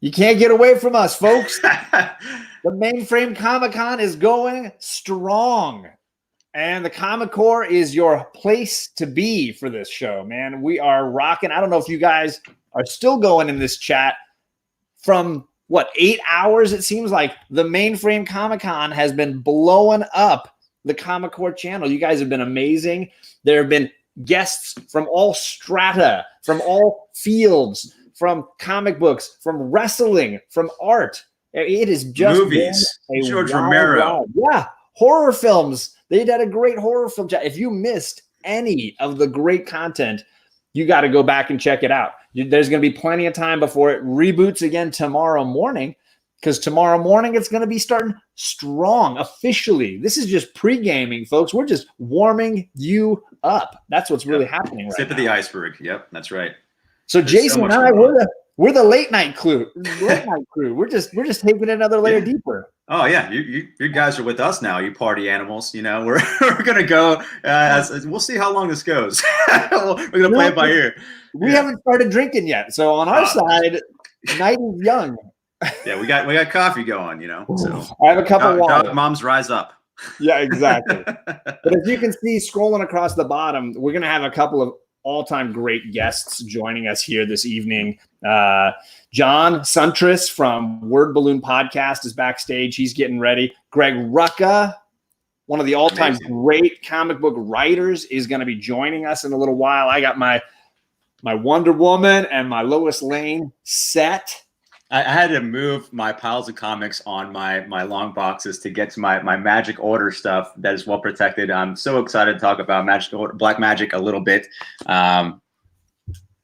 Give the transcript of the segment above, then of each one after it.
You can't get away from us, folks. The Mainframe Comic-Con is going strong. And the Comic Core is your place to be for this show, man. We are rocking. I don't know if you guys are still going in this chat from, 8 hours? It seems like the Mainframe Comic-Con has been blowing up the Comic Core channel. You guys have been amazing. There have been guests from all strata, from all fields, from comic books, from wrestling, from art. It is just movies. George Romero. Yeah, horror films. They did a great horror film chat. If you missed any of the great content, you got to go back and check it out. There's going to be plenty of time before it reboots again tomorrow morning, because tomorrow morning it's going to be starting strong officially. This is just pre-gaming, folks. We're just warming you up. That's what's really happening right now. Tip of the iceberg. Yep, that's right. So Jason and I, we're the late night crew. We're just taking it another layer deeper. Oh yeah, you guys are with us now. You party animals. You know, we're gonna go. We'll see how long this goes. We're gonna play it by ear. We haven't started drinking yet, so on our side, night is young. Yeah, we got coffee going. You know, so I have a cup of water. Dog moms rise up. Yeah, exactly. But as you can see, scrolling across the bottom, we're gonna have a couple of all-time great guests joining us here this evening. John Siuntres from Word Balloon Podcast is backstage. He's getting ready. Greg Rucka, one of the all-time great comic book writers, is going to be joining us in a little while. I got my Wonder Woman and my Lois Lane set. I had to move my piles of comics on my long boxes to get to my Magic Order stuff that is well protected. I'm so excited to talk about Black Magic a little bit.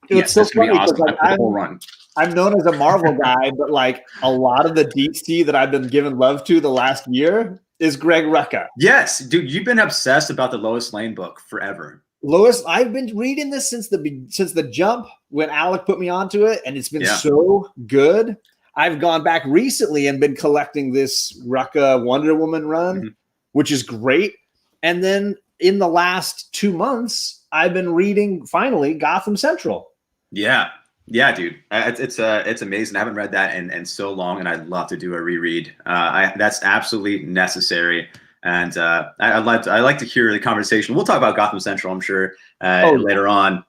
It's so funny awesome. I'm known as a Marvel guy, but like a lot of the DC that I've been giving love to the last year is Greg Rucka. Yes, dude, you've been obsessed about the Lois Lane book forever. Lois, I've been reading this since the jump when Alec put me onto it, and it's been so good. I've gone back recently and been collecting this Rucka Wonder Woman run, which is great. And then in the last 2 months, I've been reading finally Gotham Central. Yeah, dude, it's amazing. I haven't read that in so long, and I'd love to do a reread. That's absolutely necessary. And I'd like to hear the conversation. We'll talk about Gotham Central, I'm sure, later on.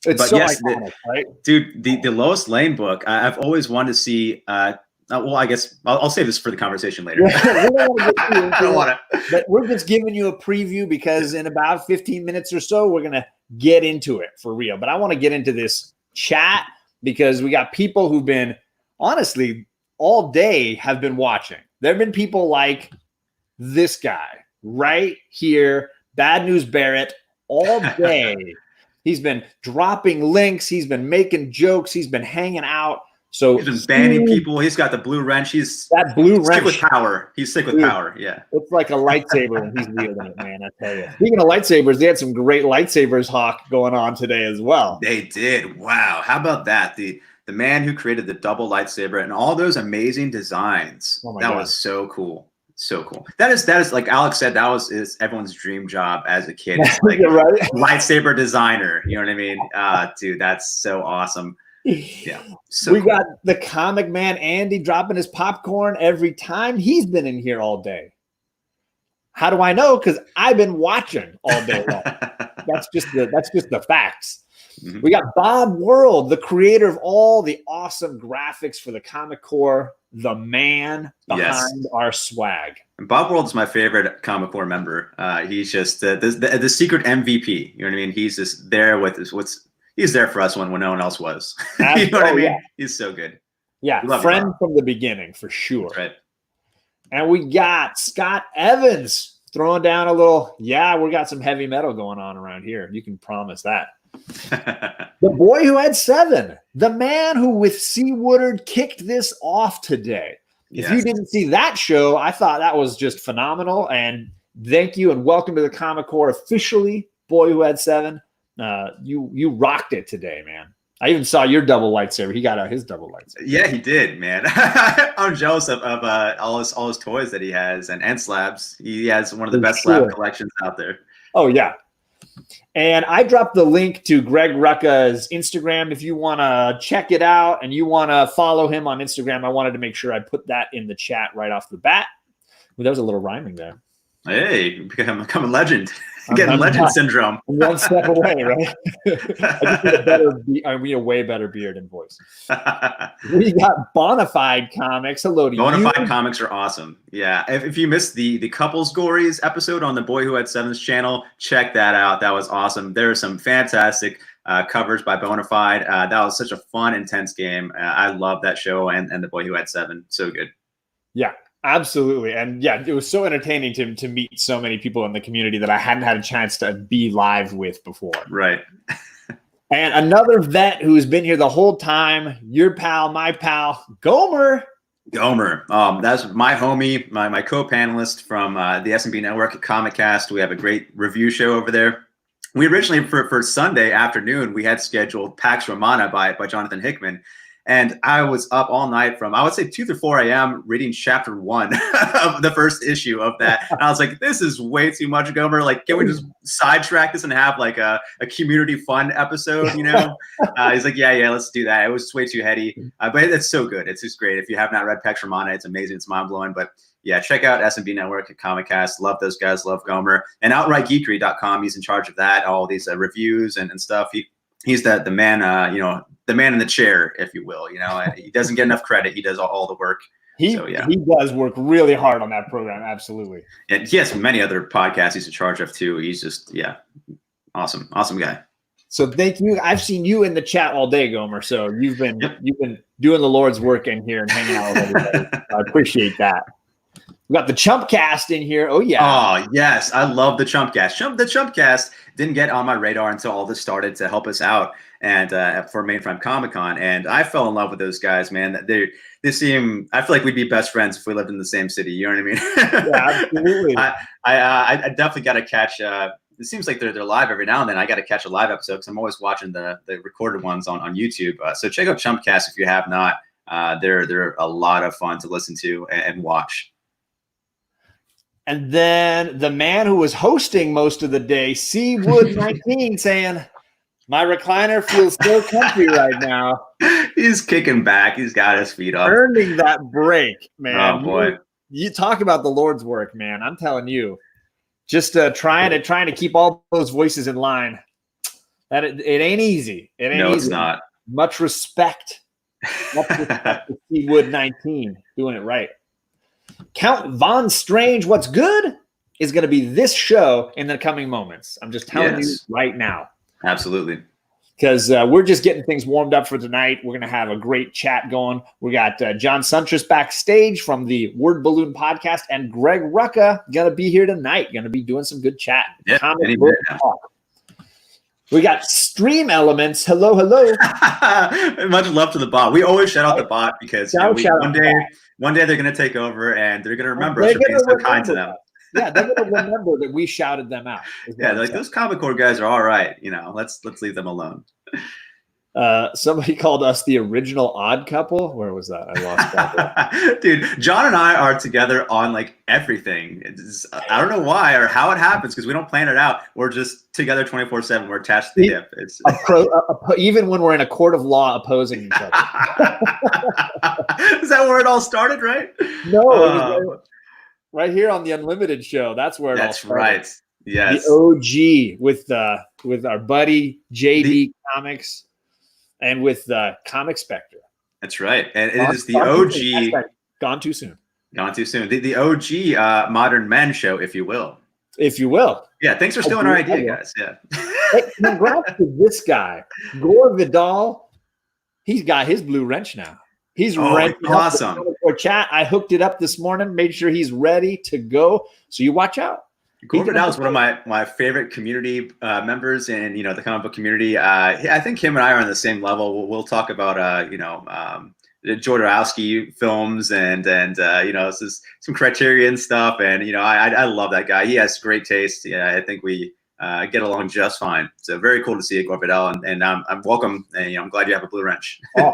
It's so iconic, right? Dude, the Lois Lane book, I've always wanted to see. Well, I guess I'll save this for the conversation later. I don't want to. But we're just giving you a preview because in about 15 minutes or so, we're going to get into it for real. But I want to get into this chat because we got people who've been, honestly, all day have been watching. There have been people like this guy right here, Bad News Barrett, all day. He's been dropping links. He's been making jokes. He's been hanging out. So he's been banning people. He's got the blue wrench. He's sick with power. He's sick with power. Yeah. It's like a lightsaber when he's wielding it, man. I tell you. Speaking of lightsabers, they had some great lightsabers hawk going on today as well. They did. Wow. How about that? The man who created the double lightsaber and all those amazing designs. Oh my God. Was so cool. So cool. That is like Alex said, is everyone's dream job as a kid. Like right? Lightsaber designer. You know what I mean? Dude, that's so awesome. Yeah. So we got the comic man Andy dropping his popcorn every time. He's been in here all day. How do I know? Because I've been watching all day long. That's just the facts. We got Bob World, the creator of all the awesome graphics for the Comic Core, the man behind our swag. And Bob World is my favorite Comic Core member. He's just the secret MVP. You know what I mean? He's just there with he's there for us when no one else was. You know what I mean? Yeah. He's so good. Yeah, friend from the beginning for sure. Right. And we got Scott Evans throwing down a little. Yeah, we got some heavy metal going on around here. You can promise that. The boy who had 7, the man who with C. Woodard kicked this off today. If you didn't see that show, I thought that was just phenomenal. And thank you and welcome to the Comic Core officially, boy who had 7. You rocked it today, man. I even saw your double lightsaber. He got out his double lightsaber. Yeah, he did, man. I'm jealous of all his toys that he has and slabs. He has one of the best slab collections out there. Oh yeah. And I dropped the link to Greg Rucka's Instagram. If you want to check it out and you want to follow him on Instagram, I wanted to make sure I put that in the chat right off the bat. Well, that was a little rhyming there. Hey, become a legend. Getting legend syndrome. One step away, right? I need a way better beard and voice. We got Bonafide Comics. Hello to you. Bonafide Comics are awesome. Yeah. If you missed the Couples Gories episode on the Boy Who Had Seven's channel, check that out. That was awesome. There are some fantastic covers by Bonafide. That was such a fun, intense game. I love that show and the Boy Who Had Seven. So good. Yeah. Absolutely. And yeah, it was so entertaining to meet so many people in the community that I hadn't had a chance to be live with before. Right. And another vet who's been here the whole time, your pal, my pal, Gomer. Gomer. That's my homie, my co-panelist from the S&B Network at Comic Cast. We have a great review show over there. We originally, for Sunday afternoon, we had scheduled Pax Romana by Jonathan Hickman. And I was up all night from, I would say, 2 to 4 a.m. reading chapter 1 of the first issue of that. And I was like, this is way too much, Gomer. Like, can we just sidetrack this and have like a community fun episode, you know? He's like, yeah, let's do that. It was way too heady. But it's so good. It's just great. If you have not read Pax Romana, it's amazing. It's mind-blowing. But yeah, check out S&B Network at Comic Cast. Love those guys. Love Gomer. And OutrightGeekery.com. He's in charge of that, all these reviews and stuff. He's the man, the man in the chair, if you will. He doesn't get enough credit. He does all the work. He does work really hard on that program. Absolutely. And he has many other podcasts he's in charge of too. He's just, awesome guy. So thank you. I've seen you in the chat all day, Gomer. So you've been doing the Lord's work in here and hanging out with everybody. I appreciate that. We got the Chump Cast in here. Oh, yeah. Oh, yes. I love the Chump Cast. The Chump Cast didn't get on my radar until all this started to help us out and for Mainframe Comic-Con. And I fell in love with those guys, man. They seem, I feel like we'd be best friends if we lived in the same city. You know what I mean? Yeah, absolutely. I definitely got to catch, it seems like they're live every now and then. I got to catch a live episode because I'm always watching the recorded ones on YouTube. So check out Chump Cast if you have not. They're a lot of fun to listen to and watch. And then the man who was hosting most of the day, Wood19, saying, my recliner feels so comfy right now. He's kicking back. He's got his feet up. Earning that break, man. Oh, boy. You talk about the Lord's work, man. I'm telling you. Just trying to keep all those voices in line. That it ain't easy. It ain't easy. It's not. Much respect. Much respect to Wood19 doing it right. Count Von Strange, what's good is going to be this show in the coming moments. I'm just telling you right now. Absolutely. Because we're just getting things warmed up for tonight. We're going to have a great chat going. We got John Siuntres backstage from the Word Balloon podcast, and Greg Rucka going to be here tonight. Going to be doing some good chat. Yeah, we got Stream Elements. Hello. Much love to the bot. We always shout out the bot because one day they're going to take over and they're going to remember us for being so kind to them. Yeah, they're going to remember that we shouted them out. Yeah, like those Comic Core guys are all right. Let's leave them alone. Somebody called us the original odd couple. Where was that? I lost that. Dude, John and I are together on like everything. I don't know why or how it happens because we don't plan it out. We're just together 24/7. We're attached to the hip. It's even when we're in a court of law opposing each other. Is that where it all started, right? No, right here on the Unlimited show. That's where it all started. That's right. Yes. The OG with our buddy JD Comics. And with Comic Spectre. That's right. And it is the OG. Gone too soon. Gone too soon. The OG Modern Men show, if you will. If you will. Yeah, thanks for stealing our idea, guys. Yeah. Hey, congrats to this guy. Gore Vidal. He's got his blue wrench now. He's ready. Awesome. For chat. I hooked it up this morning, made sure he's ready to go. So you watch out. Gore Vidal is one of my favorite community members in the comic book community. I think him and I are on the same level. We'll talk about the Jodorowsky films and some Criterion stuff. And I love that guy. He has great taste. Yeah, I think we get along just fine. So very cool to see Gore Vidal, and I'm welcome. And I'm glad you have a blue wrench. Oh.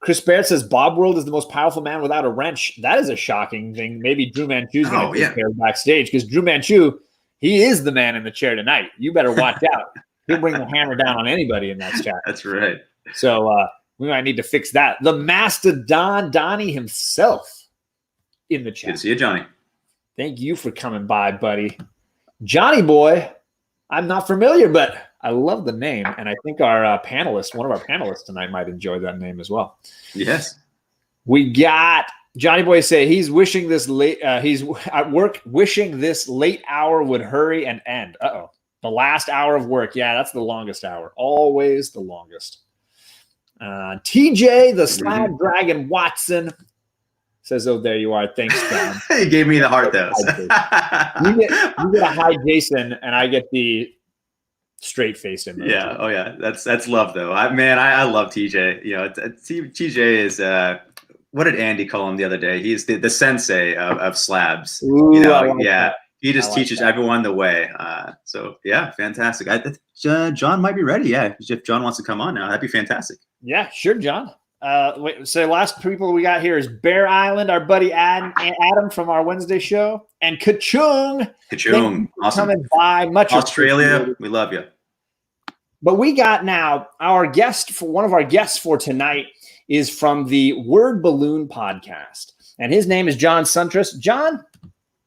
Chris Barrett says Bob World is the most powerful man without a wrench. That is a shocking thing. Maybe Drew Manchu's going to be backstage because Drew Manchu, He is the man in the chair tonight. You better watch out. He'll bring the hammer down on anybody in that chat. That's right. So we might need to fix that. The Mastodon Donnie himself in the chat. Good to see you, Johnny. Thank you for coming by, buddy. Johnny boy, I'm not familiar, but I love the name. And I think our panelist, one of our panelists tonight might enjoy that name as well. Yes. We got Johnny boy say he's wishing this late, he's at work wishing this late hour would hurry and end. Uh-oh. The last hour of work. Yeah, that's the longest hour. Always the longest. TJ, the Slab Dragon Watson, says, oh, there you are. Thanks, John. He gave me the heart, though. you get a hi, Jason, and I get the straight-faced emoji. Yeah. Oh, yeah. That's love, though. I love TJ. You know, TJ is what did Andy call him the other day? He's the sensei of slabs. Ooh, you know, like yeah. That. He just teaches everyone the way. So yeah, fantastic. John might be ready. Yeah, if John wants to come on now, that'd be fantastic. Yeah, sure, John. So last people we got here is Bear Island, our buddy Adam from our Wednesday show, and Kachung. Kachung, awesome. Coming by, much Australia, we love you. But we got now our guest for one of our guests for tonight is from the Word Balloon podcast, and his name is John Siuntres. John,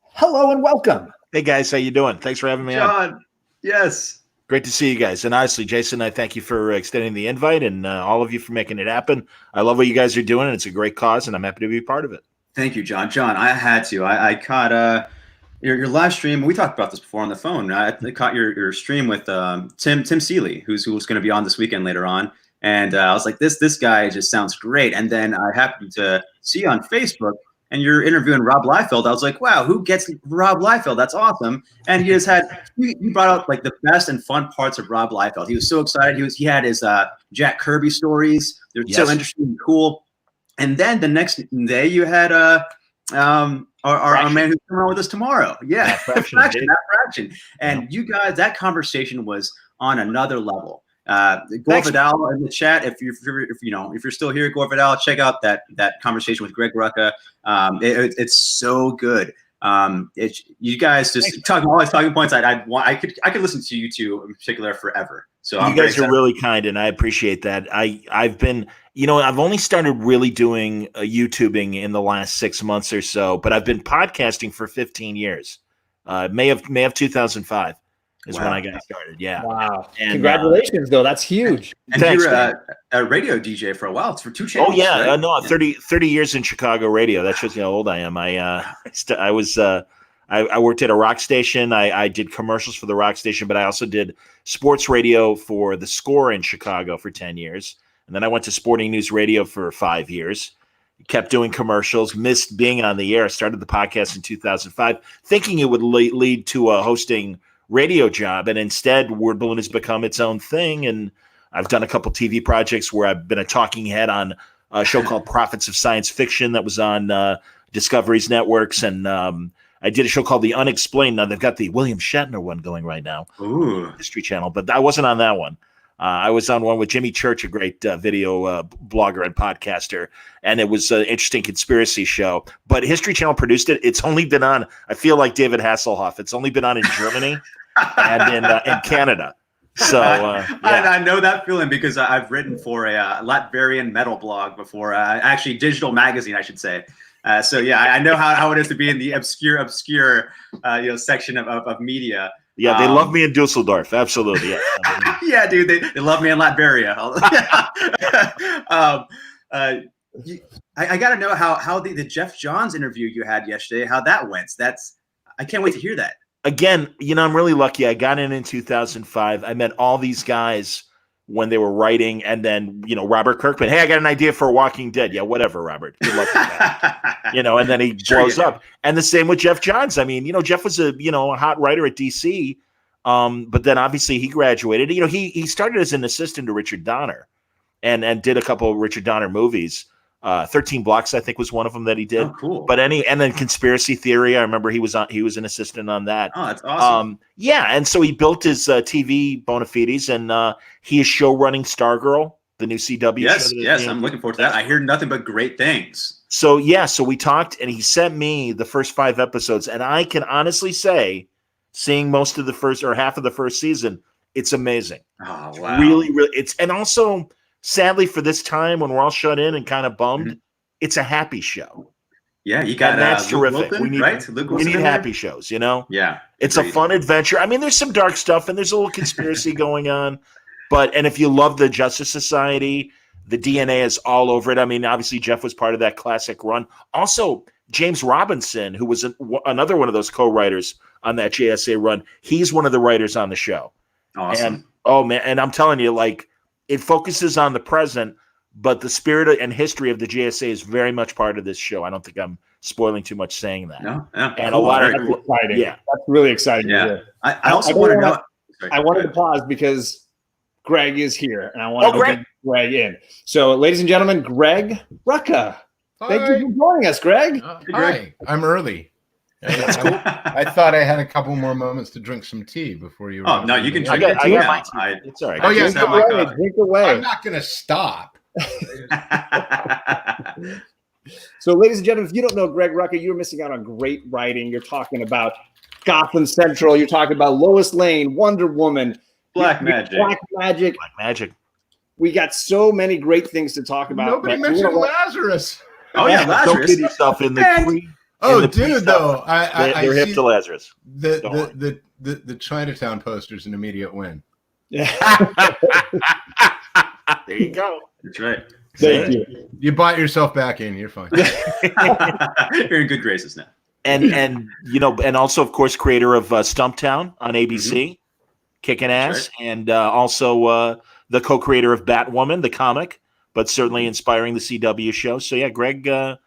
hello and welcome. Hey guys, how you doing? Thanks for having me on. John, yes. Great to see you guys. And honestly, Jason, I thank you for extending the invite and all of you for making it happen. I love what you guys are doing. And it's a great cause, and I'm happy to be part of it. Thank you, John. John, I had to. I caught your live stream. We talked about this before on the phone. I caught your stream with Tim Seeley, who's going to be on this weekend later on. And I was like, this guy just sounds great. And then I happened to see on Facebook, and you're interviewing Rob Liefeld. I was like, wow, who gets Rob Liefeld? That's awesome. And he brought out like the best and fun parts of Rob Liefeld. He was so excited. He had his Jack Kirby stories. They're so interesting and cool. And then the next day you had our man who's coming on with us tomorrow. Yeah, Fraction. And you guys, that conversation was on another level. Gore Vidal in the chat. If you're still here, Gore Vidal, check out that conversation with Greg Rucka. It's so good. You guys just talking all these talking points. I could listen to you two in particular forever. So you guys are really kind, and I appreciate that. I've been, I've only started really doing YouTubing in the last 6 months or so, but I've been podcasting for 15 years. May of 2005. Is when I got started. Yeah. Wow. And, congratulations, though. That's huge. And you were a radio DJ for a while. It's for 2 channels. Oh, yeah. Right? No, 30 years in Chicago radio. That shows you how old I am. I worked at a rock station. I did commercials for the rock station, but I also did sports radio for the Score in Chicago for 10 years. And then I went to Sporting News Radio for 5 years. Kept doing commercials, missed being on the air. Started the podcast in 2005, thinking it would lead to a hosting radio job, and instead Word Balloon has become its own thing. And I've done a couple TV projects where I've been a talking head on a show called Prophets of Science Fiction that was on Discovery's networks, and I did a show called The Unexplained. Now they've got the William Shatner one going right now, History Channel, but I wasn't on that one. I was on one with Jimmy Church, a great video blogger and podcaster, and it was an interesting conspiracy show. But History Channel produced it. It's only been on, I feel like David Hasselhoff, it's only been on in Germany and in Canada. So I know that feeling because I've written for a Latvian metal blog before, actually digital magazine, I should say. So yeah, I know how it is to be in the obscure section of media. Yeah, they love me in Dusseldorf. Absolutely. Yeah, yeah, dude, they love me in Latveria. I got to know how the Jeff Johns interview you had yesterday, how that went. I can't wait to hear that. Again, I'm really lucky. I got in 2005. I met all these guys when they were writing, and then Robert Kirkman. Hey, I got an idea for Walking Dead. Yeah, whatever, Robert. Good luck with that. And then he blows up. And the same with Jeff Johns. I mean, Jeff was a hot writer at DC, but then obviously he graduated. He started as an assistant to Richard Donner, and did a couple of Richard Donner movies. 13 Blocks, I think, was one of them that he did. Oh, cool. But and then Conspiracy Theory, I remember he was an assistant on that. Oh, that's awesome. Yeah, and so he built his TV bona fides, and he is show running Stargirl, the new CW show. Yes, I'm looking forward to that. I hear nothing but great things. So we talked, and he sent me the first 5 episodes, and I can honestly say seeing most of the first or half of the first season. It's amazing. Oh, It's wow. really, it's and also sadly for this time when we're all shut in and kind of bummed, it's a happy show. Yeah, you got and that's Luke terrific. Wilson, We need right? Luke we Wilson need in happy there? shows, you know? Yeah. It's agreed. a fun adventure. I mean, there's some dark stuff and there's a little conspiracy going on, and if you love the Justice Society, the DNA is all over it. I mean, obviously Jeff was part of that classic run. Also, James Robinson, who was another one of those co-writers on that JSA run, he's one of the writers on the show. Awesome. And oh man, and I'm telling you, like, it focuses on the present, but the spirit and history of the JSA is very much part of this show. I don't think I'm spoiling too much saying that. No, yeah, And cool. a lot That's of exciting. yeah. That's really exciting. Yeah. To hear. I also I want to wanna- know. Sorry, I wanted go to pause because Greg is here, and I want to Greg. bring Greg in. So, ladies and gentlemen, Greg Rucka. Thank Hi. you for joining us, Greg. Hi, I'm early. That's cool. I thought I had a couple more moments to drink some tea before you. Oh, no, you can I drink got, it I too got now. my tea. It's all right. Oh, yeah, just no, have my away, coffee. drink away. I'm not going to stop. So, ladies and gentlemen, if you don't know Greg Rucka, you're missing out on great writing. You're talking about Gotham Central. You're talking about Lois Lane, Wonder Woman, Black Magic. Black Magic. Black Magic. We got so many great things to talk about. Nobody but mentioned we're gonna- Lazarus. Oh, yeah, Don't Lazarus. kid yourself in the And- pre. Oh, the dude, though, I They're hip see to Lazarus. the Chinatown poster's an immediate win. Yeah. There you go. That's right. Thank you. You bought yourself back in. You're fine. You're in good graces now. And you know, and also of course, creator of Stumptown on ABC, kicking ass, That's and also the co-creator of Batwoman, the comic, but certainly inspiring the CW show. So yeah, Greg's Man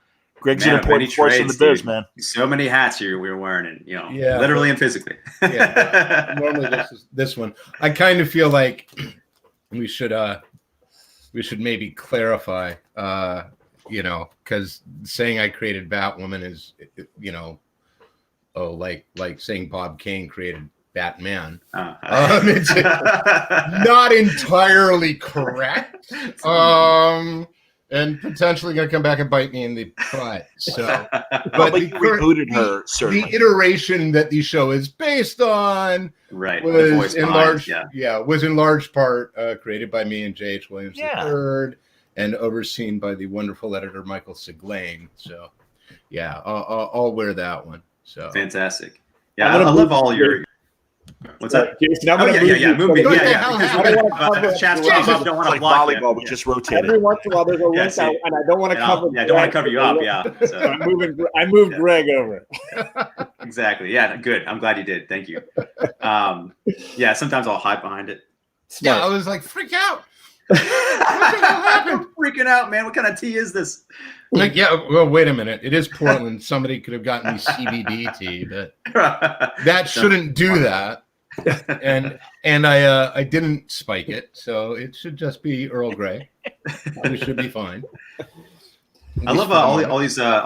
an of many important force in the trades, biz, dude. man. So many hats we were wearing, and Yeah. literally and physically. Yeah. Normally, this one. I kind of feel like we should maybe clarify. Because saying I created Batwoman is, like saying Bob Kane created Batman. It's not entirely correct. And potentially going to come back and bite me in the butt. So, But you rebooted her, certainly. the iteration that the show is based on right. The was voice in behind, large part created by me and J.H. Williams Yeah. III and overseen by the wonderful editor Michael Siglain. So, yeah, I'll wear that one. So Fantastic. Yeah, I'm I gonna love move all to- your. What's up? Jason, I'm Oh gonna yeah. Move me. What the Yeah. hell Because happened? I don't wanna cover chat's it. up. I don't It's want to like block you. volleyball, but just rotated. Every once in a while, there's a Yeah, link see. out, and I don't want to cover. I don't want to Greg. cover you up. Yeah. So So, I moved Yeah. Greg over. exactly. Yeah. Good. I'm glad you did. Thank you. Yeah. Sometimes I'll hide behind it. yeah, I Smart. was like, freak out. I'm freaking out, man. What kind of tea is this? Like, yeah, well, wait a minute. It is Portland. Somebody could have gotten me CBD tea, but that shouldn't do that. And I didn't spike it, so it should just be Earl Grey. We should be fine. I love all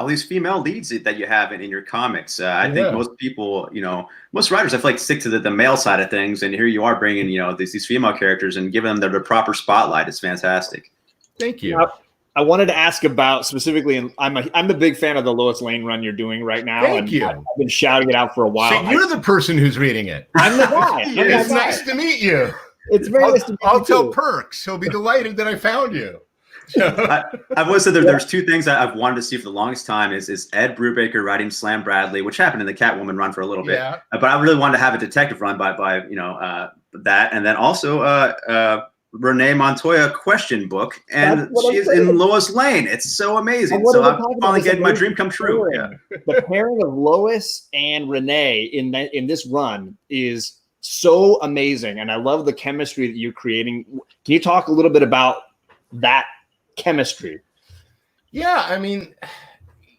these female leads that you have in your comics. I think most people, most writers, I feel like stick to the male side of things, and here you are bringing, these female characters and giving them the proper spotlight. It's fantastic. Thank you. Yep. I wanted to ask about specifically, and I'm a big fan of the Lois Lane run you're doing right now. Thank and you. I've been shouting it out for a while. So you're the person who's reading it. I'm the guy. I'm the It's guy. nice to meet you. It's very nice to meet I'll you tell too. Perks. He'll be delighted that I found you. I've always said there's two things that I've wanted to see for the longest time is Ed Brubaker writing Slam Bradley, which happened in the Catwoman run for a little bit. Yeah. But I really wanted to have a detective run by that, and then also Renee Montoya question book, and That's what I'm she's saying. in Lois Lane. It's so amazing. And what So are we I'm talking finally about? getting my It's dream come true. Yeah. The pairing of Lois and Renee in this run is so amazing, and I love the chemistry that you're creating. Can you talk a little bit about that chemistry? Yeah, I mean,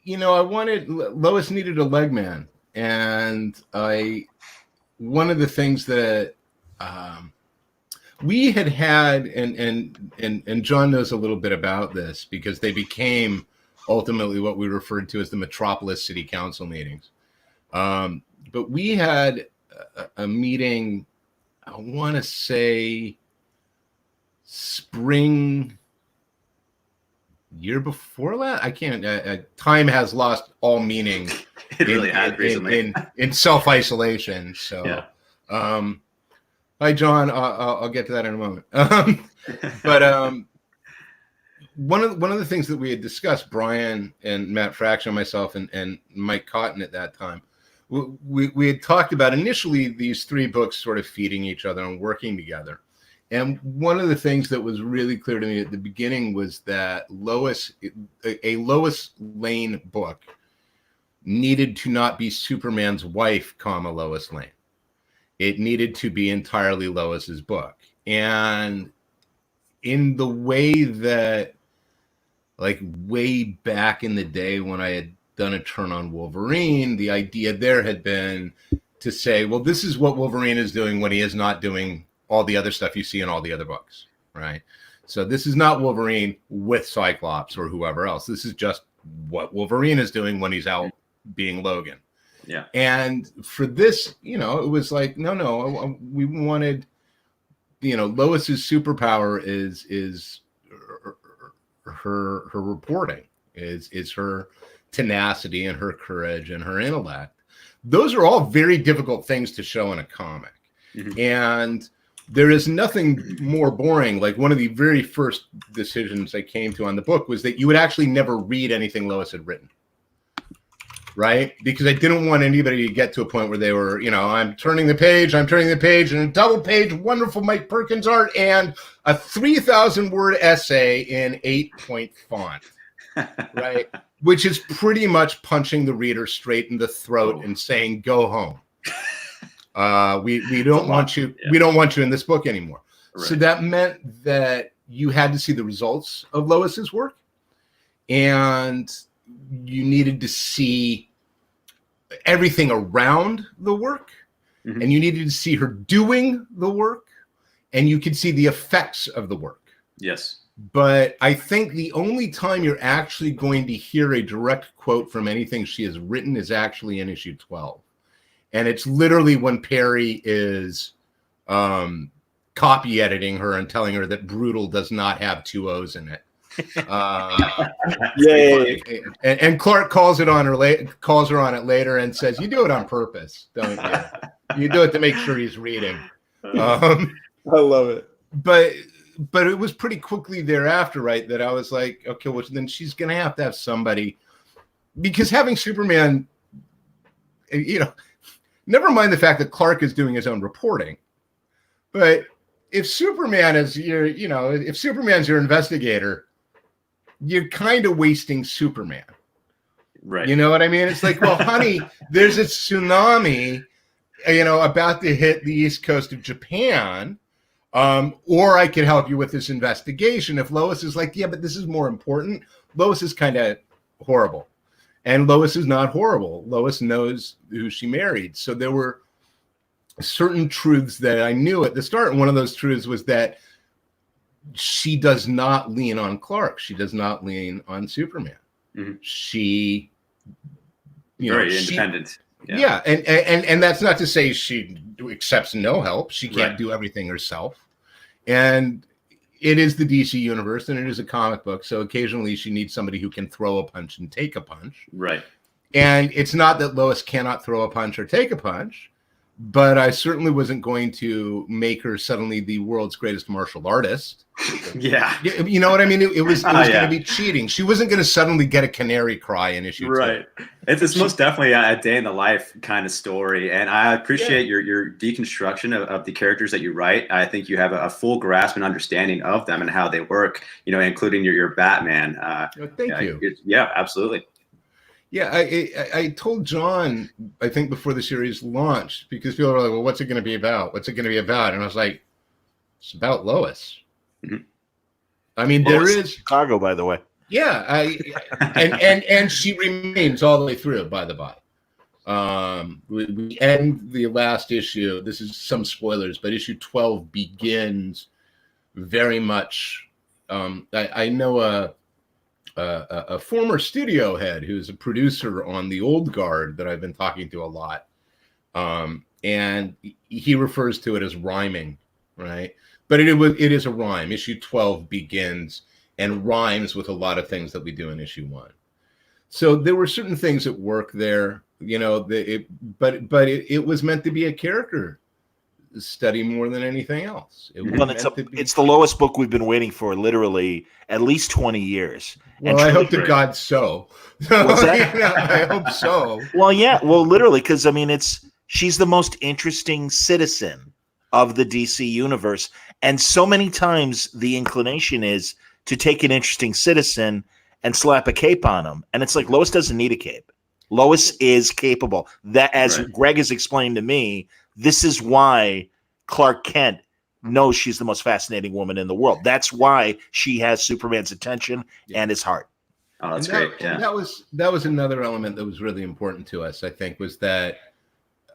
I wanted Lois needed a leg man, and one of the things that we had and John knows a little bit about this because they became ultimately what we referred to as the Metropolis City Council meetings. But we had a meeting, I want to say spring year before that. I can't. Time has lost all meaning It really has recently. in self-isolation. So, Yeah. Hi, John. I'll get to that in a moment. But one of the things that we had discussed, Brian and Matt Fraction, myself, and Mike Cotton at that time, we had talked about initially these three books sort of feeding each other and working together. And one of the things that was really clear to me at the beginning was that a Lois Lane book needed to not be Superman's wife, Lois Lane. It needed to be entirely Lois's book. And in the way that, like, way back in the day when I had done a turn on Wolverine, the idea there had been to say, well, this is what Wolverine is doing when he is not doing all the other stuff you see in all the other books, right? So this is not Wolverine with Cyclops or whoever else. This is just what Wolverine is doing when he's out being Logan. Yeah. And for this, it was like, no, we wanted, Lois's superpower is her reporting, is her tenacity and her courage and her intellect. Those are all very difficult things to show in a comic. Mm-hmm. And there is nothing more boring. Like, one of the very first decisions I came to on the book was that you would actually never read anything Lois had written. Right? Because I didn't want anybody to get to a point where they were, I'm turning the page, and a double page, wonderful Mike Perkins art, and a 3,000 word essay in 8-point font. Right? Which is pretty much punching the reader straight in the throat and saying, go home. We don't want you. Yeah. We don't want you in this book anymore. Right. So that meant that you had to see the results of Lois's work, and you needed to see everything around the work, mm-hmm. and you needed to see her doing the work, and you could see the effects of the work. Yes. But I think the only time you're actually going to hear a direct quote from anything she has written is actually in issue 12. And it's literally when Perry is copy editing her and telling her that brutal does not have 2 O's in it. And Clark calls her on it later and says, "You do it on purpose, don't you? You do it to make sure he's reading." I love it. But it was pretty quickly thereafter, right, that I was like, okay, well, then she's going to have somebody, because having Superman, never mind the fact that Clark is doing his own reporting, but if Superman is if Superman's your investigator, you're kind of wasting Superman. Right. You know what I mean? It's like, well, honey, there's a tsunami, about to hit the east coast of Japan. Or I could help you with this investigation. If Lois is like, yeah, but this is more important. Lois is kind of horrible. And Lois is not horrible. Lois knows who she married. So there were certain truths that I knew at the start. And one of those truths was that she does not lean on Clark. She does not lean on Superman. Mm-hmm. She, very independent. Yeah. And that's not to say she accepts no help. She can't do everything herself. And it is the DC universe, and it is a comic book. So occasionally she needs somebody who can throw a punch and take a punch. Right. And it's not that Lois cannot throw a punch or take a punch, but I certainly wasn't going to make her suddenly the world's greatest martial artist. Yeah. You know what I mean? It was going to be cheating. She wasn't going to suddenly get a canary cry in issue 2. Right. It's most definitely a day in the life kind of story. And I appreciate your deconstruction of the characters that you write. I think you have a full grasp and understanding of them and how they work, including your Batman. Thank you. Yeah, absolutely. Yeah, I told John, I think before the series launched, because people were like, well, what's it going to be about? What's it going to be about? And I was like, it's about Lois. Mm-hmm. I mean, Lois, there is Chicago, by the way. Yeah, and she remains all the way through, by the by. We end the last issue. This is some spoilers, but issue 12 begins very much. I know a former studio head who's a producer on the Old Guard that I've been talking to a lot, and he refers to it as rhyming, right? But it is a rhyme. Issue 12 begins and rhymes with a lot of things that we do in issue 1. So there were certain things at work there. You know, it was meant to be a character study more than anything else. It's the lowest book we've been waiting for literally at least 20 years. Well, I hope to God so. What's that? I hope so. Well, yeah, well, literally, because I mean, she's the most interesting citizen of the DC universe, and so many times the inclination is to take an interesting citizen and slap a cape on him, and it's like Lois doesn't need a cape. Lois is capable. That, as Greg has explained to me, this is why Clark Kent knows she's the most fascinating woman in the world. That's why she has Superman's attention and his heart. Oh, that's great. Yeah. That was another element that was really important to us, I think, was that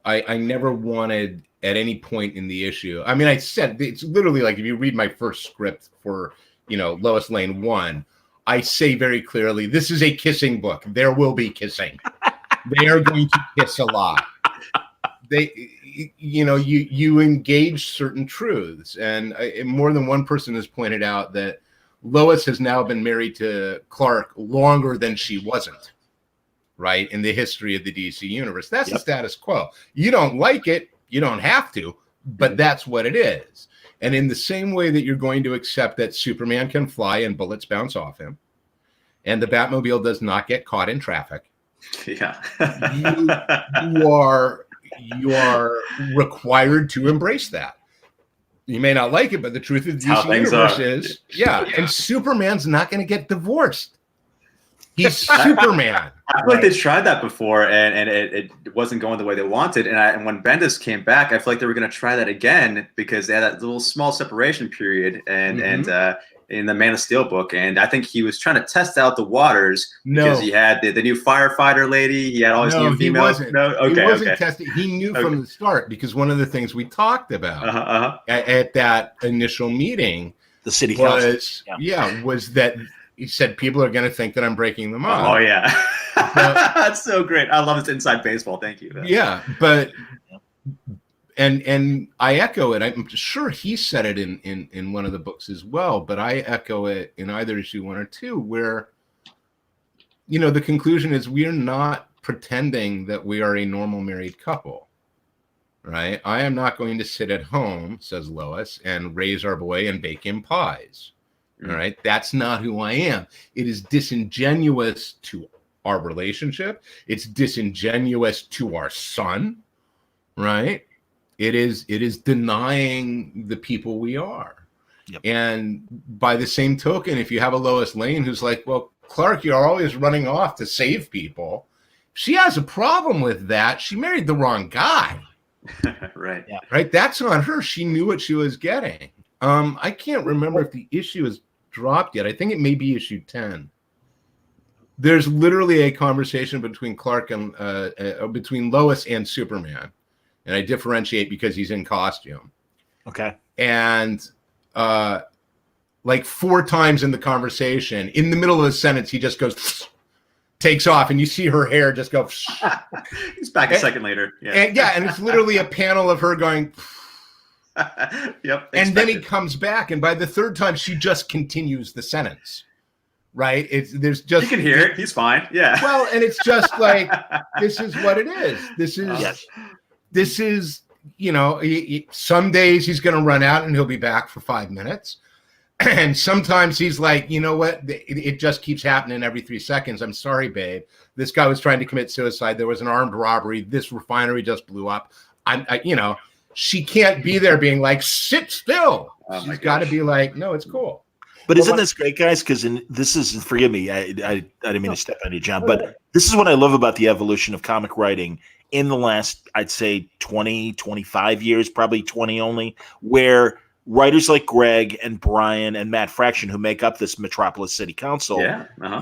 I never wanted at any point in the issue. I mean, I said it's literally like if you read my first script for, Lois Lane 1, I say very clearly, this is a kissing book. There will be kissing. They are going to kiss a lot. You engage certain truths, and more than one person has pointed out that Lois has now been married to Clark longer than she wasn't, right, in the history of the DC universe. That's the status quo. You don't like it, you don't have to, but that's what it is. And in the same way that you're going to accept that Superman can fly and bullets bounce off him, and the Batmobile does not get caught in traffic, you are required to embrace that. You may not like it, but the truth of the DC universe is, and Superman's not going to get divorced. He's Superman. I feel like they tried that before, and it wasn't going the way they wanted. And when Bendis came back, I feel like they were going to try that again because they had that little small separation period, and in the Man of Steel book, and I think he was trying to test out the waters because he had the new firefighter lady. He had all his new females. He wasn't testing. He knew from the start, because one of the things we talked about at that initial meeting, the city council, was that he said people are going to think that I'm breaking them up. Oh yeah, that's so great. I love this inside baseball. Thank you. Yeah, but. And I echo it. I'm sure he said it in one of the books as well, but I echo it in either issue 1 or 2, where, the conclusion is we're not pretending that we are a normal married couple, right? I am not going to sit at home, says Lois, and raise our boy and bake him pies. All right. That's not who I am. It is disingenuous to our relationship. It's disingenuous to our son, right? It is denying the people we are. Yep. And by the same token, if you have a Lois Lane who's like, well, Clark, you're always running off to save people. She has a problem with that. She married the wrong guy. Right. Yeah. Right. That's on her. She knew what she was getting. I can't remember if the issue is dropped yet. I think it may be issue 10. There's literally a conversation between Clark and between Lois and Superman. And I differentiate because he's in costume. Okay. And like 4 times in the conversation, in the middle of a sentence, he just goes, takes off, and you see her hair just go. He's back a second later. Yeah. And it's literally a panel of her going. Yep. And then he comes back, and by the 3rd time, she just continues the sentence. Right? There's just. You can hear it. He's fine. Yeah. Well, and it's just like, this is what it is. This is. Yes. This is, some days he's going to run out and he'll be back for 5 minutes. And sometimes he's like, you know what? It just keeps happening every 3 seconds. I'm sorry, babe. This guy was trying to commit suicide. There was an armed robbery. This refinery just blew up. She can't be there being like, sit still. She's got to be like, no, it's cool. But isn't this great, guys? Because this is, forgive me, I didn't mean to step on you, John, but this is what I love about the evolution of comic writing in the last, I'd say 20, 25 years, probably 20 only, where writers like Greg and Brian and Matt Fraction, who make up this Metropolis City Council,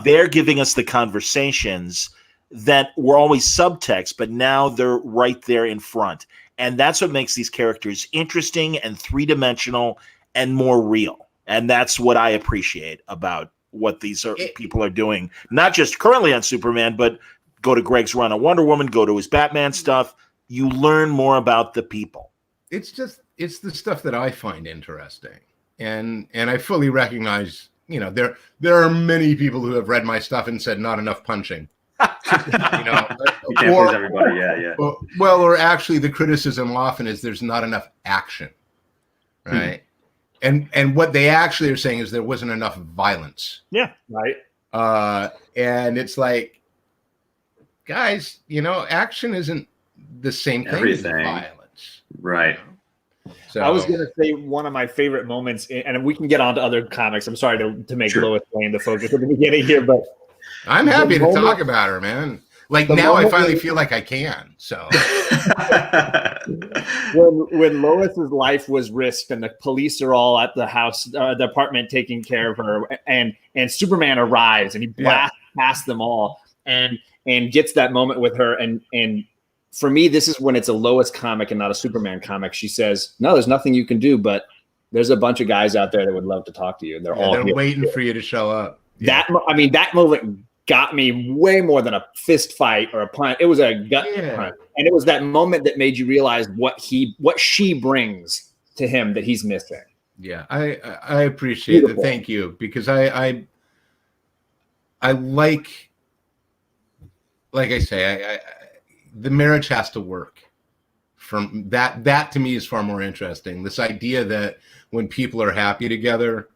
they're giving us the conversations that were always subtext, but now they're right there in front. And that's what makes these characters interesting and three-dimensional and more real. And that's what I appreciate about what these people are doing, not just currently on Superman, but go to Greg's run on Wonder Woman, go to his Batman stuff. You learn more about the people. It's the stuff that I find interesting. And I fully recognize, there are many people who have read my stuff and said not enough punching. You know, You can't please everybody. Yeah. Well, or actually, the criticism often is there's not enough action, right? And what they actually are saying is there wasn't enough violence. Yeah, right. And it's like, guys, you know, action isn't the same thing as violence. Right. You know? So I was going to say one of my favorite moments, and we can get on to other comics. I'm sorry to make Lois Lane the focus at the beginning here, but I'm happy to talk about her, man. Like now I finally feel like I can. So when Lois's life was risked and the police are all at the house, the apartment taking care of her, and Superman arrives and he blasts past them all and gets that moment with her. And for me, this is when it's a Lois comic and not a Superman comic. She says, "No, there's nothing you can do, but there's a bunch of guys out there that would love to talk to you. And they're waiting for you to show up." Yeah. That moment got me way more than a fist fight or a punch. It was a gut punch. And it was that moment that made you realize what she brings to him that he's missing. Yeah, I appreciate it. Thank you. Because I like I say, the marriage has to work. From that to me is far more interesting. This idea that when people are happy together,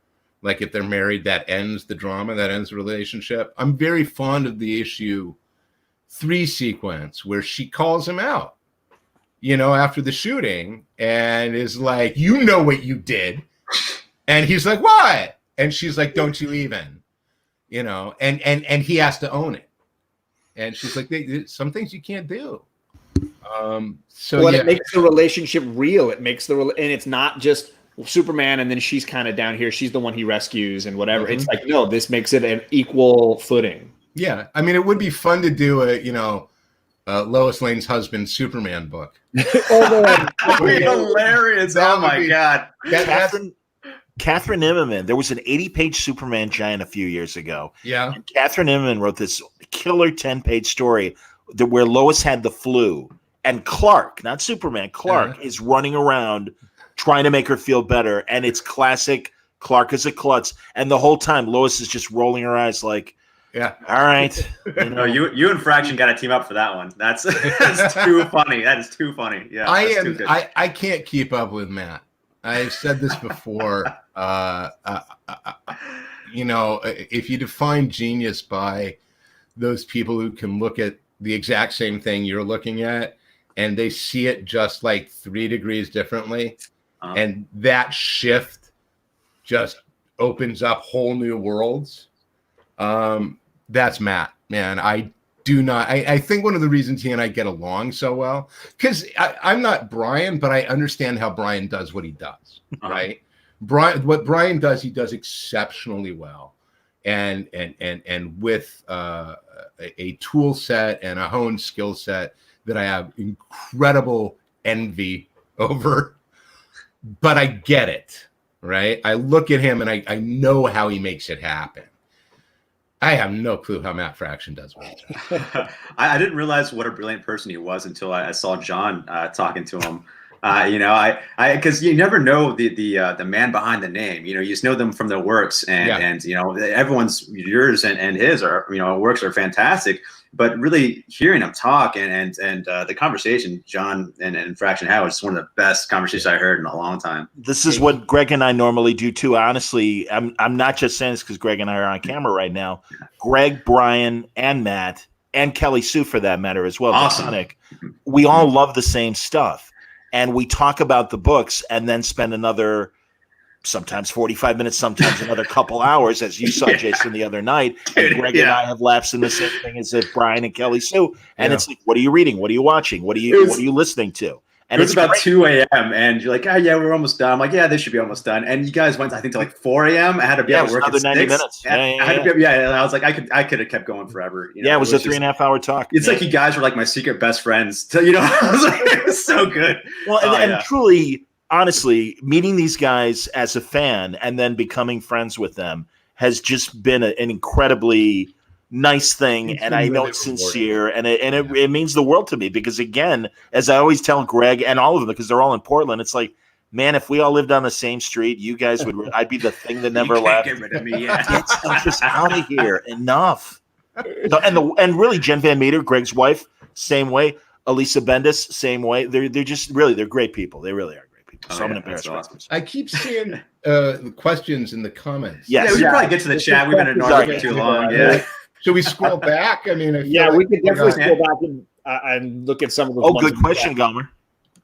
like if they're married, that ends the drama, that ends the relationship. I'm very fond of the issue 3 sequence where she calls him out, you know, after the shooting and is like, you know what you did. And he's like, what? And she's like, don't you even, you know, and he has to own it. And she's like, some things you can't do. It makes the relationship real. It makes and it's not just Superman and then she's kind of down here. She's the one he rescues and whatever. It's like, no, this makes it an equal footing. Yeah. I mean, it would be fun to do Lois Lane's husband Superman book. That would be hilarious. Oh my God. Catherine Immerman, there was an 80-page Superman giant a few years ago. Yeah. And Catherine Immerman wrote this killer 10-page story where Lois had the flu and Clark, not Superman, Clark is running around trying to make her feel better. And it's classic Clark is a klutz. And the whole time Lois is just rolling her eyes like, yeah, all right. No, you and Fraction got to team up for that one. That's too funny. That is too funny. Yeah, I can't keep up with Matt. I've said this before. If you define genius by those people who can look at the exact same thing you're looking at and they see it just like 3 degrees differently, and that shift just opens up whole new worlds. That's Matt, man. I think one of the reasons he and I get along so well, because I'm not Brian, but I understand how Brian does what he does, right? What Brian does, he does exceptionally well. And with a tool set and a Haun skill set that I have incredible envy over, but I get it, right? I look at him and I know how he makes it happen. I have no clue how Matt Fraction does what he does. I didn't realize what a brilliant person he was until I saw John talking to him. Because you never know the man behind the name. You know, you just know them from their works, and everyone's yours and his are works are fantastic. But really hearing him talk and the conversation John and Fraction had was one of the best conversations I heard in a long time. This is what Greg and I normally do too. Honestly, I'm not just saying this because Greg and I are on camera right now. Greg, Brian, and Matt, and Kelly Sue for that matter as well. Awesome. We all love the same stuff. And we talk about the books and then spend another, sometimes 45 minutes, sometimes another couple hours, as you saw, Jason, the other night. And Greg and I have lapsed in the same thing as Brian and Kelly Sue. And it's like, what are you reading? What are you watching? What are you listening to? And it was about 2 a.m. and you're like, we're almost done. I'm like, this should be almost done. And you guys went, I think, to like 4 a.m. I had to be at work at 6. 90 minutes. I had to be, and I was like, I could have kept going forever. It was a 3.5 hour talk. It's like you guys were like my secret best friends. I was like, it was so good. Well, and truly, honestly, meeting these guys as a fan and then becoming friends with them has just been an incredibly nice thing, and I know it's sincere, and it means the world to me because, again, as I always tell Greg and all of them, because they're all in Portland, it's like, man, if we all lived on the same street, you guys would. I'd be the thing that never left. Get rid of me. Get Siuntres out of here. Enough. So, and really Jen Van Meter, Greg's wife, same way. Elisa Bendis, same way. They're just really they're great people. They really are great people. So I'm embarrassed. Awesome. I keep seeing the questions in the comments. Yes. Yeah, we should probably get to the chat. We've been ignoring it for too long. Yeah. Should we scroll back? I mean, we could definitely scroll back and look at some of those. Oh, good question, Gomer.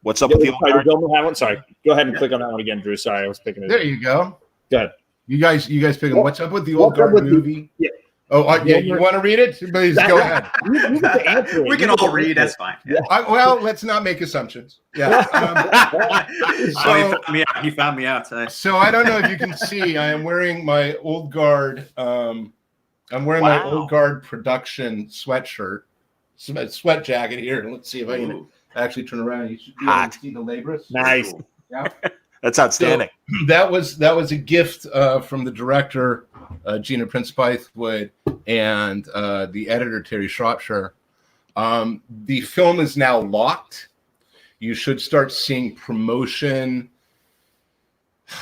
What's up with the old sorry, card? Gomer have one? Sorry. Go ahead and click on that one again, Drew. Sorry, I was picking it. There you go. Good. You guys picking what's up with the old guard movie? Yeah. Oh, you want to read it? Please go ahead. You get to answer it. We can all read. That's fine. Yeah. Well, let's not make assumptions. Yeah. He found me out. So I don't know if you can see. I am wearing my old guard. I'm wearing my old guard production sweatshirt, sweat jacket here. Let's see if I can actually turn around. You should be able to see the labels. Nice. Yeah. That's outstanding. So that was a gift from the director, Gina Prince Bythewood, and the editor, Terry Shropshire. The film is now locked. You should start seeing promotion,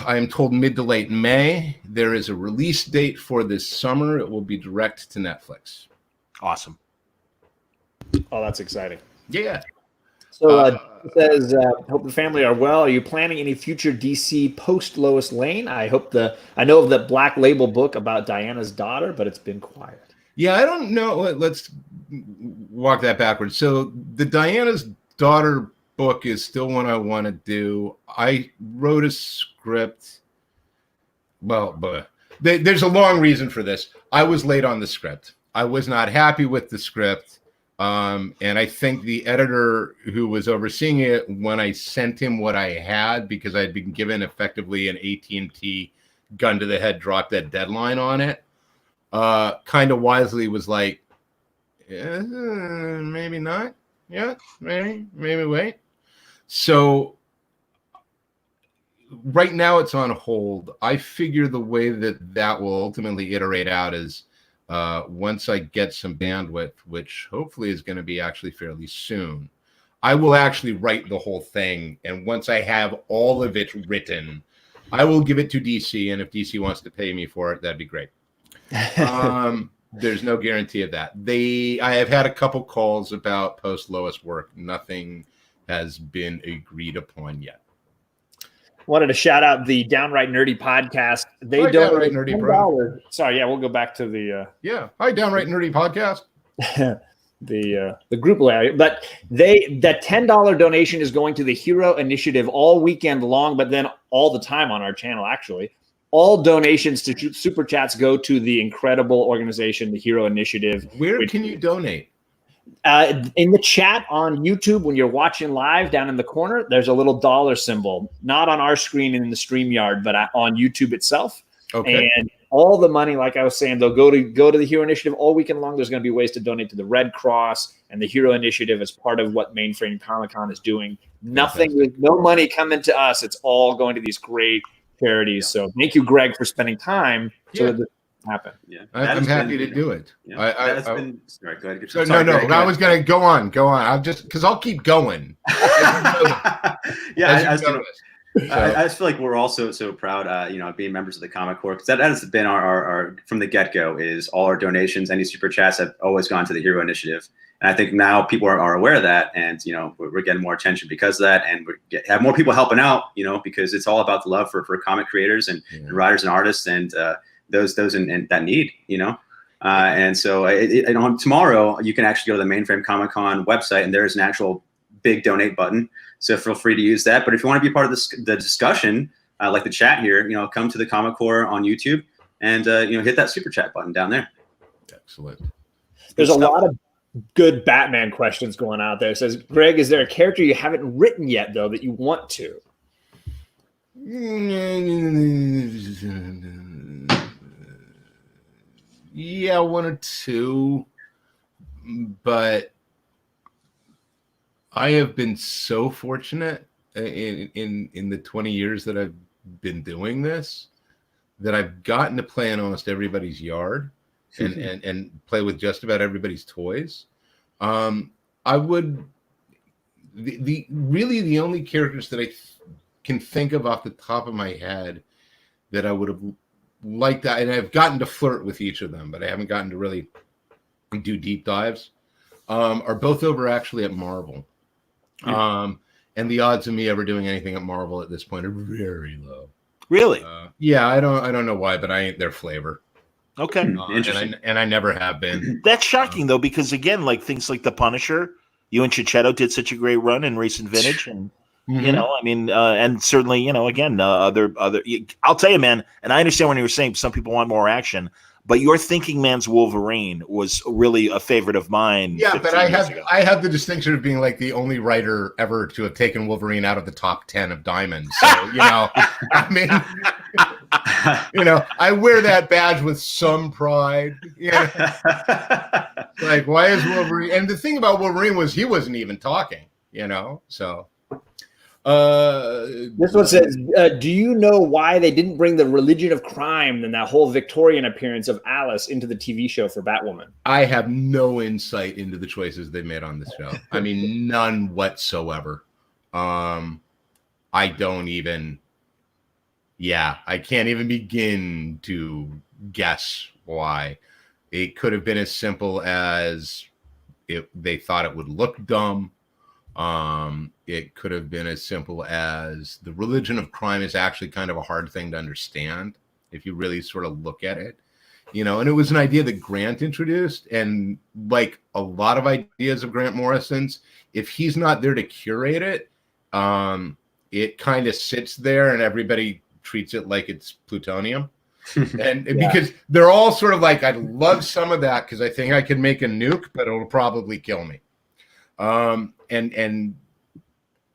I am told, mid to late May. There is a release date for this summer. It will be direct to Netflix. Awesome. Oh, that's exciting. Yeah. So it says, hope the family are well. Are you planning any future DC post Lois Lane? I know of the Black Label book about Diana's daughter, but it's been quiet. Yeah, I don't know. Let's walk that backwards. So the Diana's daughter book is still one I want to do. I wrote a script. Well, but there's a long reason for this. I was late on the script. I was not happy with the script. And I think the editor who was overseeing it, when I sent him what I had, because I'd been given effectively an AT&T gun to the head, drop dead deadline on it, kind of wisely was like, maybe not. Yeah, maybe wait. So right now it's on hold. I figure the way that will ultimately iterate out is once I get some bandwidth, which hopefully is going to be actually fairly soon, I will actually write the whole thing. And once I have all of it written, I will give it to DC. And if DC wants to pay me for it, that'd be great. There's no guarantee of that. I have had a couple calls about post Lois work. Nothing has been agreed upon yet. Wanted to shout out the Downright Nerdy podcast. They Downright Nerdy, bro. Sorry, yeah, we'll go back to the Hi, Downright Nerdy podcast. the group layer. But the $10 donation is going to the Hero Initiative all weekend long, but then all the time on our channel, actually. All donations to Super Chats go to the incredible organization, the Hero Initiative. Where can you donate? In the chat on YouTube, when you're watching live down in the corner, there's a little dollar symbol, not on our screen in the StreamYard, but on YouTube itself. Okay. And all the money, like I was saying, they'll go to the Hero Initiative all weekend long. There's going to be ways to donate to the Red Cross and the Hero Initiative as part of what Mainframe Comic-Con is doing. Nothing, no money coming to us. It's all going to these great charities. So thank you, Greg, for spending time so that this can happen. Yeah, I'm happy to do it. Yeah, sorry, go ahead. I was going to go on. I'm just because I'll keep going. I just feel like we're also so proud, being members of the Comic Corps, because that has been our from the get-go is all our donations, any super chats have always gone to the Hero Initiative. And I think now people are aware of that, and we're getting more attention because of that, and we have more people helping out, because it's all about the love for comic creators and writers and artists and those in that need, and so on tomorrow you can actually go to the Mainframe Comic-Con website, and there's an actual big donate button. So feel free to use that. But if you want to be part of the discussion, like the chat here, come to the Comic Corps on YouTube and hit that super chat button down there. Excellent. There's a lot of good Batman questions going out there. It says, Greg, is there a character you haven't written yet though that you want to? Yeah, one or two, but I have been so fortunate in the 20 years that I've been doing this that I've gotten to play in almost everybody's yard and play with just about everybody's toys. I would the only characters that I can think of off the top of my head that I would have liked that, and I've gotten to flirt with each of them, but I haven't gotten to really and do deep dives, are both over actually at Marvel. And the odds of me ever doing anything at Marvel at this point are very low. Really? Yeah, I don't know why, but I ain't their flavor. Okay. Interesting. And I never have been. That's shocking though, because again, like things like the Punisher, you and Chichetto did such a great run in recent vintage, and you know, I mean, and certainly, you know, again, other. I'll tell you, man, and I understand when you were saying some people want more action, but your Thinking Man's Wolverine was really a favorite of mine. Yeah, but I have the distinction of being like the only writer ever to have taken Wolverine out of the top 10 of Diamond. So, you know, I mean, you know, I wear that badge with some pride. Yeah. Like, why is Wolverine? And the thing about Wolverine was he wasn't even talking, you know, so. This one says, do you know why they didn't bring the religion of crime and that whole Victorian appearance of Alice into the TV show for Batwoman? I have no insight into the choices they made on this show. I mean, none whatsoever. I don't even, I can't even begin to guess why. It could have been as simple as they thought it would look dumb. It could have been as simple as the religion of crime is actually kind of a hard thing to understand if you really sort of look at it, you know, and it was an idea that Grant introduced, and like a lot of ideas of Grant Morrison's, if he's not there to curate it, it kind of sits there and everybody treats it like it's plutonium. And because they're all sort of like, I'd love some of that because I think I could make a nuke, but it'll probably kill me. And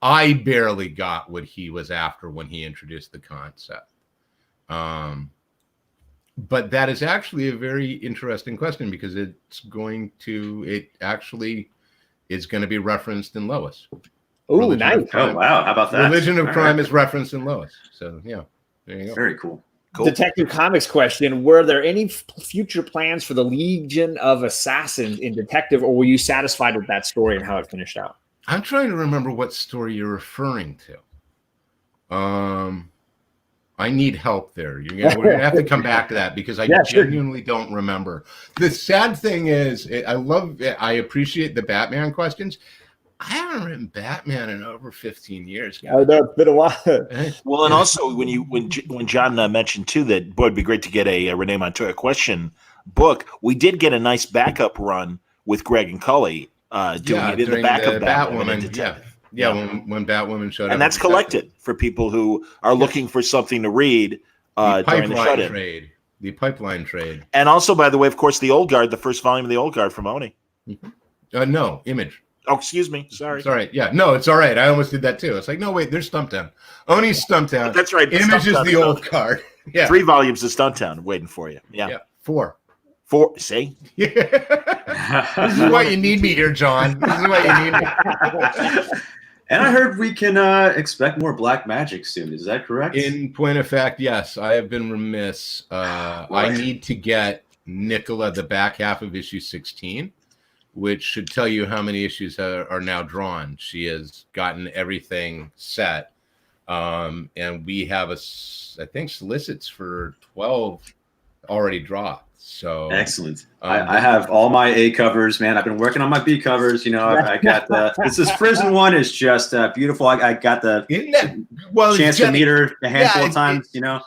I barely got what he was after when he introduced the concept. But that is actually a very interesting question because it actually is going to be referenced in Lois. Oh, nice. Oh, wow. How about that? Religion of Crime is referenced in Lois. So, yeah, there you go. Very cool. Detective Comics question: were there any future plans for the Legion of Assassins in Detective, or were you satisfied with that story and how it finished out? I'm trying to remember what story you're referring to. I need help there. We're gonna have to come back to that because I genuinely don't remember. The sad thing is, I appreciate the Batman questions. I haven't written Batman in over 15 years. It's been a while. Well, and also when John mentioned too that boy, it'd be great to get a Renee Montoya question book. We did get a nice backup run with Greg and Cully doing it in the back of Batwoman. When Batwoman showed up, and that's collected for people who are looking for something to read during the shut-in. The pipeline trade, and also, by the way, of course, the Old Guard, the first volume of the Old Guard from Oni. No, Image. Oh, excuse me. Sorry. It's all right. Yeah, no, it's all right. I almost did that too. It's like, no, wait, there's Stumptown. Only's Stumptown. That's right. Image is the Old Guard. Yeah. 3 volumes of Stumptown waiting for you. Yeah. 4. See? Yeah. This is why you need me here, John. This is why you need me. And I heard we can expect more Black Magic soon. Is that correct? In point of fact, yes. I have been remiss. I need to get Nicola the back half of issue 16, which should tell you how many issues are now drawn. She has gotten everything set. And we have, I think, solicits for 12 already dropped. So excellent. I have all my A covers, man. I've been working on my B covers. You know, I got this prison one is just beautiful. I got the chance to meet her a handful of times. You know,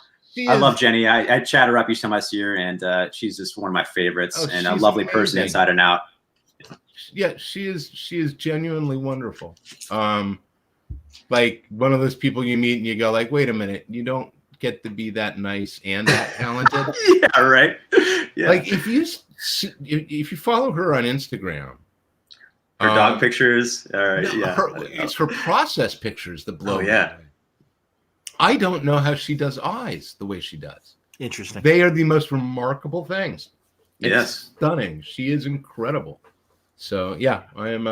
I love Jenny. I chat her up each time I see her, and she's just one of my favorites and a lovely person inside and out. Yeah, she is genuinely wonderful. Like one of those people you meet and you go like, wait a minute, you don't get to be that nice and that talented. Yeah, right. Yeah. Like if you follow her on Instagram, her dog pictures. All right. It's her process pictures that blow. Oh yeah. I don't know how she does eyes the way she does. Interesting. They are the most remarkable things. It's stunning. She is incredible. So yeah, I am.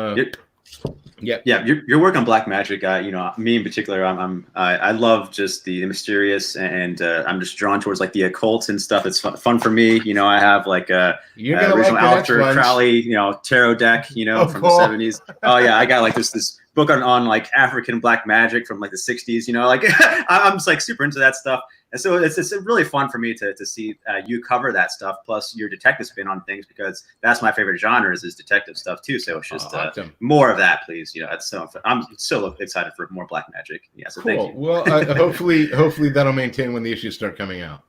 Your work on Black Magic, you know, me in particular, I love just the mysterious, and I'm just drawn towards like the occult and stuff. It's fun for me, you know. I have like original Aleister Crowley, you know, tarot deck, you know, from the 70s. Oh yeah, I got like this book on like African Black magic from like the 60s, you know, like I'm just like super into that stuff. And so it's really fun for me to see you cover that stuff, plus your detective spin on things, because that's my favorite genre is detective stuff too. So it's just more of that, please. That's so I'm so excited for more Black Magic. Yeah, so cool. Thank you. Well, hopefully that'll maintain when the issues start coming out.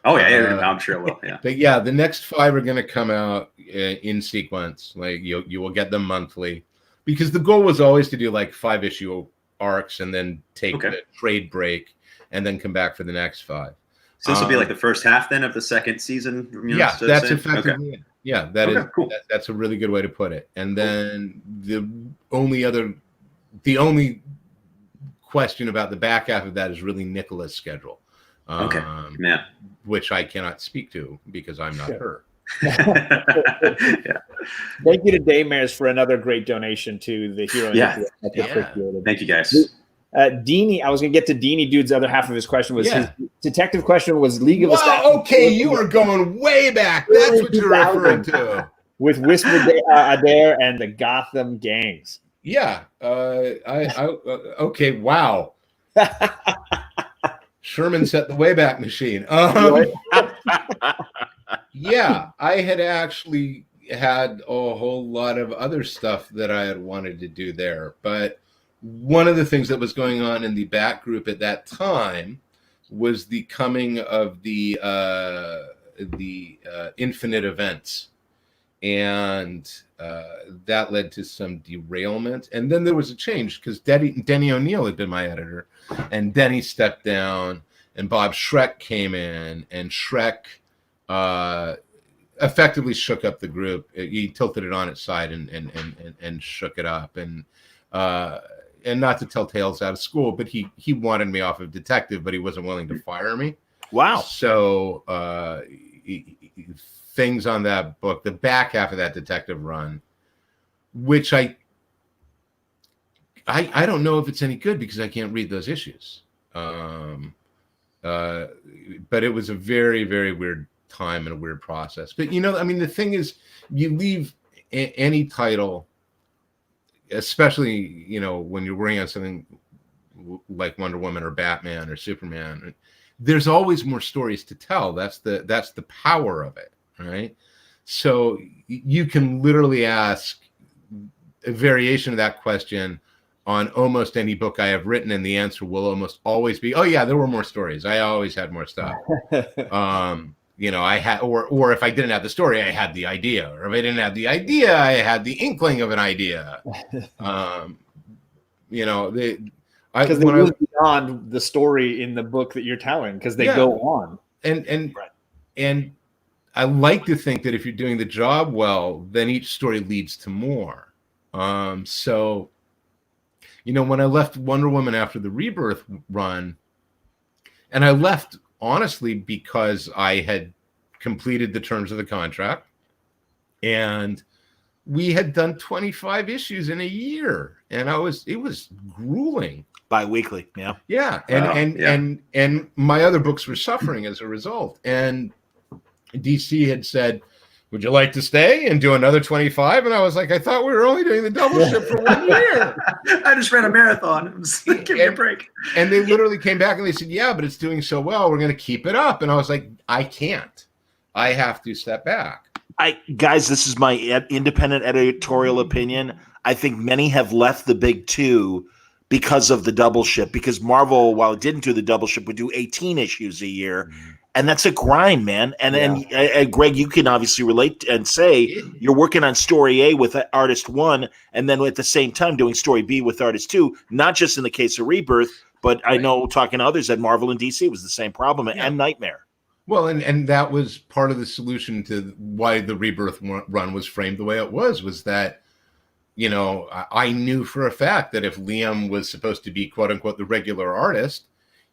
Oh yeah, I'm sure it will. Yeah. But yeah, the next 5 are going to come out in sequence. Like you will get them monthly, because the goal was always to do like 5-issue arcs and then take the trade break and then come back for the next 5. So this will be like the first half then of the second season. Yeah, that's effectively it. Yeah, cool. That's a really good way to put it. And then the only question about the back half of that is really Nicola's schedule. Which I cannot speak to because I'm not her. Yeah. Thank you to Daymares for another great donation to the Hero. Thank you guys. Deanie, I was gonna get to Deanie Dude's other half of his question. His detective question was League of Assassins. Okay, you are going way back. That's what you're referring to. With Whisper Adair and the Gotham gangs. Yeah. Okay. Wow. Sherman set the Wayback Machine. Yeah, I had actually had a whole lot of other stuff that I had wanted to do there, but one of the things that was going on in the back group at that time was the coming of the infinite events, and that led to some derailment. And then there was a change because Denny O'Neil had been my editor, and Denny stepped down, and Bob Schreck came in, and Schreck effectively shook up the group. He tilted it on its side and shook it up, and not to tell tales out of school, but he wanted me off of detective, but he wasn't willing to fire me. Wow. So things on that book, the back half of that detective run, which I don't know if it's any good because I can't read those issues. But it was a very, very weird time and a weird process. But the thing is, you leave any title, especially when you're working on something like Wonder Woman or Batman or Superman, there's always more stories to tell. That's the power of it, right? So you can literally ask a variation of that question on almost any book I have written, and the answer will almost always be, oh yeah, there were more stories. I always had more stuff. I had, or if I didn't have the story, I had the idea, or if I didn't have the idea, I had the inkling of an idea. Because they move beyond the story in the book that you're telling, because they go on. And I like to think that if you're doing the job well, then each story leads to more. So when I left Wonder Woman after the Rebirth run, and I left honestly because I had completed the terms of the contract, and we had done 25 issues in a year, and it was grueling. Bi-weekly, yeah, and my other books were suffering as a result. And DC had said, would you like to stay and do another 25? And I was like, I thought we were only doing the double shift for 1 year. I just ran a marathon. Give me a break. And they literally came back and they said, yeah, but it's doing so well, we're going to keep it up. And I was like, I can't. I have to step back. Guys, this is my independent editorial opinion. I think many have left the big two because of the double shift. Because Marvel, while it didn't do the double shift, would do 18 issues a year. And that's a grind, man. And Greg, you can obviously relate and say you're working on story A with artist 1, and then at the same time doing story B with artist 2, not just in the case of Rebirth, but I know talking to others at Marvel and DC was the same problem, and Nightmare. Well, and that was part of the solution to why the Rebirth run was framed the way it was that, I knew for a fact that if Liam was supposed to be, quote unquote, the regular artist,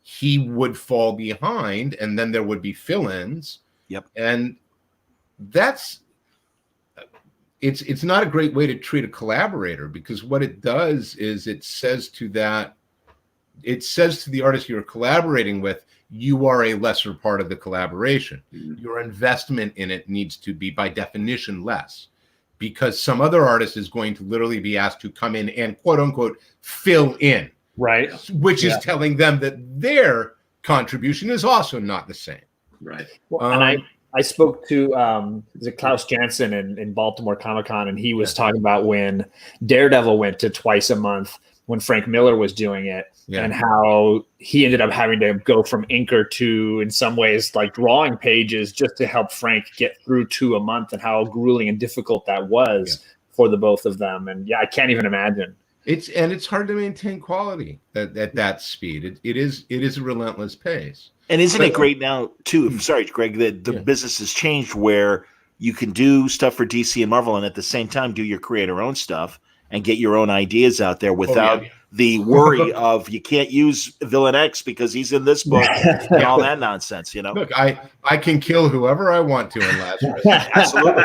he would fall behind, and then there would be fill-ins. Yep. And it's not a great way to treat a collaborator, because what it does is it says to the artist you're collaborating with, you are a lesser part of the collaboration. Mm-hmm. Your investment in it needs to be by definition less, because some other artist is going to literally be asked to come in and, quote unquote, fill in. Right. Which is telling them that they're contribution is also not the same. Right. Well, and I spoke to is it Klaus Janson in Baltimore Comic Con, and he was talking about when Daredevil went to twice a month when Frank Miller was doing it, and how he ended up having to go from inker to, in some ways, like drawing pages just to help Frank get through 2 a month, and how grueling and difficult that was for the both of them. And I can't even imagine. It's hard to maintain quality at that speed. It is a relentless pace. And isn't it great now too? Sorry, Greg, that the business has changed where you can do stuff for DC and Marvel, and at the same time do your creator-own stuff and get your own ideas out there without the worry of you can't use Villain X because he's in this book and all that nonsense. You know, look, I can kill whoever I want to in Lazarus. Absolutely.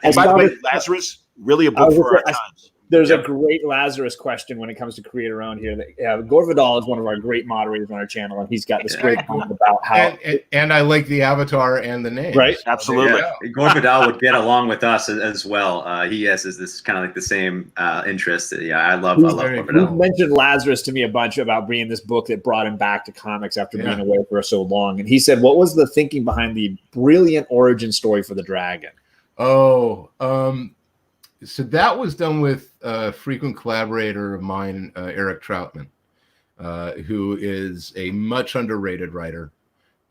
And by the way, Lazarus really a book for our times. There's a great Lazarus question when it comes to creator owned here. Gore Vidal is one of our great moderators on our channel, and he's got this great comment about how. And I like the avatar and the name. Right? Absolutely. Gore Vidal would get along with us as well. He has this kind of like the same interest. I love Gore Vidal. He mentioned Lazarus to me a bunch about being this book that brought him back to comics after being away for so long. And he said, what was the thinking behind the brilliant origin story for the dragon? So that was done with a frequent collaborator of mine, Eric Troutman, who is a much underrated writer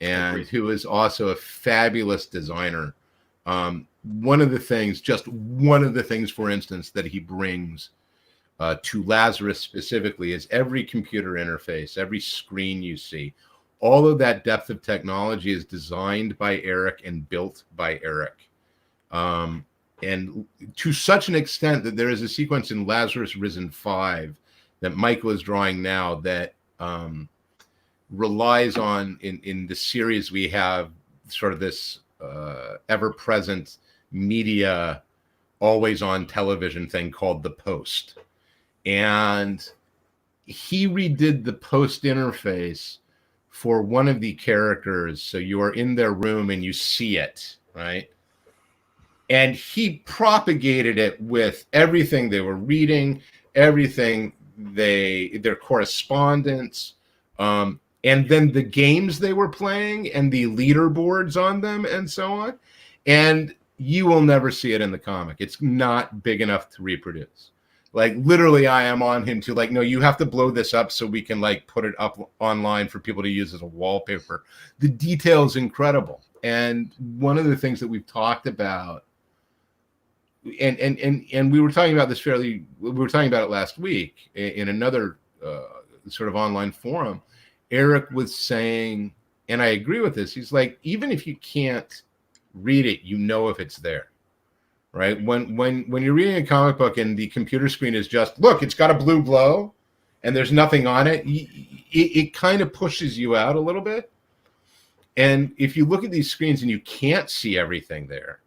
and who is also a fabulous designer. One of the things, for instance, that he brings to Lazarus specifically is every computer interface, every screen you see, all of that depth of technology is designed by Eric and built by Eric. And to such an extent that there is a sequence in Lazarus Risen 5 that Michael is drawing now that relies on, in the series we have, sort of this ever-present media, always-on television thing called The Post. And he redid the Post interface for one of the characters. So you are in their room and you see it, right? And he propagated it with everything they were reading, everything their correspondence, and then the games they were playing and the leaderboards on them and so on. And you will never see it in the comic. It's not big enough to reproduce. Like literally I am on him to no, you have to blow this up so we can put it up online for people to use as a wallpaper. The detail is incredible. And one of the things that we've talked about, and we were talking about this we were talking about it last week in another sort of online forum. Eric was saying, and I agree with this, he's like, even if you can't read it, if it's there, right? When you're reading a comic book and the computer screen is just, look, it's got a blue glow and there's nothing on it, it kind of pushes you out a little bit. And if you look at these screens and you can't see everything there,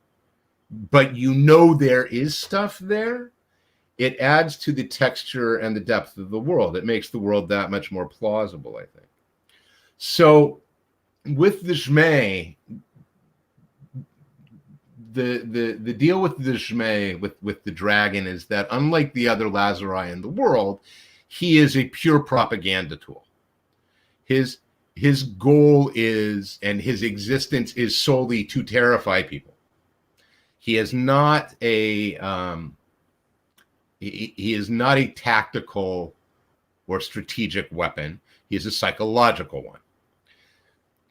but there is stuff there, it adds to the texture and the depth of the world. It makes the world that much more plausible, I think. So with the Zhmei, the deal with the Zhmei, with the dragon, is that unlike the other Lazari in the world, he is a pure propaganda tool. His goal is, and his existence is solely to terrify people. He is not a tactical or strategic weapon. He is a psychological one,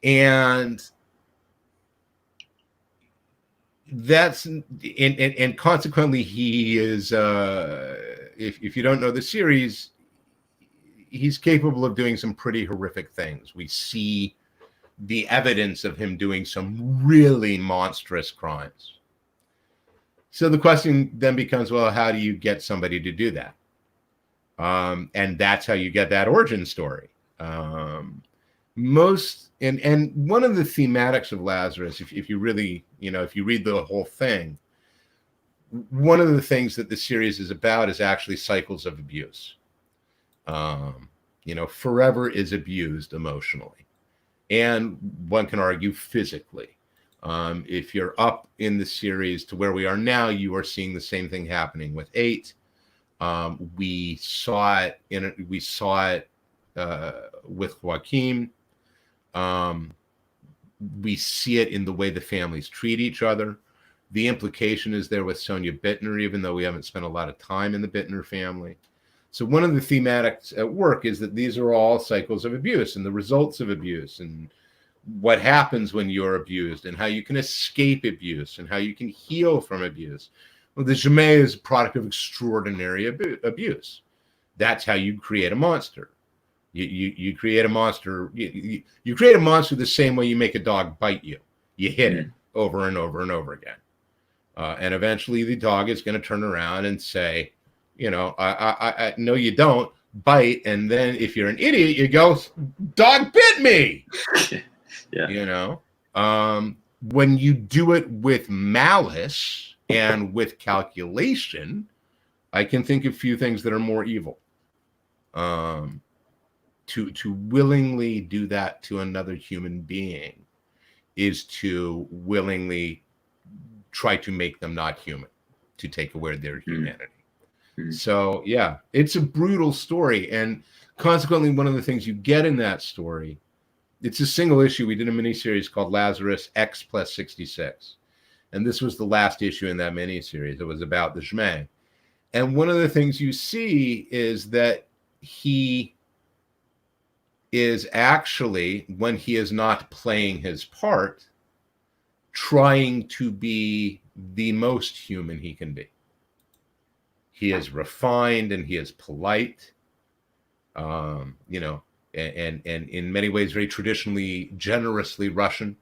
and consequently he is. If you don't know the series, he's capable of doing some pretty horrific things. We see the evidence of him doing some really monstrous crimes. So the question then becomes, well, how do you get somebody to do that? And that's how you get that origin story. And one of the thematics of Lazarus, if you really, if you read the whole thing, one of the things that the series is about is actually cycles of abuse. Forever is abused emotionally, and one can argue physically. If you're up in the series to where we are now, you are seeing the same thing happening with 8. We saw it with Joaquin. We see it in the way the families treat each other. The implication is there with Sonia Bittner, even though we haven't spent a lot of time in the Bittner family. So one of the thematics at work is that these are all cycles of abuse and the results of abuse and what happens when you're abused and how you can escape abuse and how you can heal from abuse. Well, the Jamais is a product of extraordinary abuse. That's how you create a monster. You create a monster. You create a monster the same way you make a dog bite you. You hit it over and over and over again. And eventually the dog is going to turn around and say, you know, I no, you don't bite. And then if you're an idiot, you go, dog bit me. Yeah. You know, when you do it with malice and with calculation, I can think of few things that are more evil. To willingly do that to another human being is to willingly try to make them not human, to take away their humanity. So yeah, it's a brutal story. And consequently, one of the things you get in that story, it's a single issue. We did a miniseries called Lazarus X plus 66. And this was the last issue in that miniseries. It was about the Jamais. And one of the things you see is that he is actually, when he is not playing his part, trying to be the most human he can be. He is refined and he is polite, you know, and in many ways very traditionally, generously Russian,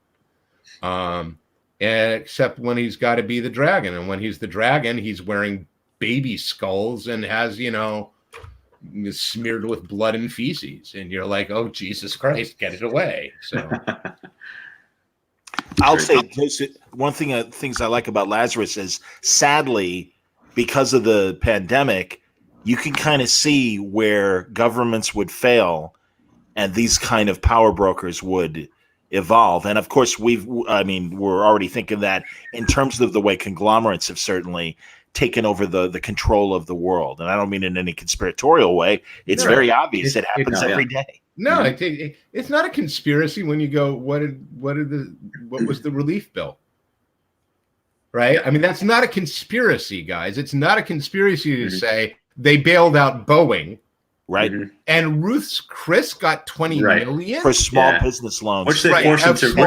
except when he's got to be the dragon. And when he's the dragon, he's wearing baby skulls and has, you know, smeared with blood and feces. And you're like, oh, Jesus Christ, get it away. So I'll say one thing, things I like about Lazarus is, sadly, because of the pandemic, you can kind of see where governments would fail and these kind of power brokers would evolve. And of course, we're already thinking that in terms of the way conglomerates have certainly taken over the control of the world. And I don't mean in any conspiratorial way. It's very obvious. It happens every day. No, it's not a conspiracy when you go, what was the relief bill? Right? I mean, that's not a conspiracy, guys. It's not a conspiracy to say they bailed out Boeing. Right. And Ruth's Chris got $20 million for small business loans, which they which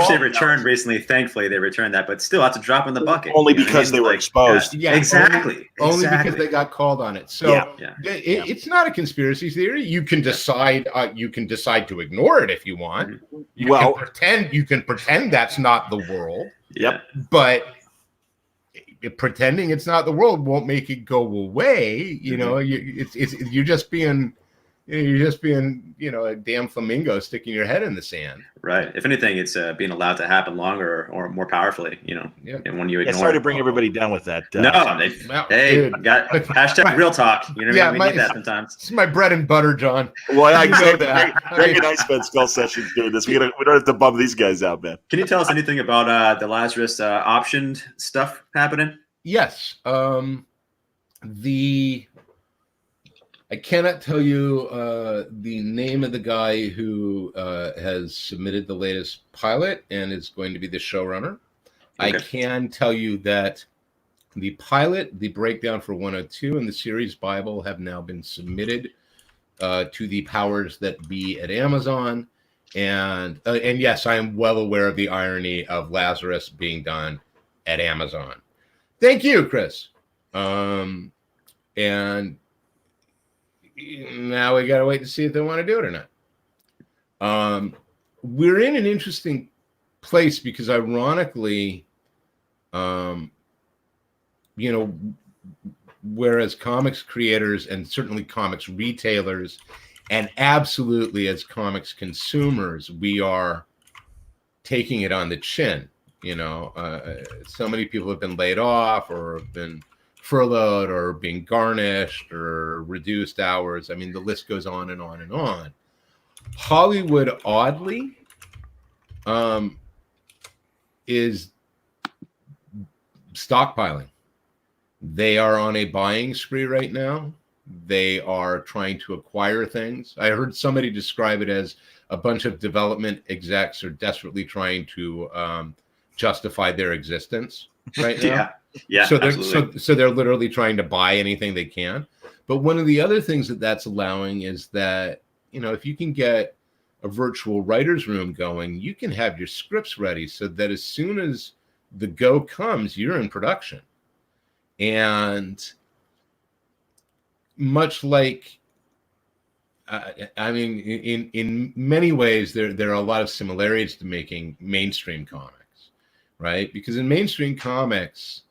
they returned recently. Thankfully, they returned that, but still, that's a drop in the bucket. Only because they were exposed. Yeah, exactly. Only because they got called on it. So it's not a conspiracy theory. You can decide. You can decide to ignore it if you want. You can pretend that's not the world. Yep. But pretending it's not the world won't make it go away. You know, you're just being. You're just being, you know, a damn flamingo sticking your head in the sand. Right. If anything, it's being allowed to happen longer or more powerfully, you know. Yeah. And when you ignore sorry to bring everybody down with that. Hey, got hashtag real talk. You know, we need that sometimes. It's my bread and butter, John. Well, I know that. Greg and I spent skull sessions doing this. We don't have to bum these guys out, man. Can you tell us anything about the Lazarus optioned stuff happening? Yes. I cannot tell you the name of the guy who has submitted the latest pilot and is going to be the showrunner. Okay. I can tell you that the pilot, the breakdown for 102, and the series Bible have now been submitted to the powers that be at Amazon. And yes, I am well aware of the irony of Lazarus being done at Amazon. Thank you, Chris. And now we got to wait to see if they want to do it or not. We're in an interesting place because, ironically, you know, whereas comics creators and certainly comics retailers and absolutely as comics consumers, we are taking it on the chin. You know, so many people have been laid off or have been furloughed or being garnished or reduced hours. I mean, the list goes on and on and on. Hollywood, oddly, is stockpiling. They are on a buying spree right now. They are trying to acquire things. I heard somebody describe it as a bunch of development execs are desperately trying to justify their existence right now. Yeah. So they're absolutely. so they're literally trying to buy anything they can. But one of the other things that's allowing is that, you know, if you can get a virtual writer's room going, you can have your scripts ready so that as soon as the go comes, you're in production. And much like, I mean, in many ways, there are a lot of similarities to making mainstream comics, right? Because in mainstream comics,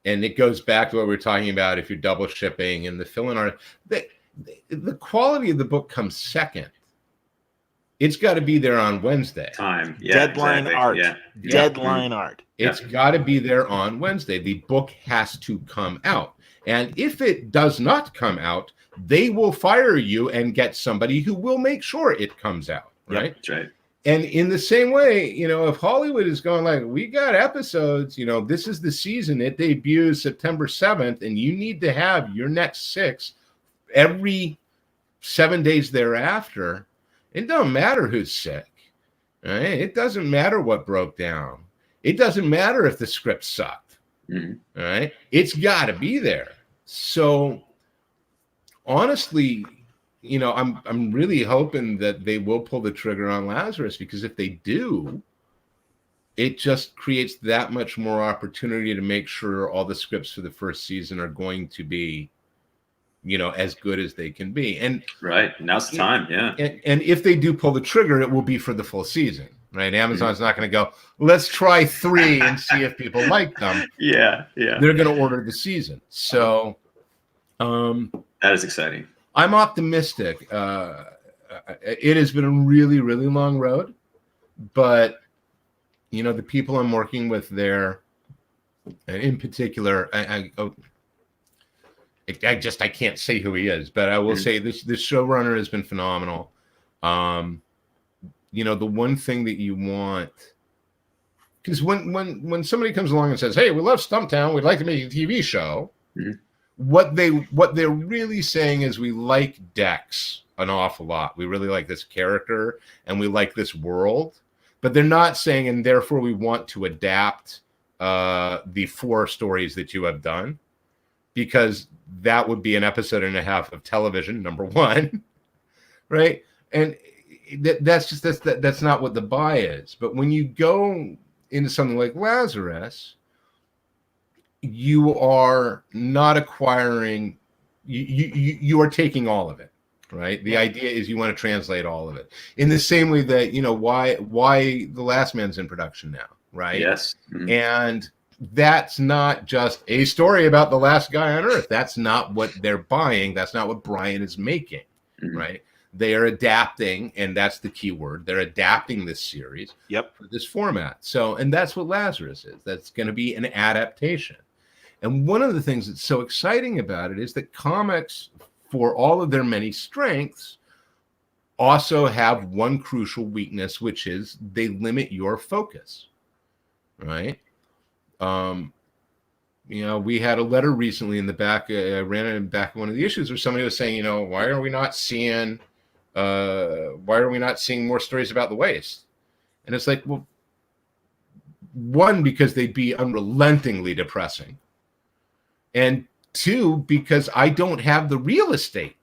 and it goes back to what we were talking about, if you're double shipping and the fill-in art, the quality of the book comes second. It's got to be there on Wednesday. Time. Yeah, Deadline art. Yeah. Deadline art. It's got to be there on Wednesday. The book has to come out. And if it does not come out, they will fire you and get somebody who will make sure it comes out. Right. That's right. And in the same way, you know, if Hollywood is going like, we got episodes, you know, this is the season, it debuts September 7th, and you need to have your next 6 every 7 days thereafter, it don't matter who's sick. Right? It doesn't matter what broke down. It doesn't matter if the script sucked. Mm-hmm. All right. It's got to be there. So honestly, you know, I'm really hoping that they will pull the trigger on Lazarus, because if they do, it just creates that much more opportunity to make sure all the scripts for the first season are going to be, you know, as good as they can be. And right, now's the time. Yeah. And if they do pull the trigger, it will be for the full season, right? Amazon's not going to go, let's try 3 and see if people like them. Yeah. They're going to order the season. So that is exciting. I'm optimistic. It has been a really, really long road, but you know, the people I'm working with there, and in particular, I can't say who he is, but I will say this showrunner has been phenomenal. You know, the one thing that you want, because when somebody comes along and says, "Hey, we love Stumptown, we'd like to make a TV show," what they're really saying is, we like Dex an awful lot. We really like this character and we like this world, but they're not saying, and therefore we want to adapt the 4 stories that you have done, because that would be an episode and a half of television, number 1, right? And that's not what the buy is. But when you go into something like Lazarus, you are not acquiring, you are taking all of it, right? The idea is you want to translate all of it in the same way that, you know, why The Last Man's in production now, right? Yes. And that's not just a story about the last guy on earth. That's not what they're buying. That's not what Brian is making, right? They are adapting, and that's the key word. They're adapting this series for this format. So, and that's what Lazarus is. That's going to be an adaptation. And one of the things that's so exciting about it is that comics, for all of their many strengths, also have one crucial weakness, which is they limit your focus, right? You know, we had a letter recently in the back, I ran it in the back of one of the issues, where somebody was saying, you know, why are we not seeing more stories about the waste? And it's like, well, 1, because they'd be unrelentingly depressing. And 2, because I don't have the real estate.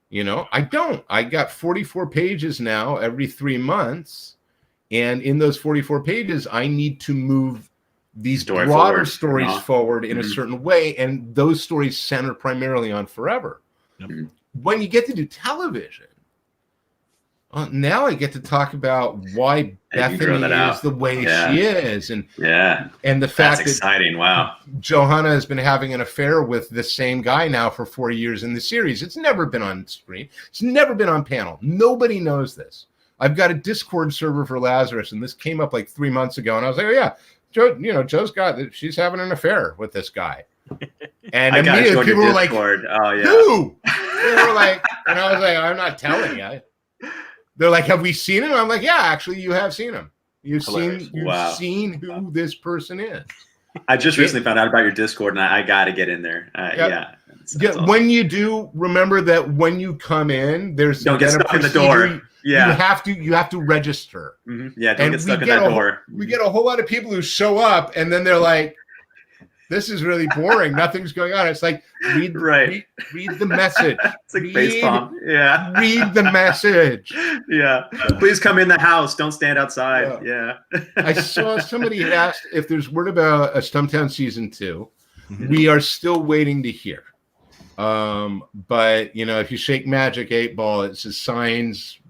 You know, I don't. I got 44 pages now every 3 months. And in those 44 pages, I need to move these broader stories forward in a certain way. And those stories center primarily on Forever. When you get to do television, now I get to talk about why Bethany is the way she is, and the fact that's exciting. Wow, Johanna has been having an affair with the same guy now for 4 years in the series. It's never been on screen. It's never been on panel. Nobody knows this. I've got a Discord server for Lazarus, and this came up like 3 months ago, and I was like, oh yeah, Joe, you know, she's having an affair with this guy. And immediately people were like, oh yeah, who? They were like, and I was like, I'm not telling you. They're like, have we seen him? I'm like, yeah, actually, you have seen him. You've seen who this person is. I just recently found out about your Discord, and I got to get in there. That's awesome. When you do, remember that when you come in, there's don't get stuck in the door. Yeah. You have to register. Yeah, don't And get stuck in that door. We get a whole lot of people who show up and then they're like, this is really boring. Nothing's going on. It's like, read the message. It's like facepalm. Yeah. Read the message. Yeah. Please come in the house. Don't stand outside. Yeah. I saw somebody had asked if there's word about a Stumptown season 2. We are still waiting to hear. But, if you shake Magic 8-Ball, it says signs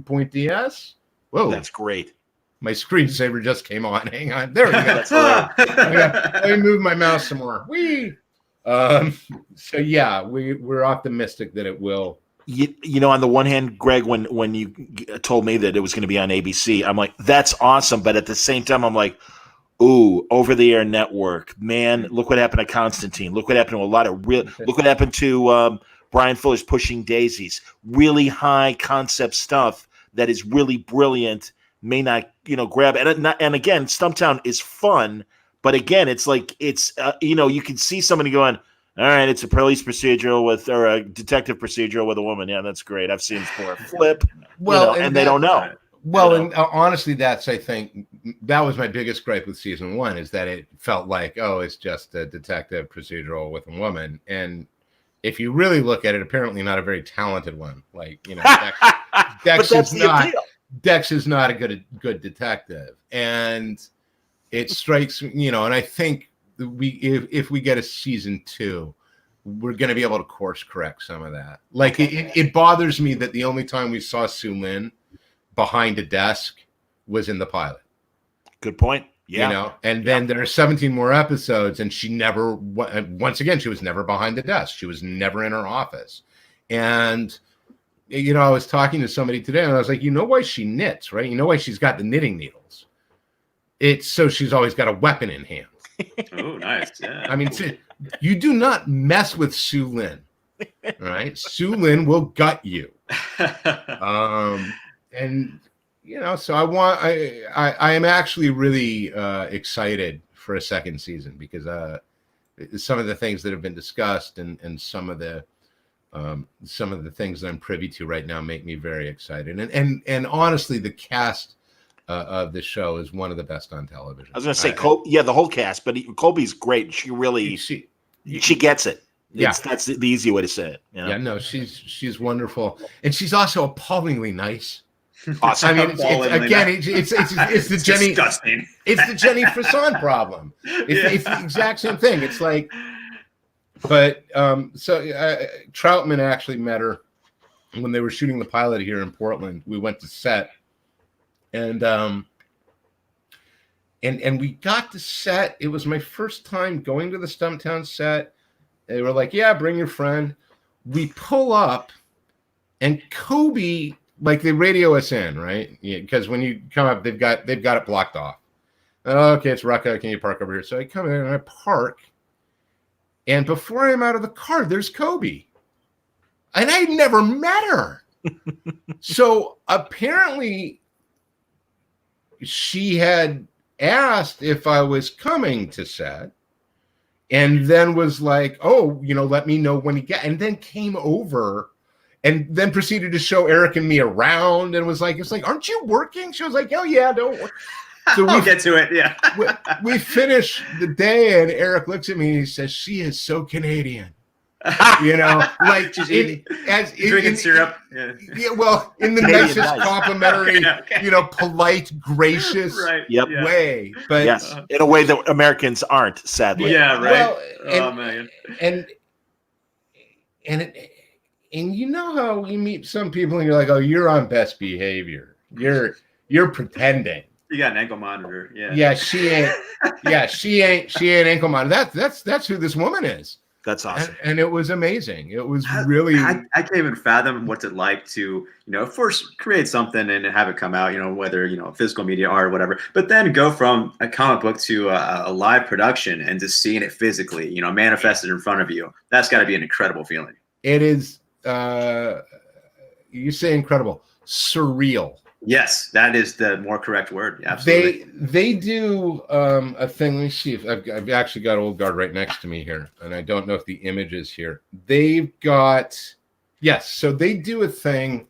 point DS. Whoa. That's great. My screensaver just came on. Hang on. There we go. Let me move my mouse some more. So yeah, we're optimistic that it will. On the one hand, Greg, when you told me that it was going to be on ABC, I'm like, that's awesome. But at the same time, I'm like, ooh, over-the-air network. Man, look what happened to Constantine. Look what happened to a lot of look what happened to Brian Fuller's Pushing Daisies. Really high concept stuff that is really brilliant. May not, grab it. And again, Stumptown is fun, but again, it's like you can see somebody going, all right, it's a police procedural or a detective procedural with a woman. Yeah, that's great. I've seen it before. Flip. And they don't know. Well, and honestly, I think that was my biggest gripe with season 1 is that it felt like, it's just a detective procedural with a woman. And if you really look at it, apparently not a very talented one. Like, Dex is not a good detective, and it strikes me, and I think if we get a season 2, we're going to be able to course correct some of that. Like it bothers me that the only time we saw Sue Lin behind a desk was in the pilot. Good point. Yeah, and then there are 17 more episodes, and she never. Once again, she was never behind the desk. She was never in her office, and. I was talking to somebody today and I was like, why she knits, right? You know why she's got the knitting needles? It's so she's always got a weapon in hand. Oh, nice. Yeah. I mean, you do not mess with Sue Lin, right? Sue Lin will gut you. And, so I am actually really excited for a second season because some of the things that have been discussed and some of the things that I'm privy to right now make me very excited. And honestly, the cast of the show is one of the best on television. I was going to say, the whole cast, but Colby's great. She really, she gets it. That's the easy way to say it. Yeah, no, she's wonderful. And she's also appallingly nice. Awesome. I mean, it's the Jenny. Disgusting. It's the Jenny Frison problem. It's the exact same thing. It's like, but Troutman actually met her when they were shooting the pilot here in Portland. We went to set, and we got to set. It was my first time going to the Stumptown set. They were like, "Yeah, bring your friend." We pull up, and Kobe, like they radio us in, right? Because when you come up, they've got it blocked off. Okay, it's Rucka. Can you park over here? So I come in and I park. And before I'm out of the car, there's Kobe. And I never met her. So apparently she had asked if I was coming to set and then was like, let me know when you get, and then came over and then proceeded to show Eric and me around and was like, aren't you working? She was like, oh yeah, don't work. So we'll get to it. Yeah. we finish the day and Eric looks at me and he says, she is so Canadian. Like she's drinking syrup. Well, in the nicest complimentary, polite, gracious way. But yes, in a way that Americans aren't, sadly. Yeah, right. Well, man. And you know how you meet some people and you're like, oh, you're on best behavior. You're pretending. You got an ankle monitor. Yeah, she ain't ankle monitor. That's who this woman is. That's awesome. And it was amazing. It was really. I can't even fathom what's it like to, first create something and have it come out, whether, physical media, art, or whatever, but then go from a comic book to a live production and just seeing it physically, manifested in front of you. That's got to be an incredible feeling. It is. You say incredible, surreal. Yes, that is the more correct word. Yeah, absolutely. They do a thing. Let me see if I've actually got Old Guard right next to me here, and I don't know if the image is here. They've got so they do a thing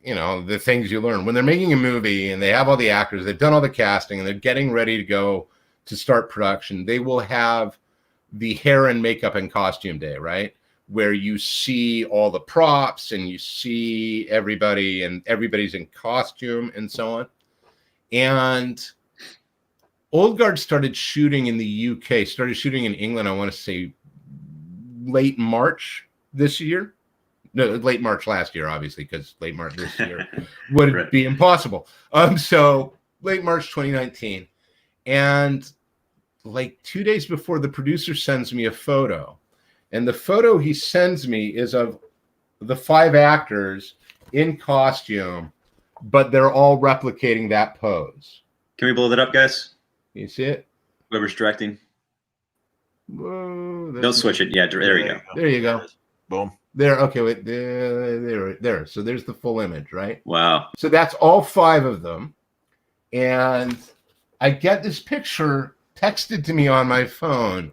the things you learn when they're making a movie and they have all the actors, they've done all the casting, and they're getting ready to go to start production. They will have the hair and makeup and costume day, right? Where you see all the props and you see everybody and everybody's in costume and so on. And Old Guard started shooting in the UK, started shooting in England, I want to say late March this year. No, late March last year, obviously, because late March this year would be impossible. So late March 2019. And like 2 days before, the producer sends me a photo. And the photo he sends me is of the 5 actors in costume, but they're all replicating that pose. Can we blow that up, guys? You see it? Whoever's directing. Whoa, Don't switch it. Yeah, there you go. There you go. Boom. There. Okay, wait. There. So there's the full image, right? Wow. So that's all 5 of them. And I get this picture texted to me on my phone.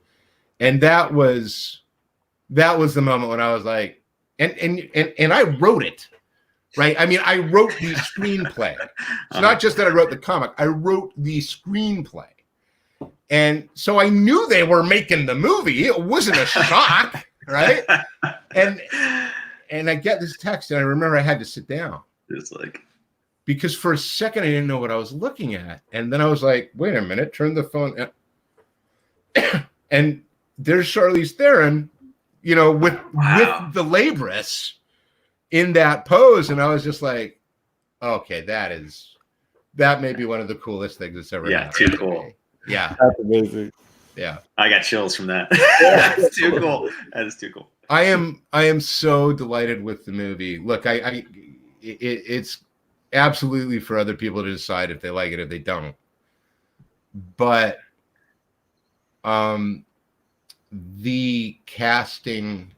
And that was the moment when I was like, and I wrote it, right? I mean, I wrote the screenplay. It's not just that I wrote the comic. I wrote the screenplay. And so I knew they were making the movie. It wasn't a shock, right? And I get this text, and I remember I had to sit down. It's like, because for a second I didn't know what I was looking at, and then I was like, "Wait a minute!" Turn the phone, and there's Charlize Theron, with the Labrys in that pose, and I was just like, "Okay, that may be one of the coolest things that's ever happened." Too cool. Yeah, That's amazing. Yeah, I got chills from that. That's too cool. That is too cool. I am so delighted with the movie. Look, it's absolutely for other people to decide if they like it, if they don't. But the casting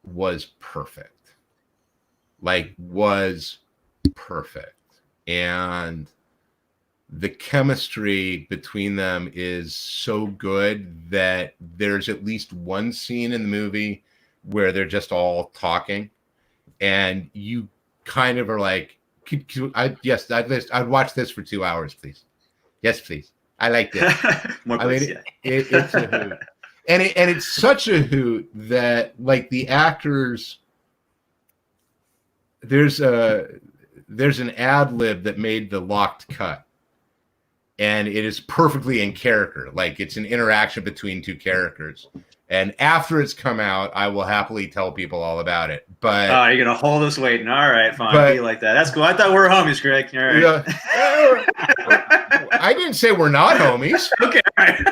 was perfect. Was perfect. And the chemistry between them is so good that there's at least one scene in the movie where they're just all talking, and you kind of are like, I'd watch this for 2 hours, please. Yes, please. I like this. It's a hoot, and it's such a hoot that the actors, there's an ad lib that made the locked cut. And it is perfectly in character. It's an interaction between 2 characters. And after it's come out, I will happily tell people all about it. But you're gonna hold us waiting. All right, fine. Be like that. That's cool. I thought we were homies, Greg. All right. I didn't say we're not homies. Okay. All right.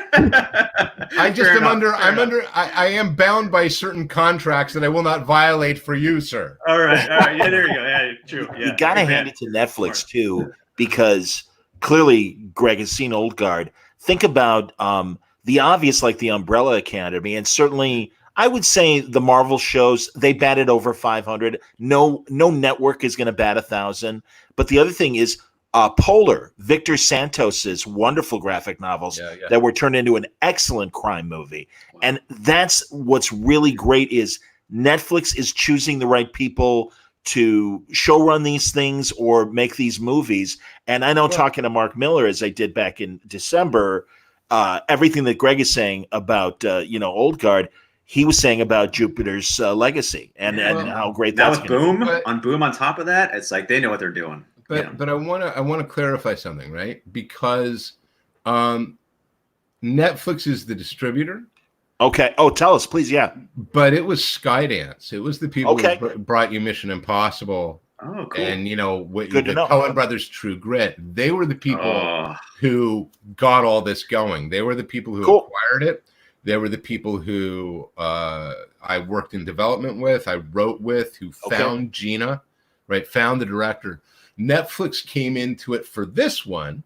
I am bound by certain contracts that I will not violate for you, sir. All right. Yeah, there you go. Yeah, true. Yeah. You gotta hand it to Netflix too, because clearly Greg has seen Old Guard. Think about the obvious, like the Umbrella Academy, and certainly I would say the Marvel shows, they batted over 500. No network is going to bat 1,000. But the other thing is Polar, Victor Santos's wonderful graphic novels that were turned into an excellent crime movie. Wow. And that's what's really great is Netflix is choosing the right people to showrun these things or make these movies. And I know talking to Mark Miller, as I did back in December, everything that Greg is saying about, Old Guard, he was saying about Jupiter's Legacy and how great that's going to be. Boom on top of that, it's like they know what they're doing. But I want to clarify something, right? Because Netflix is the distributor. Okay. Oh, tell us, please. Yeah. But it was Skydance. It was the people who brought you Mission Impossible. Oh, cool. And, the Coen Brothers True Grit. They were the people who got all this going. They were the people who acquired it. They were the people who I worked in development with, I wrote with, who found Gina, right? Found the director. Netflix came into it for this one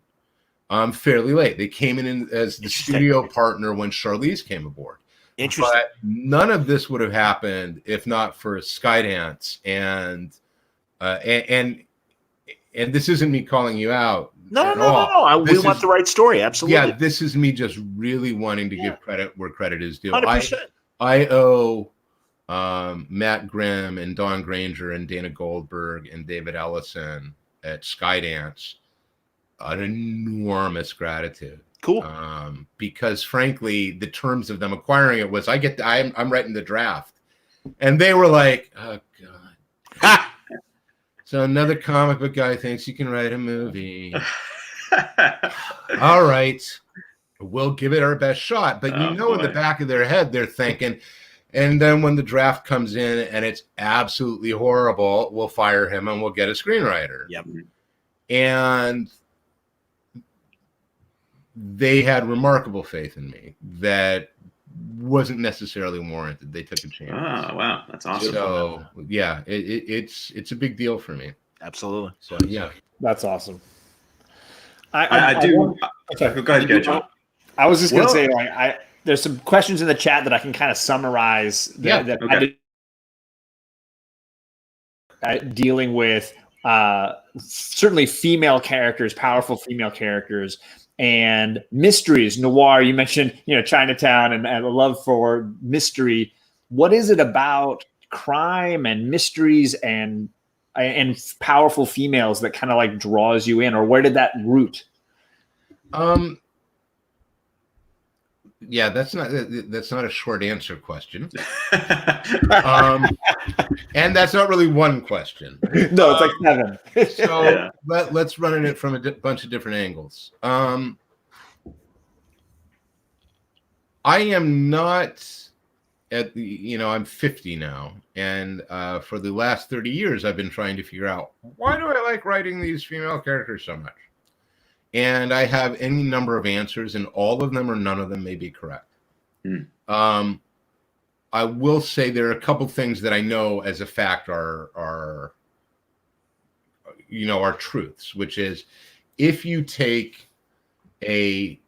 fairly late. They came in as the studio partner when Charlize came aboard. Interesting. But none of this would have happened if not for Skydance and this isn't me calling you out. No. We want the right story. Absolutely. Yeah, this is me just really wanting to give credit where credit is due. 100%. I owe Matt Grimm and Don Granger and Dana Goldberg and David Ellison at Skydance an enormous gratitude. Cool. Because frankly, the terms of them acquiring it was I'm writing the draft. And they were like, oh God. So another comic book guy thinks he can write a movie. All right. We'll give it our best shot. But in the back of their head, they're thinking, and then when the draft comes in and it's absolutely horrible, we'll fire him and we'll get a screenwriter. Yep. And they had remarkable faith in me that wasn't necessarily warranted. They took a chance. Oh, wow. That's awesome. So, yeah, it's a big deal for me. Absolutely. So, yeah. That's awesome. I do. Sorry, go ahead, John. I was just going to say, like, there's some questions in the chat that I can kind of summarize. Dealing with certainly female characters, powerful female characters, and mysteries, noir. You mentioned, Chinatown and a love for mystery. What is it about crime and mysteries and powerful females that kind of like draws you in, or where did that root? Yeah, that's not a short answer question. And that's not really one question. No, it's like 7. So let's run it from a bunch of different angles. I am not I'm 50 now, and for the last 30 years, I've been trying to figure out, why do I like writing these female characters so much? And I have any number of answers, and all of them or none of them may be correct. I will say there are a couple things that I know as a fact are truths, which is, if you take a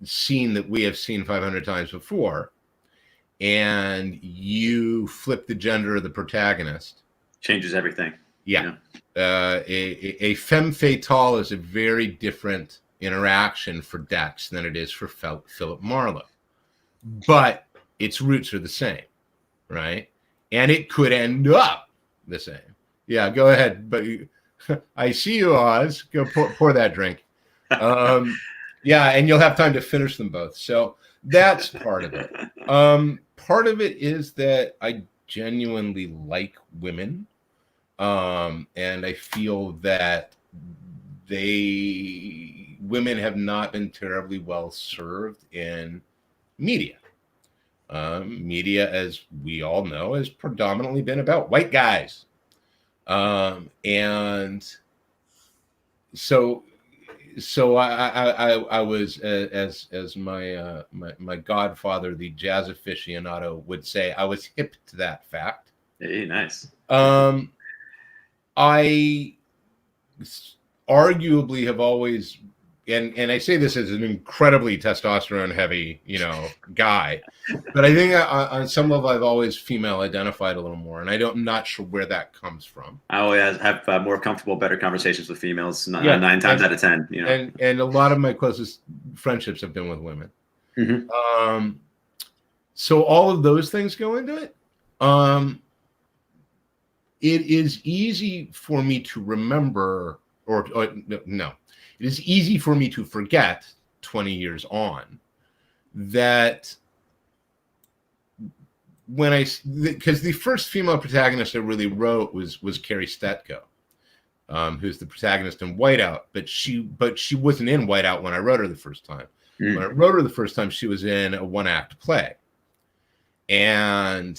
scene that we have seen 500 times before and you flip the gender of the protagonist, changes everything. Yeah. A femme fatale is a very different interaction for Dex than it is for Philip Marlowe. But its roots are the same, right? And it could end up the same. Yeah, go ahead. But I see you, Oz. Go pour that drink. Yeah, and you'll have time to finish them both. So that's part of it. Part of it is that I genuinely like women. And I feel that women have not been terribly well served in media. Media, as we all know, has predominantly been about white guys. And so I was, as my godfather, the jazz aficionado, would say, I was hip to that fact. Hey, nice. I arguably have always, and I say this as an incredibly testosterone heavy, guy, but I think on some level I've always female identified a little more, and I'm not sure where that comes from. I always have more comfortable, better conversations with females 9 times out of 10. And a lot of my closest friendships have been with women. Mm-hmm. So all of those things go into it. It is easy for me to remember, or no, it is easy for me to forget 20 years on that because the first female protagonist I really wrote was Carrie Stetko, who's the protagonist in Whiteout, but she wasn't in Whiteout when I wrote her the first time. When I wrote her the first time, she was in a 1-act play. And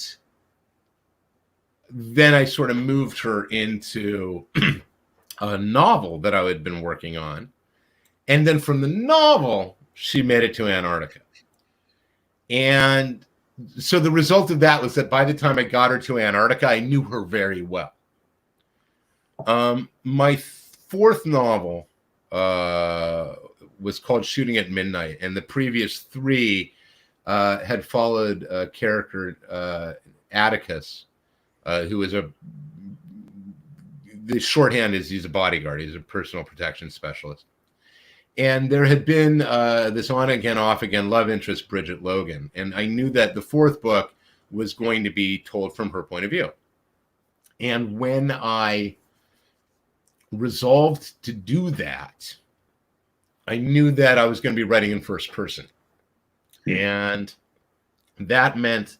then I sort of moved her into a novel that I had been working on. And then from the novel, she made it to Antarctica. And so the result of that was that by the time I got her to Antarctica, I knew her very well. My fourth novel was called Shooting at Midnight. And the previous 3 had followed a character, Atticus, who is the shorthand is he's a bodyguard. He's a personal protection specialist. And there had been this on again, off again love interest, Bridget Logan. And I knew that the 4th book was going to be told from her point of view. And when I resolved to do that, I knew that I was going to be writing in first person. And that meant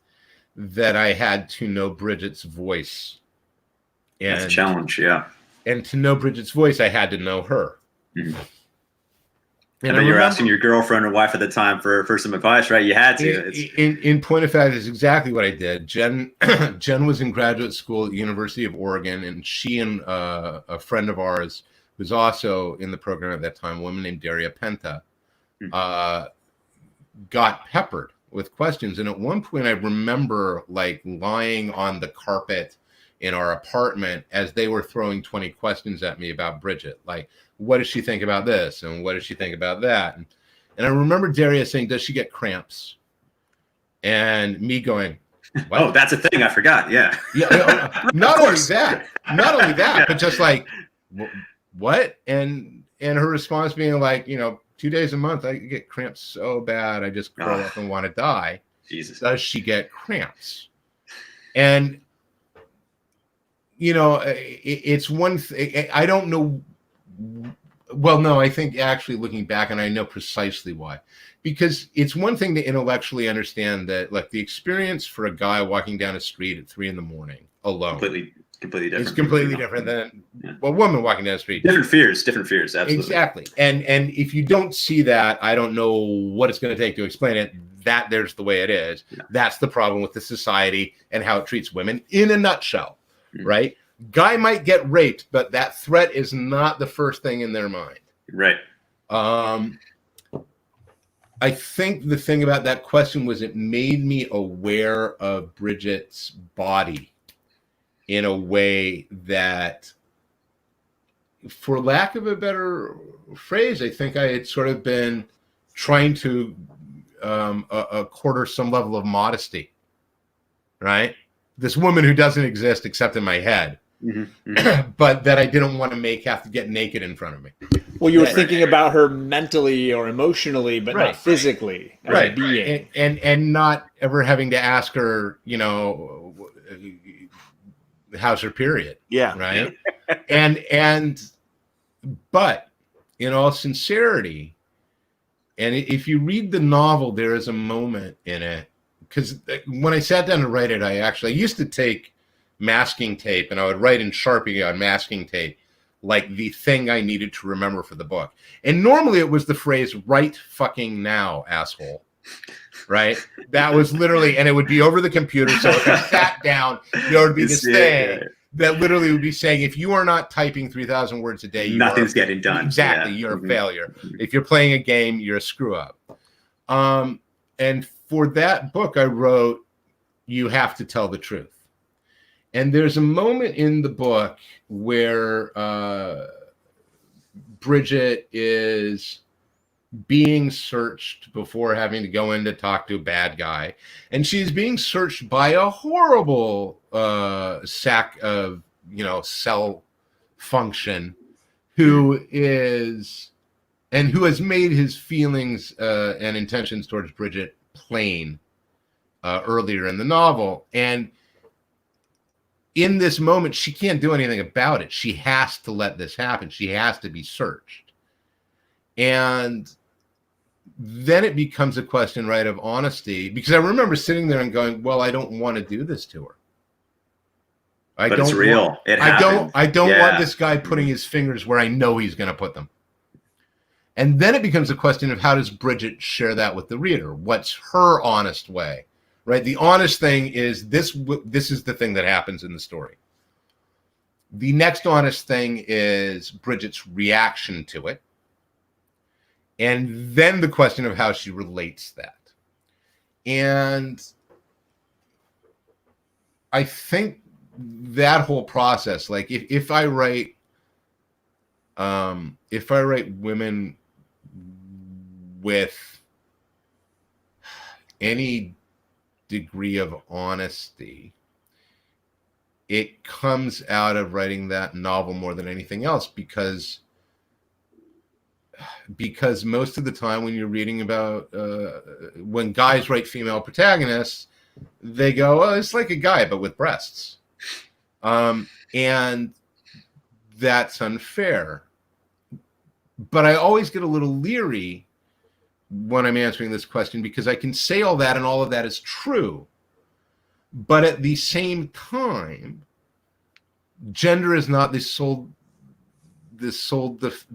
that I had to know Bridget's voice. And, that's a challenge, yeah. And to know Bridget's voice, I had to know her. Mm-hmm. And I bet you were asking your girlfriend or wife at the time for some advice, right? You had to. In point of fact, is exactly what I did. Jen was in graduate school at the University of Oregon, and she and a friend of ours who's also in the program at that time, a woman named Daria Penta, got peppered with questions. And at one point, I remember like lying on the carpet in our apartment as they were throwing 20 questions at me about Bridget. Like, what does she think about this? And what does she think about that? And I remember Daria saying, does she get cramps? And me going, what? Oh, that's a thing. I forgot. Yeah. Not only that, but just like, what? And her response being like, 2 days a month, I get cramps so bad. I just curl up and want to die. Jesus. Does she get cramps? And, it's one thing. I don't know. Well, no, I think actually looking back, and I know precisely why, because it's one thing to intellectually understand that, like, the experience for a guy walking down a street at 3 a.m. alone, completely different. It's completely different than a woman walking down the street. Different fears, absolutely. Exactly. And if you don't see that, I don't know what it's going to take to explain it. That there's the way it is. Yeah. That's the problem with the society and how it treats women in a nutshell, right? Guy might get raped, but that threat is not the first thing in their mind. Right. I think the thing about that question was it made me aware of Bridget's body in a way that, for lack of a better phrase, I think I had sort of been trying to quarter some level of modesty, right? This woman who doesn't exist except in my head. Mm-hmm. But that I didn't want to have to get naked in front of me. Well, you were thinking about her mentally or emotionally, but not physically as a being. And not ever having to ask her, how's her period? Yeah. Right. But in all sincerity, and if you read the novel, there is a moment in it, because when I sat down to write it, I used to take masking tape and I would write in Sharpie on masking tape like the thing I needed to remember for the book. And normally it was the phrase, right fucking now, asshole. Right? That was literally, and it would be over the computer. So if I sat down, there would be this thing that literally would be saying, if you are not typing 3,000 words a day, nothing's getting done. Exactly. Yeah. You're a failure. If you're playing a game, you're a screw up. And for that book, I wrote, you have to tell the truth. And there's a moment in the book where Bridget is being searched before having to go in to talk to a bad guy. And she's being searched by a horrible sack of, cell function who has made his feelings and intentions towards Bridget plain earlier in the novel. And in this moment, she can't do anything about it. She has to let this happen. She has to be searched. And then it becomes a question, right, of honesty. Because I remember sitting there and going, well, I don't want to do this to her. But it's real. I don't want this guy putting his fingers where I know he's going to put them. And then it becomes a question of how does Bridget share that with the reader? What's her honest way? Right? The honest thing is this is the thing that happens in the story. The next honest thing is Bridget's reaction to it. And then the question of how she relates that. And I think that whole process, like if I write women with any degree of honesty, it comes out of writing that novel more than anything else, because most of the time when you're reading about when guys write female protagonists, they go, "Oh, it's like a guy but with breasts," and that's unfair. But I always get a little leery when I'm answering this question, because I can say all that and all of that is true, but at the same time, gender is not the sole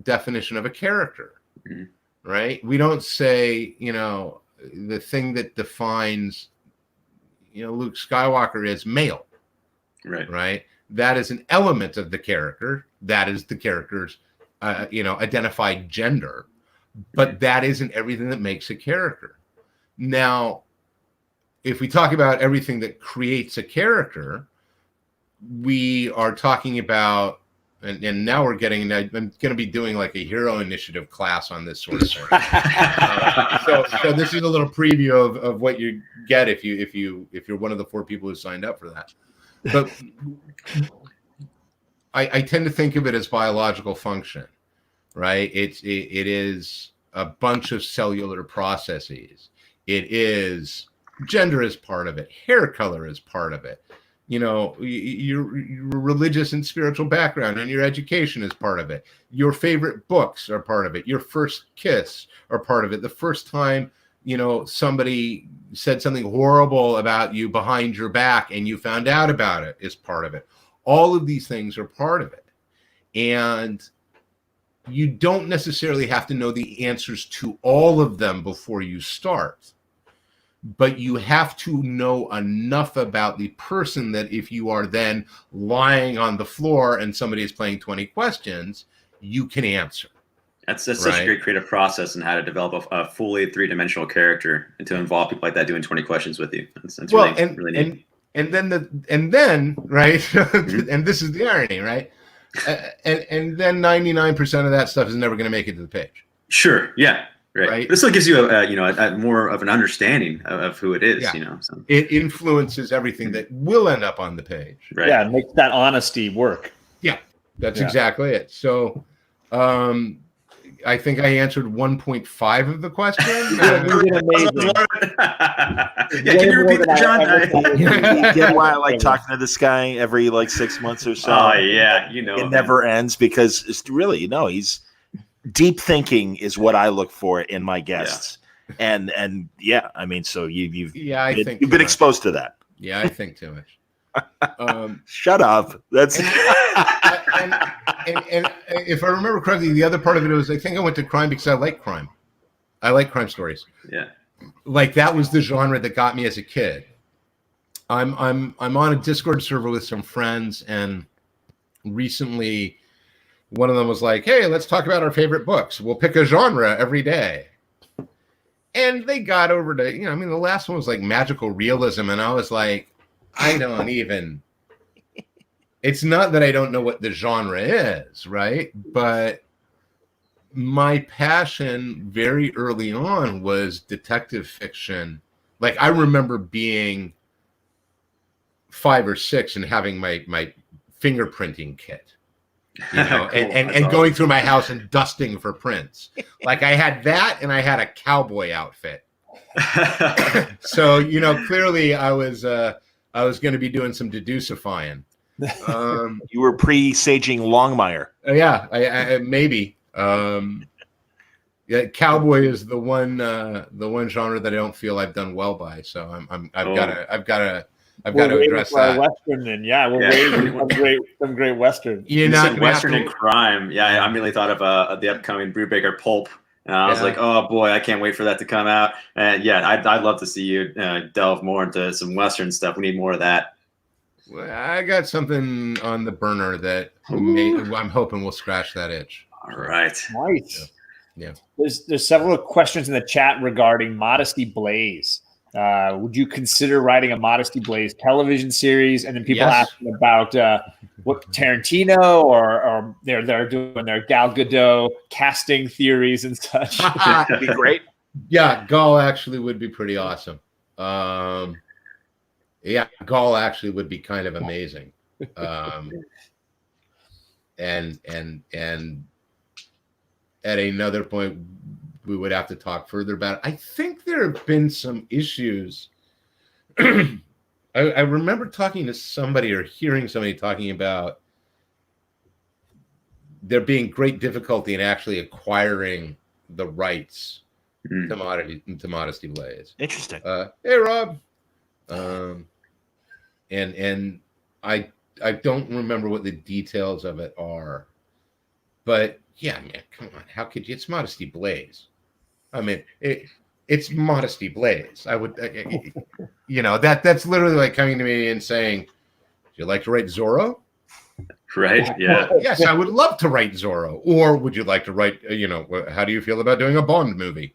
definition of a character. Mm-hmm. Right? We don't say, the thing that defines, Luke Skywalker is male. Right? That is an element of the character. That is the character's, identified gender. But that isn't everything that makes a character. Now, if we talk about everything that creates a character, we are talking about, and now we're getting, I'm going to be doing like a hero initiative class on this sort of thing. So this is a little preview of what you get if you're one of the 4 people who signed up for that. But I tend to think of it as biological function, right? It is a bunch of cellular processes. It is gender is part of it. Hair color is part of it. Your religious and spiritual background and your education is part of it. Your favorite books are part of it. Your first kiss are part of it. The first time, somebody said something horrible about you behind your back and you found out about it is part of it. All of these things are part of it. And you don't necessarily have to know the answers to all of them before you start. But you have to know enough about the person that if you are then lying on the floor and somebody is playing 20 questions, you can answer. That's such a great creative process in how to develop a fully 3-dimensional character and to involve people like that doing 20 questions with you. That's really neat. And then right, and this is the irony, right? And then 99% of that stuff is never going to make it to the page. Sure. Yeah. Right. But it still gives you a more of an understanding of who it is. So. It influences everything that will end up on the page. Right. Yeah, it makes that honesty work. Yeah, that's exactly it. So, I think I answered 1.5 of the question. Can you repeat that, John? Get why I like talking to this guy every 6 months or so. Oh yeah, it never ends because it's really he's. Deep thinking is what I look for in my guests, and so you've been exposed to that. Yeah, I think too much. Shut up. That's and if I remember correctly, the other part of it was I think I went to crime because I like crime. I like crime stories. Yeah, that was the genre that got me as a kid. I'm on a Discord server with some friends, and recently. One of them was like, "Hey, let's talk about our favorite books. We'll pick a genre every day." And they got over to, the last one was like magical realism. And I was like, I don't even, it's not that I don't know what the genre is, right? But my passion very early on was detective fiction. I remember being 5 or 6 and having my fingerprinting kit. Cool. and going through my house and dusting for prints. I had that and I had a cowboy outfit. So, clearly I was going to be doing some deducifying. You were presaging Longmire. Yeah, I maybe. Cowboy is the one genre that I don't feel I've done well by. So I've got to address that. Western, and we'll wait some great Western. You said Western and crime. Yeah, I immediately thought of the upcoming Brubaker Pulp, and I was like, oh boy, I can't wait for that to come out. And I'd love to see you delve more into some Western stuff. We need more of that. Well, I got something on the burner that I'm hoping will scratch that itch. All right, nice. Yeah. There's several questions in the chat regarding Modesty Blaze. Would you consider writing a Modesty Blaze television series? And then people asking about what Tarantino or they're doing their Gal Gadot casting theories and such. That'd be great. Yeah, Gal actually would be pretty awesome. Gal actually would be kind of amazing. And at another point, we would have to talk further about it. I think there have been some issues I remember talking to somebody or hearing somebody talking about there being great difficulty in actually acquiring the rights to Modesty Blaze. Interesting. Hey, Rob. And I don't remember what the details of it are, but yeah, man, come on, how could you? It's Modesty Blaze. I mean, it's Modesty Blaze. I would, that's literally like coming to me and saying, "Would you like to write Zorro?" Right. Yeah. Well, yes, I would love to write Zorro. Or would you like to write? How do you feel about doing a Bond movie?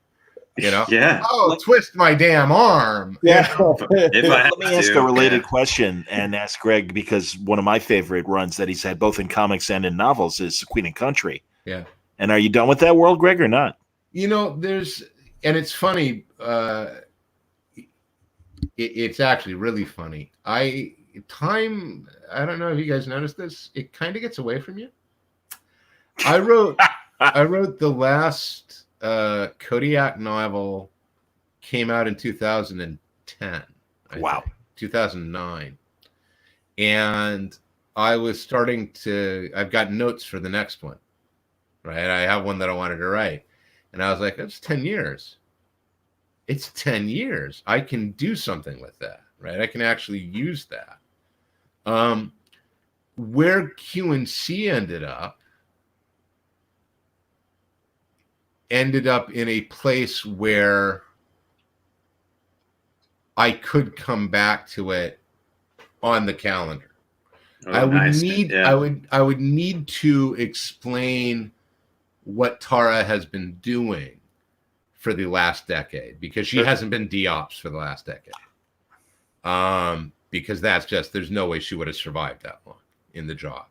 Yeah. Oh, twist my damn arm. Yeah. Let me ask a related question and ask Greg, because one of my favorite runs that he's had both in comics and in novels is Queen and Country. Yeah. And are you done with that world, Greg, or not? It's funny. It's actually really funny. I don't know if you guys noticed this. It kind of gets away from you. I wrote the last Kodiak novel, came out in 2010. Wow. 2009. And I've got notes for the next one, right? I have one that I wanted to write. And I was like, it's 10 years. It's 10 years. I can do something with that, right? I can actually use that. Where QNC ended up in a place where I could come back to it on the calendar. Oh, I would nice. need Yeah. I would need to explain what Tara has been doing for the last decade, because she hasn't been DOPS for the last decade. Because there's no way she would have survived that long in the job.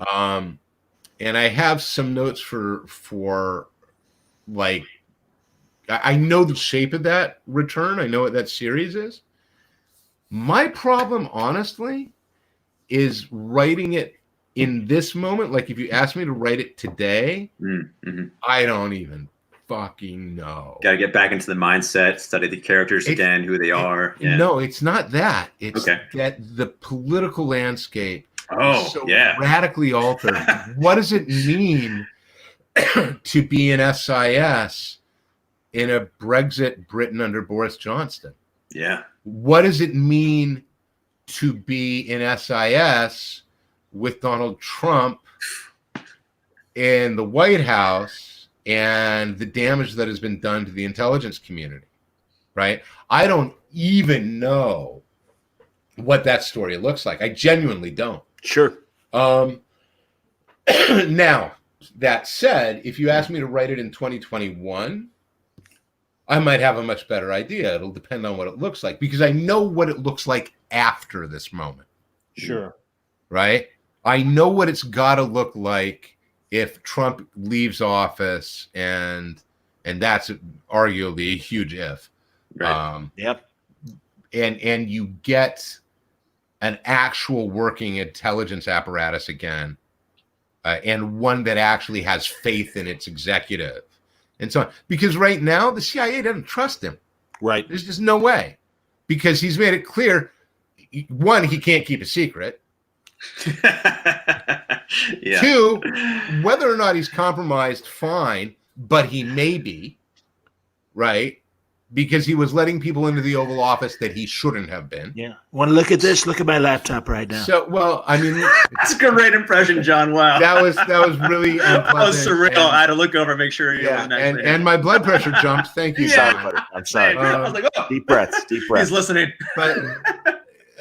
And I have some notes for like, I know the shape of that return. I know what that series is. My problem, honestly, is writing it in this moment. Like, if you ask me to write it today, I don't even fucking know. Got to get back into the mindset, study the characters again, who they are. Yeah. No, it's not that. It's Okay. that the political landscape Oh, is so yeah. radically altered. What does it mean to be an SIS in a Brexit Britain under Boris Johnson? Yeah. What does it mean to be in SIS with Donald Trump in the White House and the damage that has been done to the intelligence community, right? I don't even know what that story looks like. I genuinely don't. Sure. Now, that said, if you ask me to write it in 2021, I might have a much better idea. It'll depend on what it looks like, because I know what it looks like after this moment. Sure. Right? I know what it's got to look like if Trump leaves office, and that's arguably a huge if. Right. Yep. And you get an actual working intelligence apparatus again, and one that actually has faith in its executive, and so on. Because right now, the CIA doesn't trust him. Right. There's just no way, because he's made it clear, one, he can't keep a secret. Yeah. Two, whether or not he's compromised, fine, but he may be, right? Because he was letting people into the Oval Office that he shouldn't have been. Yeah. Want to look at this? Look at my laptop right now. So, well, I mean, That's a great impression, John. Wow. that was really That was unpleasant. surreal. I had to look over and make sure you wasn't actually. And my blood pressure jumped. Thank you. Yeah. Sorry, buddy. I'm sorry. I was like, oh, Deep breaths. Deep breaths. he's listening.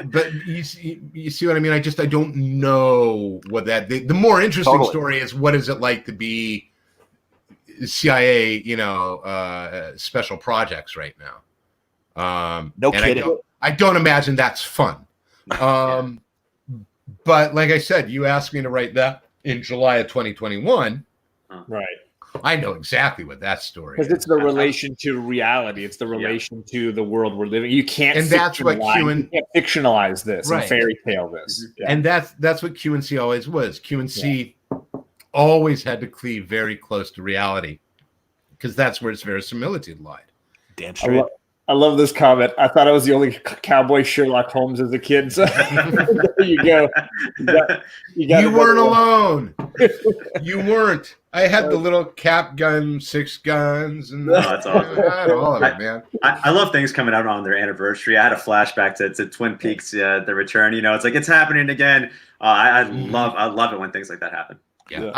But you see what I mean? I don't know what that. The more interesting Totally. story is, what is it like to be CIA, special projects right now? No and kidding. I don't imagine that's fun. But like I said, you asked me to write that in July of 2021. Right. I know exactly what that story Because is. it's the relation to reality. It's the relation to the world we're living. You can't And that's what you can't fictionalize this Right. and fairy tale this. Yeah. And that's what QNC always was. QNC always had to cleave very close to reality, because that's where its verisimilitude lied. Damn straight. I love this comment. I thought I was the only cowboy Sherlock Holmes as a kid. So there you go. You weren't alone. You weren't. I had the little cap gun, 6 guns, and that's awesome. I had all of it, man. I love things coming out on their anniversary. I had a flashback to Twin Peaks, The Return. It's like it's happening again. I love it when things like that happen. Yeah,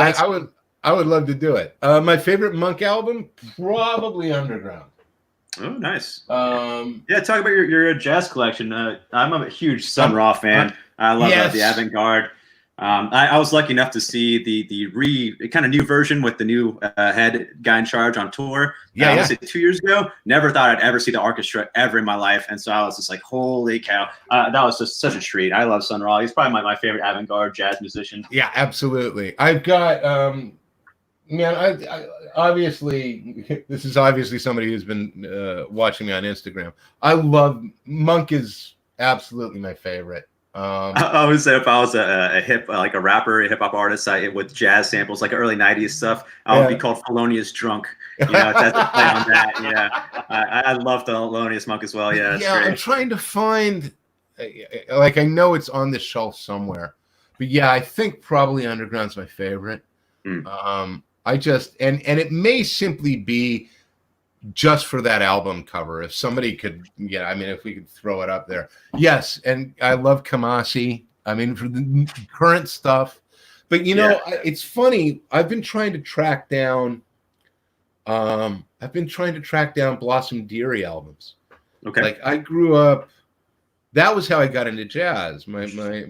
I would love to do it. My favorite Monk album, probably Underground. Oh, nice. Yeah, talk about your jazz collection. I'm a huge Sun Ra fan. I love the avant-garde. I was lucky enough to see the kind of new version with the new head guy in charge on tour. I was 2 years ago. Never thought I'd ever see the orchestra ever in my life, and so I was just like, holy cow! That was just such a treat. I love Sun Ra. He's probably my favorite avant-garde jazz musician. Yeah, absolutely. I've got I obviously, this is obviously somebody who's been watching me on Instagram. I love Monk is absolutely my favorite. I would say if I was a hip, like a rapper, a hip hop artist, with jazz samples, like early '90s stuff, I would be called Thelonious Drunk. That's the play on that. Yeah, I love Thelonious Monk as well. Yeah, yeah. Great. I'm trying to find, I know it's on the shelf somewhere, but yeah, I think probably Underground's my favorite. I just and it may simply be just for that album cover. If somebody could, if we could throw it up there. Yes, and I love Kamasi. For the current stuff. But it's funny. I've been trying to track down Blossom Dearie albums. Okay. Like I grew up. That was how I got into jazz. The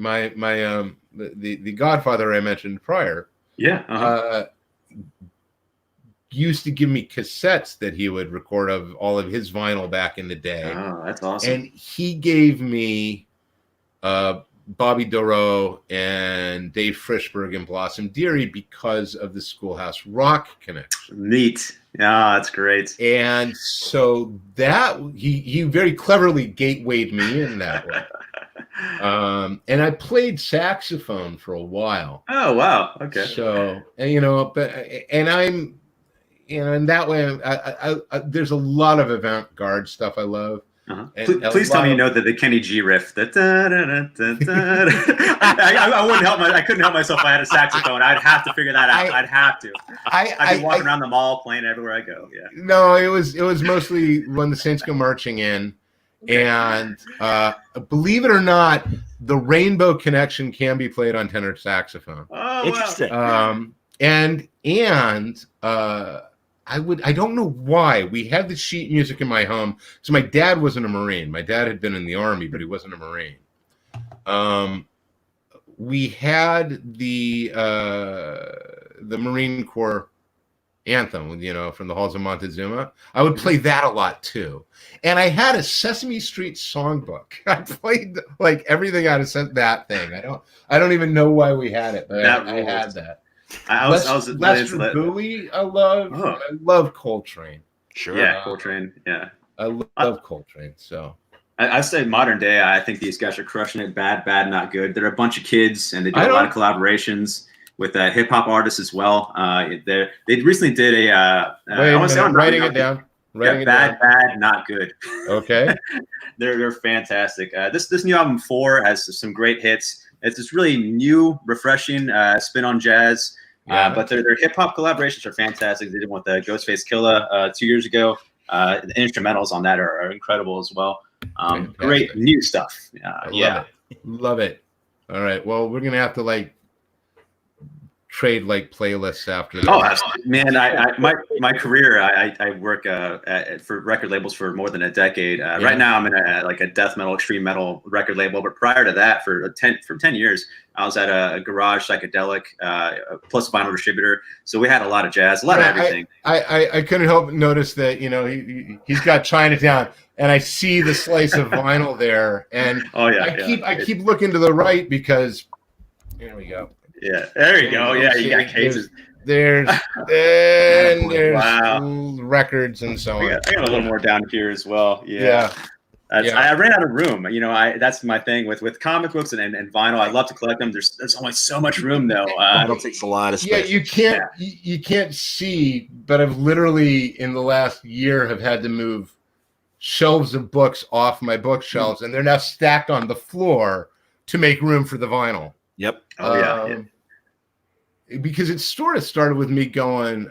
Godfather I mentioned prior. Yeah. Used to give me cassettes that he would record of all of his vinyl back in the day. Oh, that's awesome. And he gave me Bobby Dorough and Dave Frischberg and Blossom Dearie because of the Schoolhouse Rock connection. Neat. Yeah, that's great. And so that he very cleverly gatewayed me in that way. And I played saxophone for a while. Oh, wow. Okay. So, in that way, I there's a lot of avant-garde stuff I love. Please tell me you know the Kenny G riff. I wouldn't help I couldn't help myself if I had a saxophone. I'd have to figure that out. I'd have to. I'd be walking around the mall playing everywhere I go. Yeah. No, it was mostly when the Saints Go Marching In, and believe it or not, the Rainbow Connection can be played on tenor saxophone. Oh, interesting. Wow. I don't know why we had the sheet music in my home. So my dad wasn't a Marine. My dad had been in the Army, but he wasn't a Marine. We had the Marine Corps anthem, from the halls of Montezuma. I would play that a lot too. And I had a Sesame Street songbook. I played like everything out of that thing. I don't even know why we had it, but I had that. Lester Bowie, I love Coltrane. Sure. Yeah, Coltrane. Yeah. I love Coltrane. So I say modern day, I think these guys are crushing it. Bad, not good. They're a bunch of kids, and they do a lot of collaborations with hip hop artists as well. They recently did I'm writing it down. Bad, not good. Okay. They're fantastic. This new album 4 has some great hits. It's this really new, refreshing spin on jazz. But their hip hop collaborations are fantastic. They did one with Ghostface Killah 2 years ago. The instrumentals on that are incredible as well. Great new stuff. Love it. All right. Well, we're gonna have to trade playlists after this. Oh, man! My career. I work for record labels for more than a decade. Right now, I'm in a death metal, extreme metal record label. But prior to that, for 10 years, I was at a garage psychedelic plus vinyl distributor. So we had a lot of jazz, a lot of everything. I couldn't help but notice that he's got Chinatown, and I see the slice of vinyl there, and I keep looking to the right because here we go. Yeah, there you go. Yeah, you got cases. There's records and so on. I got a little more down here as well. Yeah. I ran out of room. That's my thing with comic books and vinyl. I love to collect them. There's only so much room though. It takes a lot of space. Yeah, you can't see, but I've literally in the last year have had to move shelves of books off my bookshelves, and they're now stacked on the floor to make room for the vinyl. Yep. Oh yeah. Because it sort of started with me going,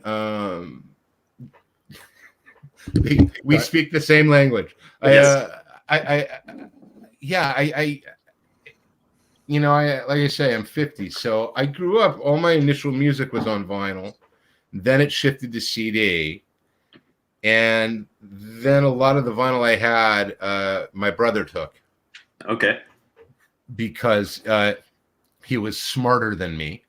we speak the same language. Yes. Like I say, I'm 50, so I grew up. All my initial music was on vinyl, then it shifted to CD, and then a lot of the vinyl I had, my brother took. Okay. Because he was smarter than me,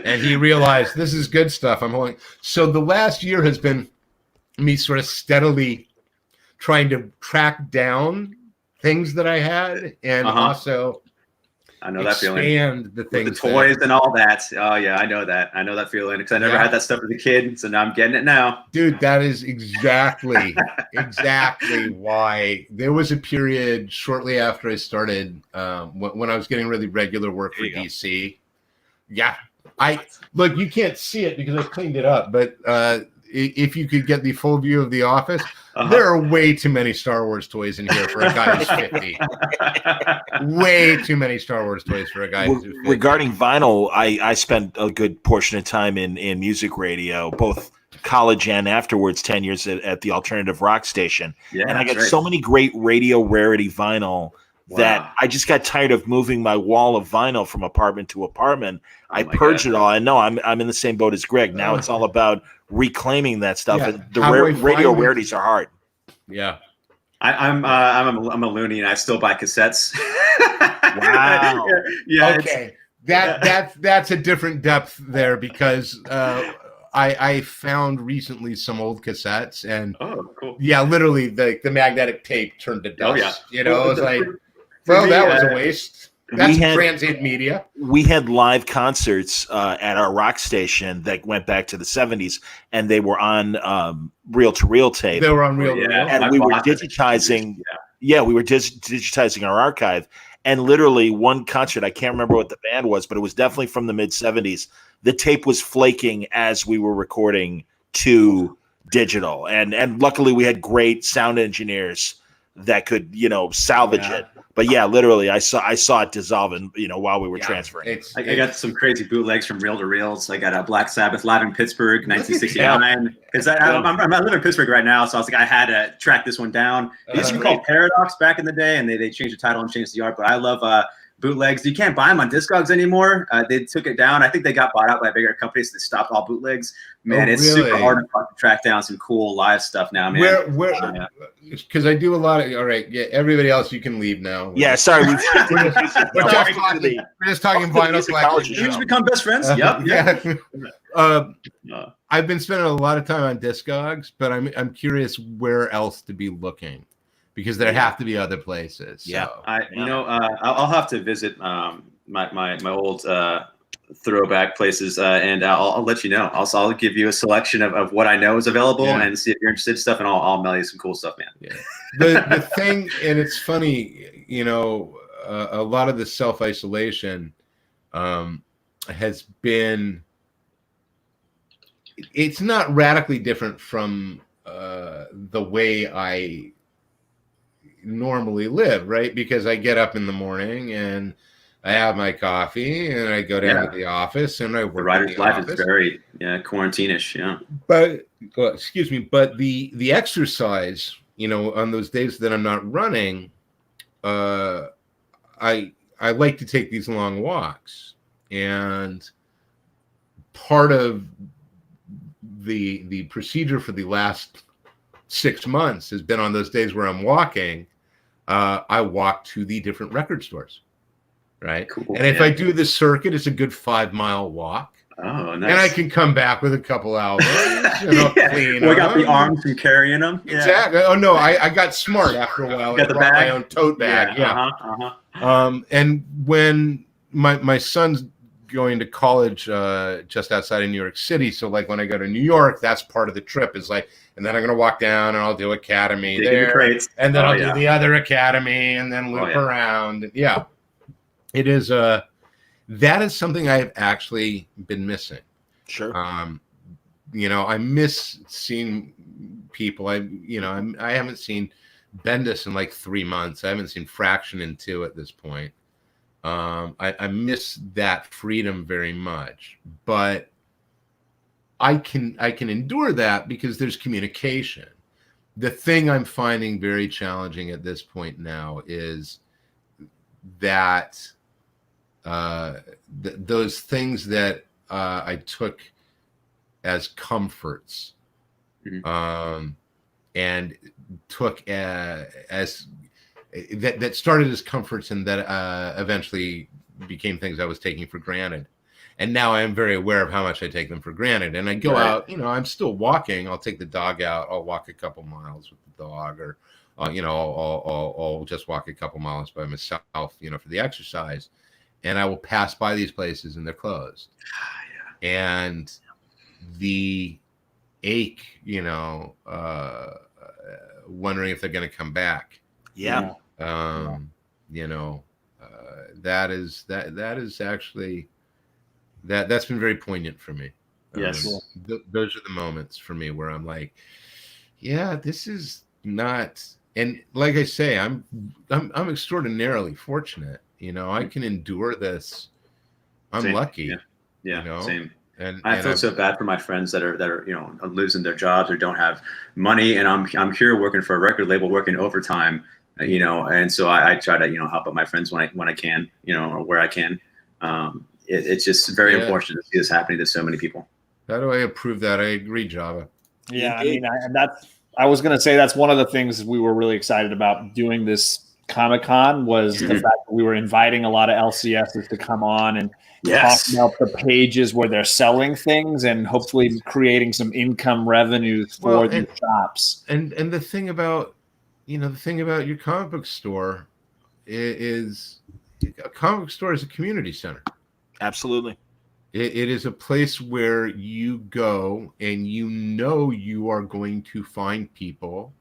and he realized this is good stuff. I'm holding. So the last year has been me sort of steadily trying to track down things that I had, and also I know that feeling. Expand the things, with the toys and all that. Oh yeah, I know that. I know that feeling because I never had that stuff as a kid, so now I'm getting it now. Dude, that is exactly why. There was a period shortly after I started when I was getting really regular work for DC. Yeah, look, you can't see it because I cleaned it up, but if you could get the full view of the office, there are way too many Star Wars toys in here for a guy who's 50. Way too many Star Wars toys for a guy who's 50. Regarding vinyl, I spent a good portion of time in music radio, both college and afterwards, 10 years at the alternative rock station. Yeah, and I got so many great radio rarity vinyl that I just got tired of moving my wall of vinyl from apartment to apartment. I purged it all. I know I'm in the same boat as Greg. Now it's all about reclaiming that stuff. Yeah. And the radio rarities are hard. Yeah. I'm a loony and I still buy cassettes. Wow. Yeah. Okay. That's a different depth there because I found recently some old cassettes and cool. Yeah, literally the magnetic tape turned to dust. Oh, yeah. You know, it was like, well, that was a waste. That's transient media. We had live concerts at our rock station that went back to the 70s, and they were on reel-to-reel tape. They were on reel-to-reel. And we were digitizing. We were digitizing our archive. And literally one concert, I can't remember what the band was, but it was definitely from the mid-70s. The tape was flaking as we were recording to digital. And luckily we had great sound engineers that could, salvage it. But yeah, literally, I saw it dissolving, while we were transferring. I got some crazy bootlegs from reel to reels. I got a Black Sabbath live in Pittsburgh, 1969. Because I live in Pittsburgh right now, so I was like, I had to track this one down. It used to be called Paradox back in the day, and they changed the title and changed the art. But I love bootlegs. You can't buy them on Discogs anymore. They took it down. I think they got bought out by bigger companies. So they stopped all bootlegs. Man, it's super hard to track down some cool live stuff now, man. Where? Because I do a lot of. All right, yeah. Everybody else, you can leave now. Yeah, sorry. We're just talking vinyl collecting. You just become best friends. Yep. I've been spending a lot of time on Discogs, but I'm curious where else to be looking. Because there have to be other places. Yeah, so. I'll have to visit my old throwback places, and I'll let you know. I'll give you a selection of what I know is available, and see if you're interested in stuff, and I'll mail you some cool stuff, man. Yeah. The thing, and it's funny, a lot of the self-isolation has been. It's not radically different from the way I normally live, right? Because I get up in the morning and I have my coffee and I go down to the office and I work. The writer's life is very quarantine-ish, But but the exercise, on those days that I'm not running, I like to take these long walks, and part of the procedure for the last 6 months has been on those days where I'm walking. I walk to the different record stores, right? Cool, and if I do the circuit, it's a good 5-mile walk. Oh, nice. And I can come back with a couple albums. Clean we got the arms from carrying them. Exactly. Oh no, I got smart after a while. Got the bag? My own tote bag. And when my son's going to college just outside of New York City, so like when I go to New York, that's part of the trip. Is like, and then I'm going to walk down and I'll do Academy there, and then I'll do the other Academy, and then loop around. Yeah, it is. That is something I have actually been missing. Sure. I miss seeing people. I haven't seen Bendis in like 3 months. I haven't seen Fraction in 2 at this point. I miss that freedom very much, but I can endure that because there's communication. The thing I'm finding very challenging at this point now is that those things that I took as comforts, and took as that started as comforts, and that eventually became things I was taking for granted. And now I am very aware of how much I take them for granted. And I go out, I'm still walking. I'll take the dog out. I'll walk a couple miles with the dog, or I'll just walk a couple miles by myself, for the exercise. And I will pass by these places and they're closed. And the ache, wondering if they're going to come back. Yeah. That is actually that's been very poignant for me. Yes. Those are the moments for me where I'm like, yeah, this is not. And like I say, I'm extraordinarily fortunate. I can endure this. I'm Same. lucky. Yeah. Same. And I feel so bad for my friends that are losing their jobs or don't have money, and I'm here working for a record label, working overtime, and so I try to help out my friends when I can, or where I can. It's just very unfortunate to see this happening to so many people. How do I approve that? I agree, Java. Yeah, I was going to say that's one of the things we were really excited about doing this Comic-Con was the fact that we were inviting a lot of LCSs to come on and talk about the pages where they're selling things and hopefully creating some income revenues for the shops. And the thing about your comic book store is a comic book store is a community center. Absolutely. It is a place where you go and you are going to find people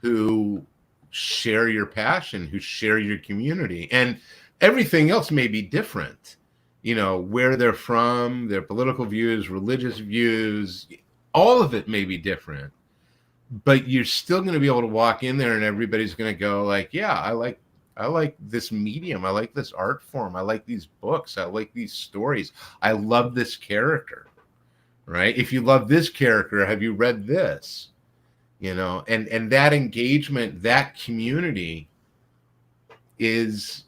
who share your passion, who share your community. And everything else may be different. Where they're from, their political views, religious views, all of it may be different. But you're still going to be able to walk in there and everybody's going to go like, yeah, I like this medium. I like this art form. I like these books. I like these stories. I love this character, right? If you love this character, have you read this? And that engagement, that community is,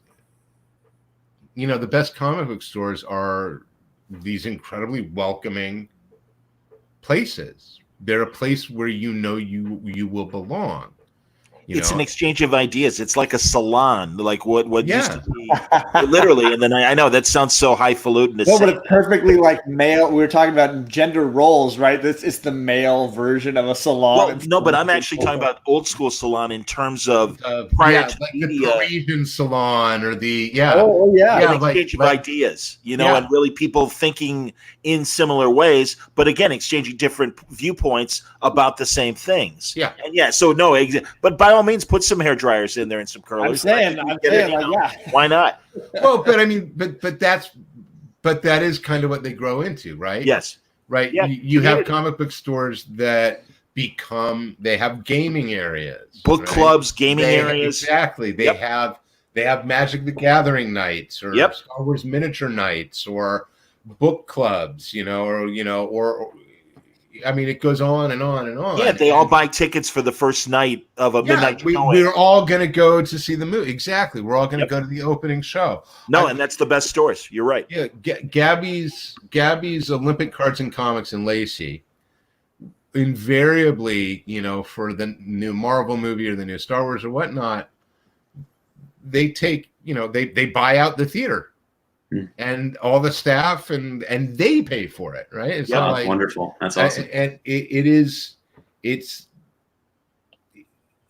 the best comic book stores are these incredibly welcoming places. They're a place where you will belong. It's an exchange of ideas. It's like a salon, like what used to be, literally. And then I know that sounds so highfalutin to say. But it's perfectly like male. We were talking about gender roles, right? This is the male version of a salon. Well, no, but I'm actually talking about old school salon in terms of prior to like media. The Parisian salon or the exchange of ideas, and really people thinking in similar ways, but again, exchanging different viewpoints about the same things. Yeah, and so no, but by all means, put some hair dryers in there and some curlers. I'm saying, why not? Well, but I mean, but that is kind of what they grow into, right? Yes. Right. Yeah. You have comic book stores that they have gaming areas, book clubs, gaming areas. Exactly. They have Magic the Gathering nights or Star Wars miniature nights or book clubs, or I mean, it goes on and on and on. Yeah, they all buy tickets for the first night of a midnight showing. We're all going to go to see the movie. Exactly. We're all going to go to the opening show. No, and that's the best stores. You're right. Yeah, Gabby's Olympic Cards and Comics in Lacey, invariably, for the new Marvel movie or the new Star Wars or whatnot, they take, they buy out the theater. And all the staff and they pay for it, right? It's that's wonderful. That's awesome. And it's that's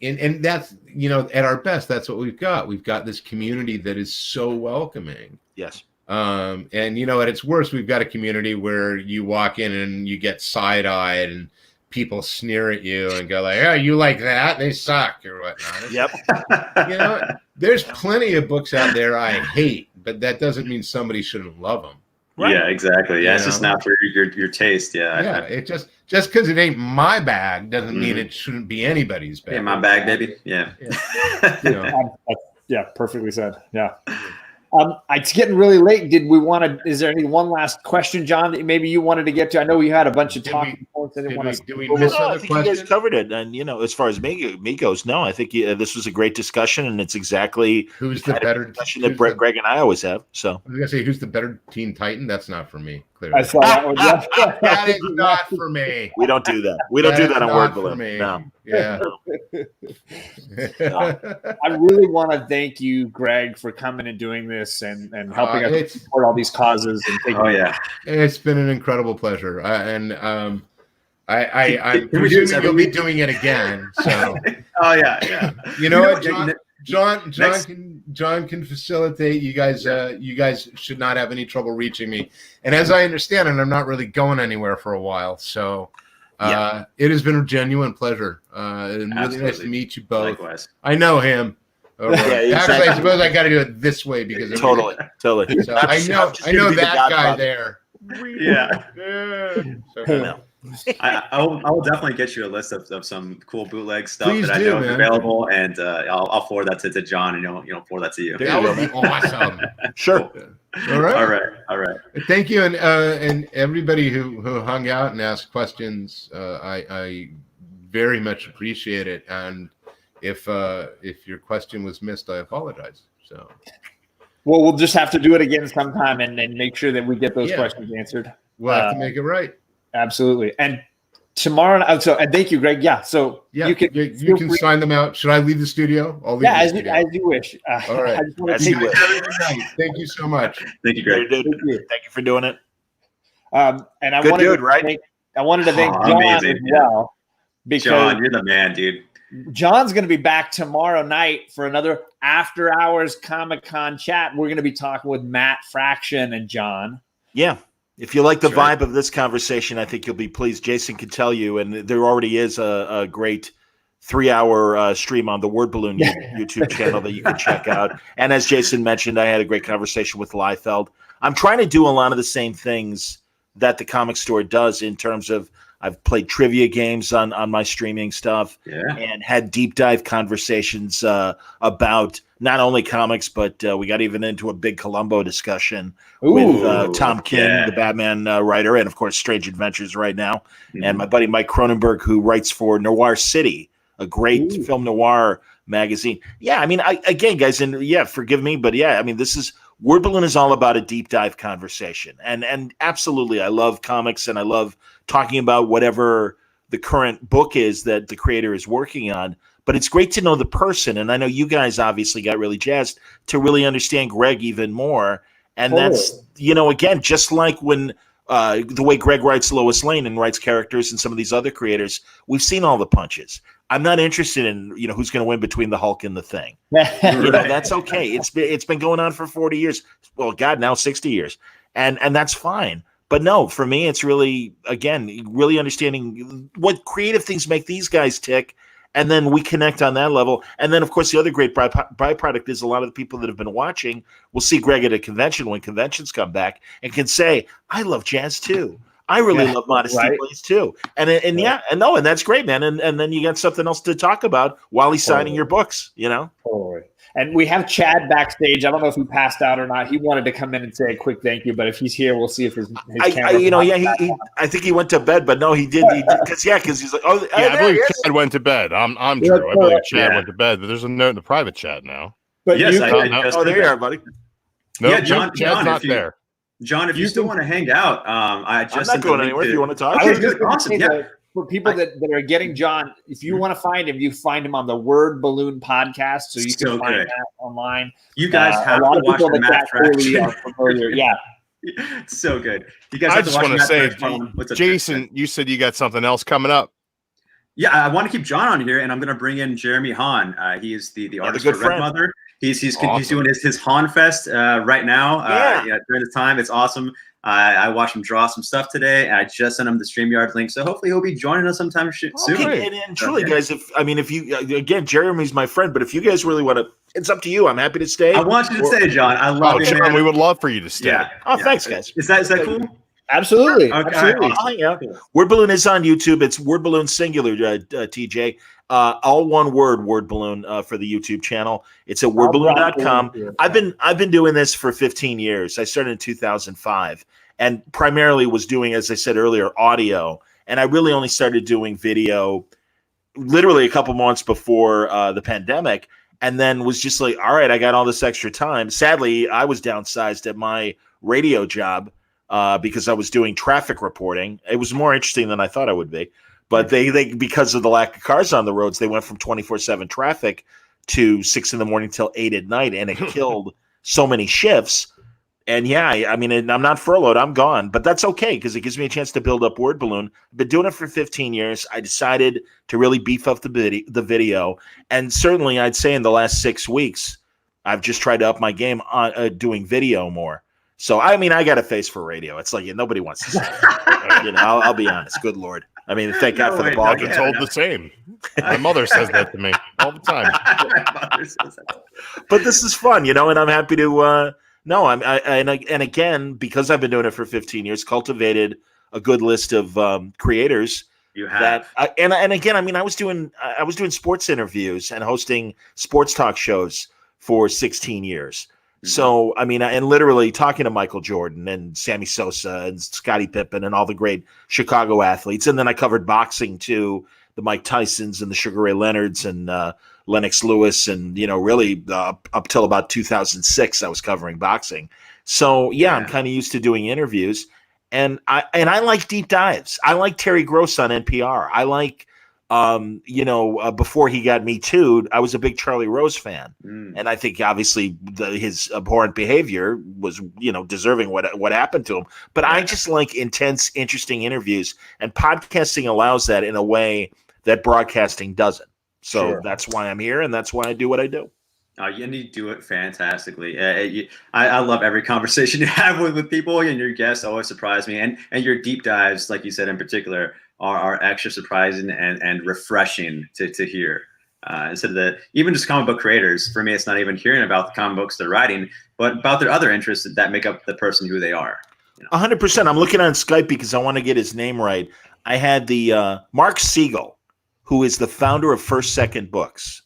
at our best, that's what we've got. We've got this community that is so welcoming. Yes. And at its worst, we've got a community where you walk in and you get side-eyed and people sneer at you and go like, "Oh, you like that? They suck," or whatnot. Yep. There's plenty of books out there I hate, but that doesn't mean somebody shouldn't love them. Right. Yeah, exactly. Yeah, You it's just know? not for your taste. Yeah. Yeah, it just because it ain't my bag doesn't mean it shouldn't be anybody's bag. Yeah, my bag, baby. Yeah. Yeah, perfectly said. Yeah. It's getting really late. Did we want to? Is there any one last question, John, that maybe you wanted to get to? I know we had a bunch of talking points. I didn't want to. Did we miss I other think you guys questions? covered it. And, as far as me goes, no, I think this was a great discussion, and it's exactly Who's the better discussion that Greg and I always have. So I was going to say, who's the better Teen Titan? That's not for me, clearly. I saw that one. Yeah. That is not for me. we don't do that. We don't do that on Word Balloon. No. Yeah. I really want to thank you, Greg, for coming and doing this and helping us support all these causes. And It's been an incredible pleasure. I'm presuming you'll be doing it again. So. Oh yeah. You know what, John can facilitate. You guys should not have any trouble reaching me. And as I understand it, I'm not really going anywhere for a while. So it has been a genuine pleasure. And really nice to meet you both. Likewise. I know him. Right. Actually, I suppose I got to do it this way because totally. So I know that guy there. Yeah. So, I will definitely get you a list of some cool bootleg stuff Please that I do, know is man. available, and I'll forward that to John, and forward that to you. that would be awesome. Sure. All right. All right. Thank you, and everybody who hung out and asked questions. I very much appreciate it. And if your question was missed, I apologize. So. Well, we'll just have to do it again sometime and make sure that we get those questions answered. We'll have to make it right. Absolutely. And tomorrow, and thank you, Greg. Yeah. So you can sign them out. Should I leave the studio? I'll leave the studio. As you wish. All right. Thank you so much. Thank you, Greg. Thank you for doing it. And I Good wanted dude, to right? I wanted to thank John amazing. as well. Because John, you're the man, dude. John's going to be back tomorrow night for another after hours Comic-Con chat. We're going to be talking with Matt Fraction and John. Yeah. If you like the vibe of this conversation, I think you'll be pleased. Jason can tell you, and there already is a great 3-hour stream on the Word Balloon YouTube channel that you can check out. And as Jason mentioned, I had a great conversation with Liefeld. I'm trying to do a lot of the same things that the Comic Store does in terms of I've played trivia games on my streaming stuff and had deep dive conversations about not only comics, but we got even into a big Columbo discussion with Tom King, the Batman writer, and of course Strange Adventures right now. And my buddy Mike Cronenberg, who writes for Noir City, a great film noir magazine. Yeah, I mean, again, guys, and forgive me, but I mean, this is Word Balloon is all about a deep dive conversation. And absolutely, I love comics and I love talking about whatever the current book is that the creator is working on. But it's great to know the person. And I know you guys obviously got really jazzed to really understand Greg even more. And that's, again, just like when the way Greg writes Lois Lane and writes characters and some of these other creators, we've seen all the punches. I'm not interested in, who's going to win between the Hulk and the Thing. That's okay. It's been going on for 40 years. Well, God, now 60 years. And that's fine. But no, for me, it's really, again, really understanding what creative things make these guys tick. And then we connect on that level. And then, of course, the other great byproduct is a lot of the people that have been watching will see Greg at a convention when conventions come back and can say, I love jazz too. I really love Modesty Blaze too. And that's great, man. And then you got something else to talk about while he's signing your books, Totally. And we have Chad backstage. I don't know if he passed out or not. He wanted to come in and say a quick thank you, but if he's here, we'll see if his camera. I think he went to bed, but no, he did. Because he's like, I believe Chad went to bed. I'm Drew. I believe Chad went to bed, but there's a note in the private chat now. But yes, there you are, buddy. No, Chad's not there. John, if you still want to hang out, I'm not going anywhere. If you want to talk, awesome. For people that are getting John, if you want to find him, you find him on the Word Balloon podcast, so you can find that online. You guys have to watch the Matt Fraction. Yeah, it's so good. You guys. I just want to say, Jason, you said you got something else coming up. Yeah, I want to keep John on here, and I'm going to bring in Jeremy Haun. He is the artist for Red Mother. He's doing his Haun Fest right now. During this time, it's awesome. I watched him draw some stuff today, and I just sent him the StreamYard link. So hopefully he'll be joining us sometime soon. Okay, and truly, guys, if you again, Jeremy's my friend, but if you guys really want to, it's up to you. I'm happy to stay. I want you to stay, John. I love you, John, man. we would love for you to stay. Yeah. Oh, thanks, guys. Is that cool? Absolutely. Okay. Absolutely. I'll hang out. Word Balloon is on YouTube. It's Word Balloon singular, TJ. All one word, Word Balloon, for the YouTube channel. It's at wordballoon.com. I've been doing this for 15 years. I started in 2005 and primarily was doing, as I said earlier, audio. And I really only started doing video literally a couple months before the pandemic, and then was just like, all right, I got all this extra time. Sadly, I was downsized at my radio job because I was doing traffic reporting. It was more interesting than I thought it would be. But they because of the lack of cars on the roads, they went from 24/7 traffic to 6 a.m. till 8 p.m, and it killed so many shifts. And yeah, I mean, I'm not furloughed. I'm gone. But that's okay because it gives me a chance to build up Word Balloon. I've been doing it for 15 years. I decided to really beef up the video. And certainly, I'd say in the last 6 weeks, I've just tried to up my game on doing video more. So, I mean, I got a face for radio. It's like nobody wants to say it. I'll be honest. Good Lord. I mean, thank God for the ball I've been told the same. My mother says that to me all the time. But this is fun, and I'm happy to and again, because I've been doing it for 15 years, cultivated a good list of creators. You have. And again, I mean, I was doing sports interviews and hosting sports talk shows for 16 years. So, I mean, and literally talking to Michael Jordan and Sammy Sosa and Scottie Pippen and all the great Chicago athletes. And then I covered boxing too, the Mike Tysons and the Sugar Ray Leonards and Lennox Lewis. And, really up till about 2006, I was covering boxing. So, yeah. I'm kind of used to doing interviews. And I like deep dives. I like Terry Gross on NPR. I like, before he got Me Too'd, I was a big Charlie Rose fan. And I think obviously his abhorrent behavior was, deserving what happened to him. But I just like intense, interesting interviews, and podcasting allows that in a way that broadcasting doesn't. So That's why I'm here, and that's why I do what I do. And you do it fantastically. I love every conversation you have with people, and your guests always surprise me. And your deep dives, like you said in particular, are extra surprising and refreshing to hear. Instead of even just comic book creators, for me, it's not even hearing about the comic books they're writing, but about their other interests that make up the person who they are. 100%. I'm looking on Skype because I want to get his name right. I had the Mark Siegel, who is the founder of First Second Books.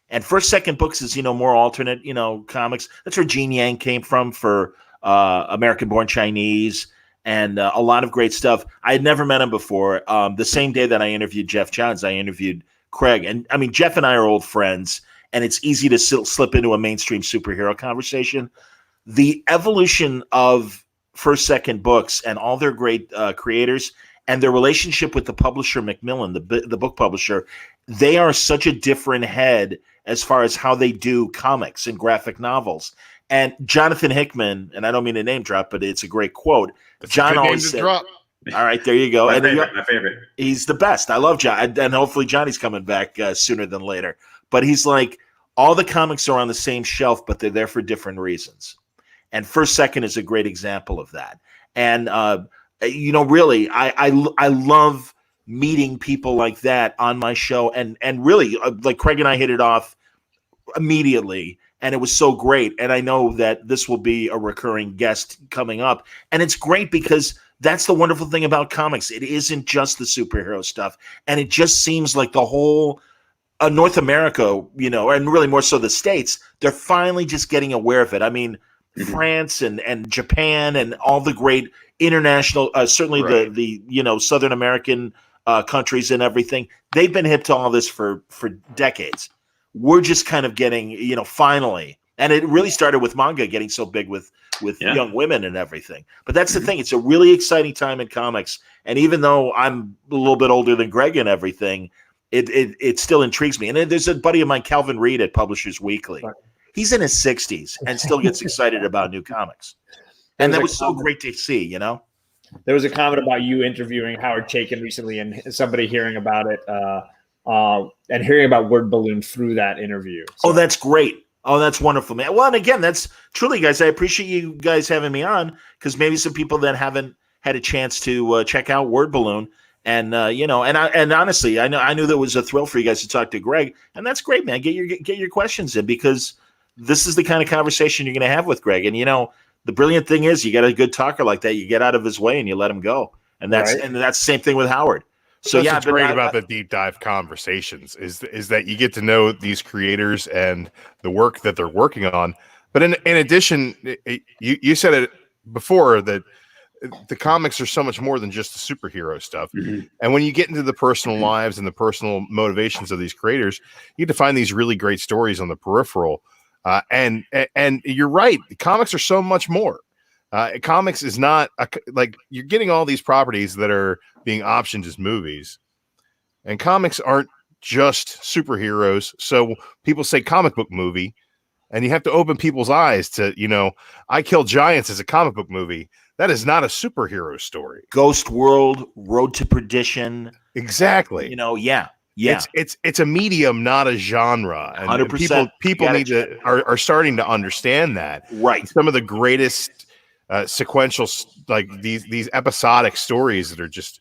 And First Second Books is, more alternate, comics. That's where Gene Yang came from for American Born Chinese and a lot of great stuff. I had never met him before. The same day that I interviewed Jeff Johns, I interviewed Craig. And I mean, Jeff and I are old friends, and it's easy to slip into a mainstream superhero conversation. The evolution of First Second Books and all their great creators and their relationship with the publisher Macmillan, the book publisher, they are such a different head as far as how they do comics and graphic novels. And Jonathan Hickman, and I don't mean to name drop, but it's a great quote. John always said, all right, there you go. My favorite. He's the best. I love John. And hopefully Johnny's coming back sooner than later. But he's like, all the comics are on the same shelf, but they're there for different reasons. And First Second is a great example of that. And, really, I love meeting people like that on my show. And really, like Craig and I hit it off immediately. And it was so great. And I know that this will be a recurring guest coming up. And it's great because that's the wonderful thing about comics. It isn't just the superhero stuff. And it just seems like the whole North America, and really more so the States, they're finally just getting aware of it. I mean, France and Japan and all the great international, certainly the Southern American countries and everything, they've been hip to all this for decades. We're just kind of getting, finally. And it really started with manga getting so big with young women and everything. But that's the thing. It's a really exciting time in comics. And even though I'm a little bit older than Greg and everything, it still intrigues me. And there's a buddy of mine, Calvin Reed at Publishers Weekly. He's in his 60s and still gets excited about new comics. And that was so great to see, There was a comment about you interviewing Howard Chaykin recently and somebody hearing about it and hearing about Word Balloon through that interview. So. Oh, that's great. Oh, that's wonderful, man. Well, and again, that's truly, guys, I appreciate you guys having me on, because maybe some people that haven't had a chance to check out Word Balloon, and and honestly, I knew that was a thrill for you guys to talk to Greg, and that's great, man. Get your questions in, because this is the kind of conversation you're going to have with Greg. And the brilliant thing is, you got a good talker like that, you get out of his way and you let him go, and that's the same thing with Howard. So that's what's great about the deep dive conversations is that you get to know these creators and the work that they're working on. But in addition, you said it before that the comics are so much more than just the superhero stuff. Mm-hmm. And when you get into the personal lives and the personal motivations of these creators, you get to find these really great stories on the peripheral. And you're right, the comics are so much more. Comics is not like you're getting all these properties that are being optioned as movies, and comics aren't just superheroes. So people say comic book movie, and you have to open people's eyes to, I Kill Giants as a comic book movie. That is not a superhero story. Ghost World, Road to Perdition. Exactly. Yeah. It's a medium, not a genre. And 100%. People need to are starting to understand that. Right. Some of the greatest sequential, like these episodic stories that are just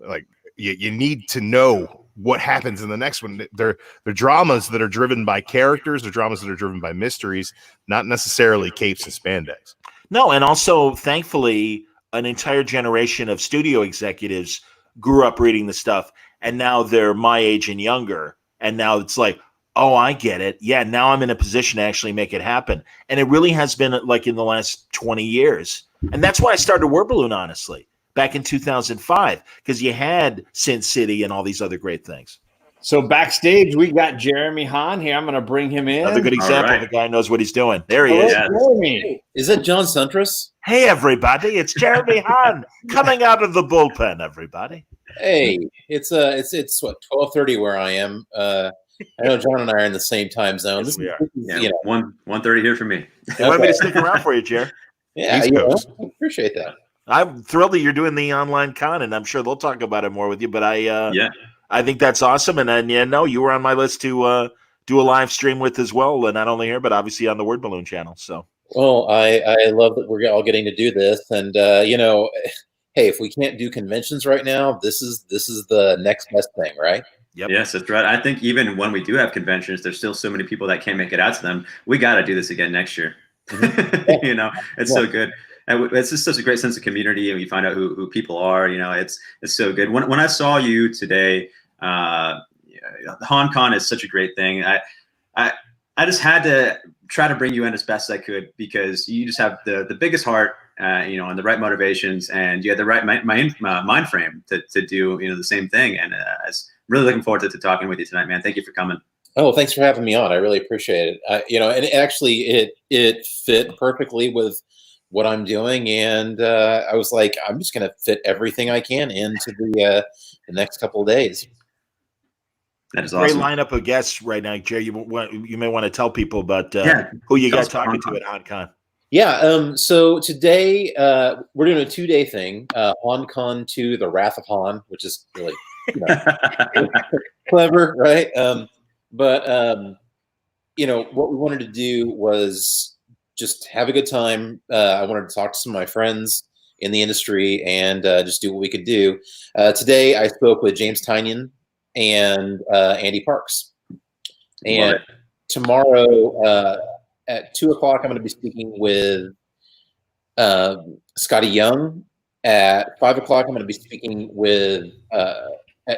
like you need to know what happens in the next one. They're dramas that are driven by characters. They're dramas that are driven by mysteries, not necessarily capes and spandex. No, and also, thankfully, an entire generation of studio executives grew up reading the stuff, and now they're my age and younger, and now it's like, oh, I get it. Yeah, now I'm in a position to actually make it happen. And it really has been like in the last 20 years. And that's why I started Word Balloon, honestly, back in 2005, because you had Sin City and all these other great things. So backstage, we got Jeremy Haun here. I'm going to bring him in. Another good example of a guy who knows what he's doing. There he is. Jeremy. Is it John Siuntres? Hey, everybody. It's Jeremy Haun coming out of the bullpen, everybody. Hey, it's what, 12:30 where I am. I know John and I are in the same time zone. Yes, we are. Yeah, 1:30 here for me. They want me to stick around for you, Jer. Yeah, East Coast. I appreciate that. I'm thrilled that you're doing the online con, and I'm sure they'll talk about it more with you. But I think that's awesome. And then, you were on my list to do a live stream with as well, and not only here, but obviously on the Word Balloon channel. So, well, I love that we're all getting to do this, and hey, if we can't do conventions right now, this is the next best thing, right? Yep. Yes, that's right. I think even when we do have conventions, there's still so many people that can't make it out to them. We got to do this again next year. It's so good. And it's just such a great sense of community, and we find out who people are. It's so good. When I saw you today, Haun Con is such a great thing. I just had to try to bring you in as best as I could, because you just have the biggest heart, and the right motivations, and you had the right mind frame to do the same thing. And I was really looking forward to talking with you tonight, man. Thank you for coming. Oh, thanks for having me on. I really appreciate it. And actually it fit perfectly with what I'm doing, and I was like, I'm just going to fit everything I can into the next couple of days. That is great awesome. lineup of guests right now, Jerry. You may want to tell people about who you got talking to at Haun Con. Yeah. So today we're doing a 2-day thing, Haun Con 2, The Wrath of Haun, which is really clever, right? But what we wanted to do was just have a good time. I wanted to talk to some of my friends in the industry and just do what we could do. Today, I spoke with James Tynion and Andy Parks. And tomorrow at 2 o'clock, I'm going to be speaking with Scotty Young. At 5 o'clock, I'm going to be speaking with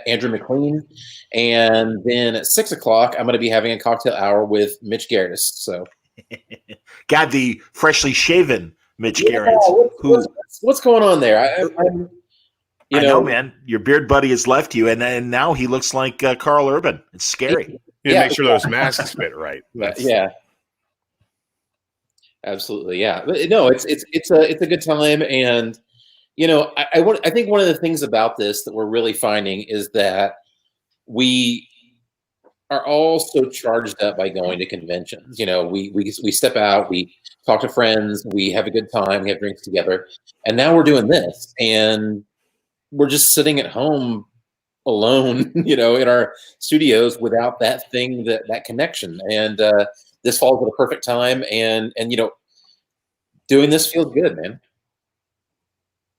Andrew McLean. And then at 6 o'clock, I'm going to be having a cocktail hour with Mitch Gerrits. So, God, the freshly shaven Mitch Gerrits. What's going on there? I know, man. Your beard buddy has left you, and now he looks like Carl Urban. It's scary. Make sure those masks fit right. Yeah, absolutely. Yeah, but no, it's a good time, and I think one of the things about this that we're really finding is that we are all so charged up by going to conventions. We step out, we talk to friends, we have a good time, we have drinks together, and now we're doing this, and we're just sitting at home alone, in our studios without that thing, that connection. And this falls at a perfect time, and doing this feels good, man.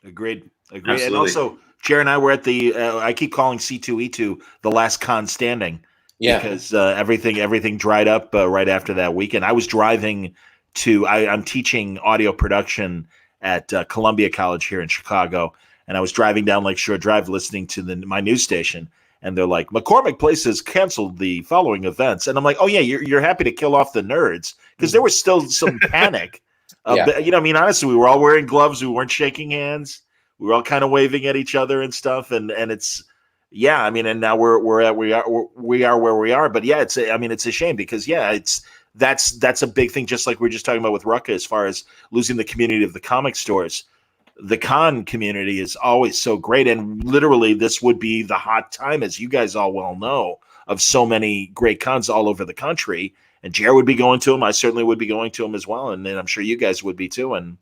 Agreed. Absolutely. And also, Jared and I were at the. I keep calling C2E2 the last con standing. Yeah. Because everything dried up right after that weekend. I was driving to. I'm teaching audio production at Columbia College here in Chicago, and I was driving down Lakeshore Drive listening to my news station, and they're like, McCormick Place has canceled the following events, and I'm like, oh yeah, you're happy to kill off the nerds because there was still some panic. Honestly, we were all wearing gloves, we weren't shaking hands, we were all kind of waving at each other and stuff, and it's. Yeah, and now we are where we are. But yeah, it's a shame because that's a big thing. Just like we were just talking about with Rucka, as far as losing the community of the comic stores, the con community is always so great. And literally, this would be the hot time, as you guys all well know, of so many great cons all over the country. And Jared would be going to them. I certainly would be going to them as well, and then I'm sure you guys would be too. And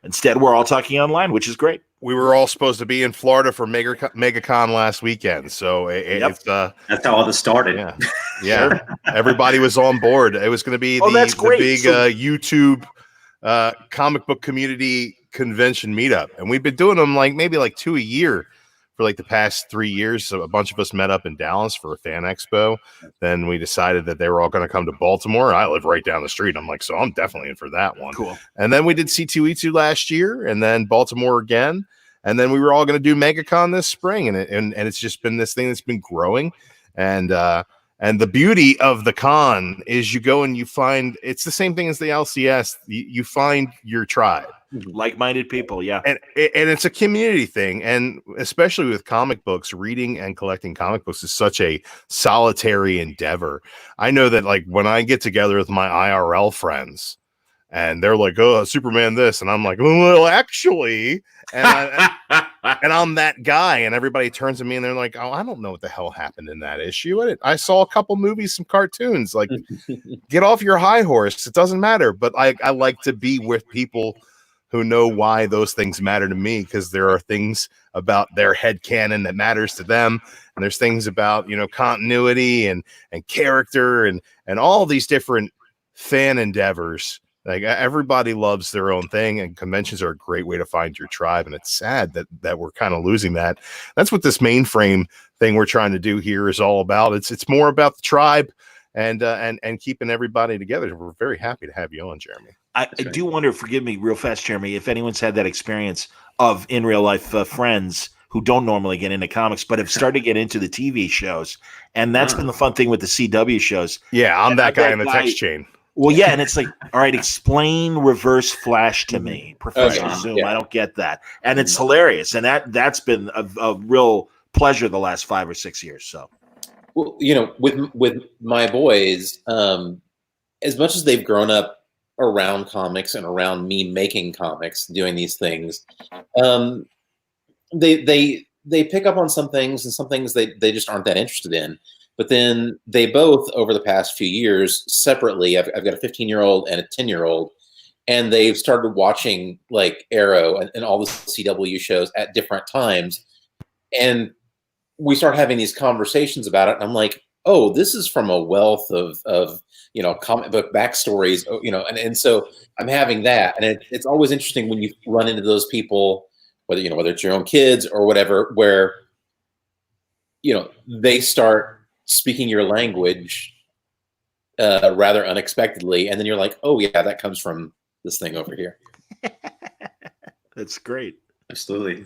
instead, we're all talking online, which is great. We were all supposed to be in Florida for MegaCon last weekend, so it's that's how all this started. Yeah. Everybody was on board. It was going to be the big YouTube comic book community convention meetup, and we've been doing them maybe 2 a year for the past 3 years. So a bunch of us met up in Dallas for a fan expo. Then we decided that they were all going to come to Baltimore, and I live right down the street. I'm like, so I'm definitely in for that one. Cool. And then we did C2E2 last year, and then Baltimore again. And then we were all going to do MegaCon this spring, and it's just been this thing that's been growing. And the beauty of the con is you go and you find it's the same thing as the LCS. You find your tribe, like-minded people, yeah. And it's a community thing, and especially with comic books, reading and collecting comic books is such a solitary endeavor. I know that when I get together with my IRL friends, and they're like, "Oh, Superman this," and I'm like, "Well, actually," and I'm that guy, and everybody turns to me and they're like, "Oh, I don't know what the hell happened in that issue. I saw a couple movies, some cartoons. Get off your high horse. It doesn't matter." But I like to be with people who know why those things matter to me, because there are things about their headcanon that matters to them, and there's things about continuity and character and all these different fan endeavors. Everybody loves their own thing, and conventions are a great way to find your tribe. And it's sad that we're kind of losing that. That's what this Mainframe thing we're trying to do here is all about. It's more about the tribe and keeping everybody together. We're very happy to have you on, Jeremy. I do wonder, forgive me real fast, Jeremy, if anyone's had that experience of in real life friends who don't normally get into comics, but have started to get into the TV shows. And that's been the fun thing with the CW shows. Yeah, I'm that guy in the text chain. Well, yeah, and it's like, all right, explain Reverse Flash to me, Professional Zoom. Yeah. I don't get that, and it's hilarious, and that's been a real pleasure the last 5 or 6 years. So, well, with my boys, as much as they've grown up around comics and around me making comics, doing these things, they pick up on some things, and some things they just aren't that interested in. But then they both, over the past few years, separately, I've got a 15-year-old and a 10-year-old, and they've started watching Arrow and all the CW shows at different times. And we start having these conversations about it. And I'm like, oh, this is from a wealth of comic book backstories, and so I'm having that. And it's always interesting when you run into those people, whether it's your own kids or whatever, where, they start speaking your language rather unexpectedly, and then you're like, oh yeah, that comes from this thing over here. That's great. Absolutely.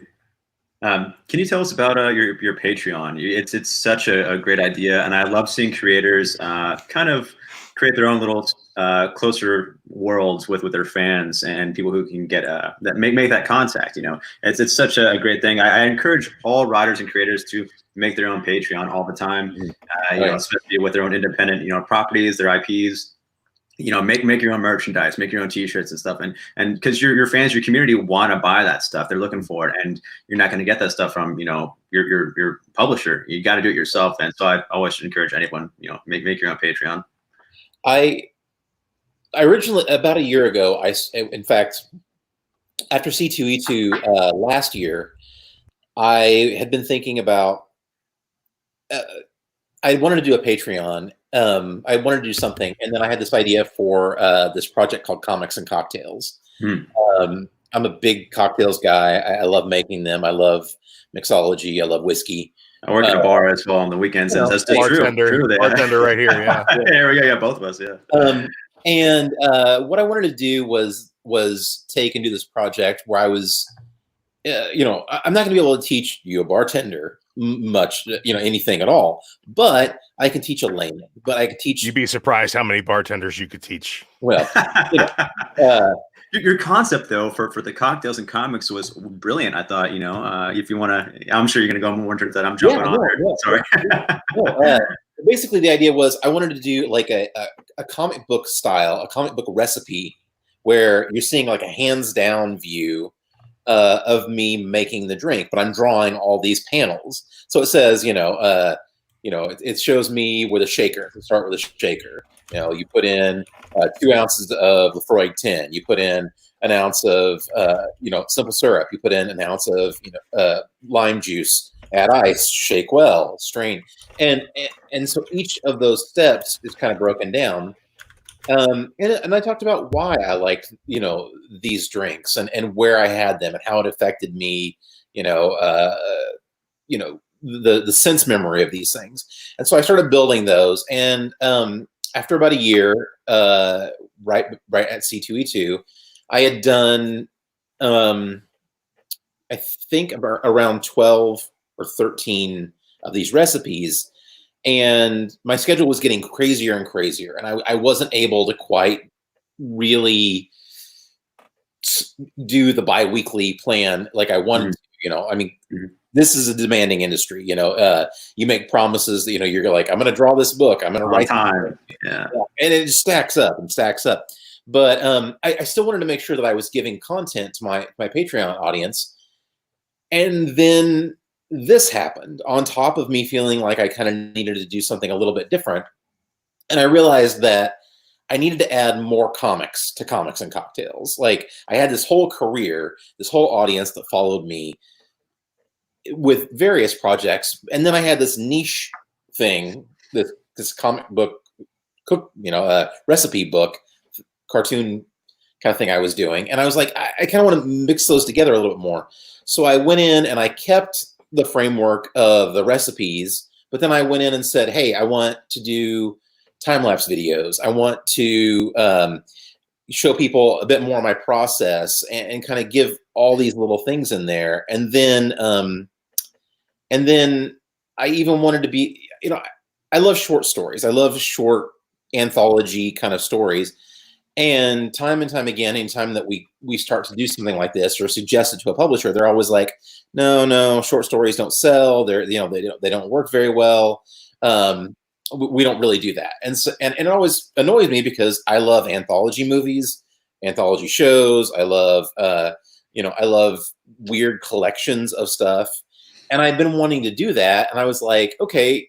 Can you tell us about your Patreon? It's such a great idea, and I love seeing creators kind of create their own little closer worlds with their fans and people who can get that make that contact. It's such a great thing. I encourage all writers and creators to make their own Patreon all the time. Especially with their own independent properties, their IPs. Make your own merchandise, make your own T-shirts and stuff, and because your fans, your community want to buy that stuff, they're looking for it, and you're not going to get that stuff from your publisher. You got to do it yourself, and so I always encourage anyone make your own Patreon. I originally, about a year ago, in fact, after C2E2 last year, I had been thinking about I wanted to do a Patreon, I wanted to do something, and then I had this idea for this project called Comics and Cocktails. I'm a big cocktails guy. I love making them. I love mixology. I love whiskey. I work at a bar as well on the weekends. You know, That's true. Bartender right here. Yeah. There we go. Yeah, both of us. Yeah. And what I wanted to do was take and do this project where I was, I'm not going to be able to teach you, a bartender, much, anything at all. But I can teach a layman. But I could teach. You'd be surprised how many bartenders you could teach. Well, your concept though for the cocktails and comics was brilliant. I thought, if you want to, I'm sure you're going to go more into that. I'm jumping on there. Yeah. Sorry. Basically, the idea was I wanted to do like a comic book style, a comic book recipe, where you're seeing like a hands down view of me making the drink, but I'm drawing all these panels. So it says, it shows me with a shaker. We start with a shaker. You put in 2 ounces of Lefroy 10. You put in an ounce of simple syrup. You put in an ounce of lime juice. Add ice, shake well, strain, and so each of those steps is kind of broken down. And I talked about why I liked these drinks and where I had them and how it affected me. The sense memory of these things. And so I started building those. And after about a year, right at C2E2, I had done, I think around 12 or 13 of these recipes. And my schedule was getting crazier and crazier. And I wasn't able to quite really do the bi-weekly plan like I wanted to, this is a demanding industry. You make promises that, you're like, I'm going to draw this book. I'm going to write time. Yeah. And it just stacks up. But I still wanted to make sure that I was giving content to my Patreon audience. And then this happened on top of me feeling like I kind of needed to do something a little bit different. And I realized that I needed to add more comics to Comics and Cocktails. Like I had this whole career, this whole audience that followed me with various projects. And then I had this niche thing, this comic book, recipe book, cartoon kind of thing I was doing. And I was like, I kind of want to mix those together a little bit more. So I went in and I kept the framework of the recipes, but then I went in and said, hey, I want to do time-lapse videos. I want to show people a bit more of my process and kind of give all these little things in there. And then I even wanted to be, I love short stories. I love short anthology kind of stories. And time again, anytime that we start to do something like this or suggest it to a publisher, they're always like, no, short stories don't sell. They don't work very well. We don't really do that. And so, and it always annoys me because I love anthology movies, anthology shows. I love, I love weird collections of stuff. And I've been wanting to do that. And I was like, okay,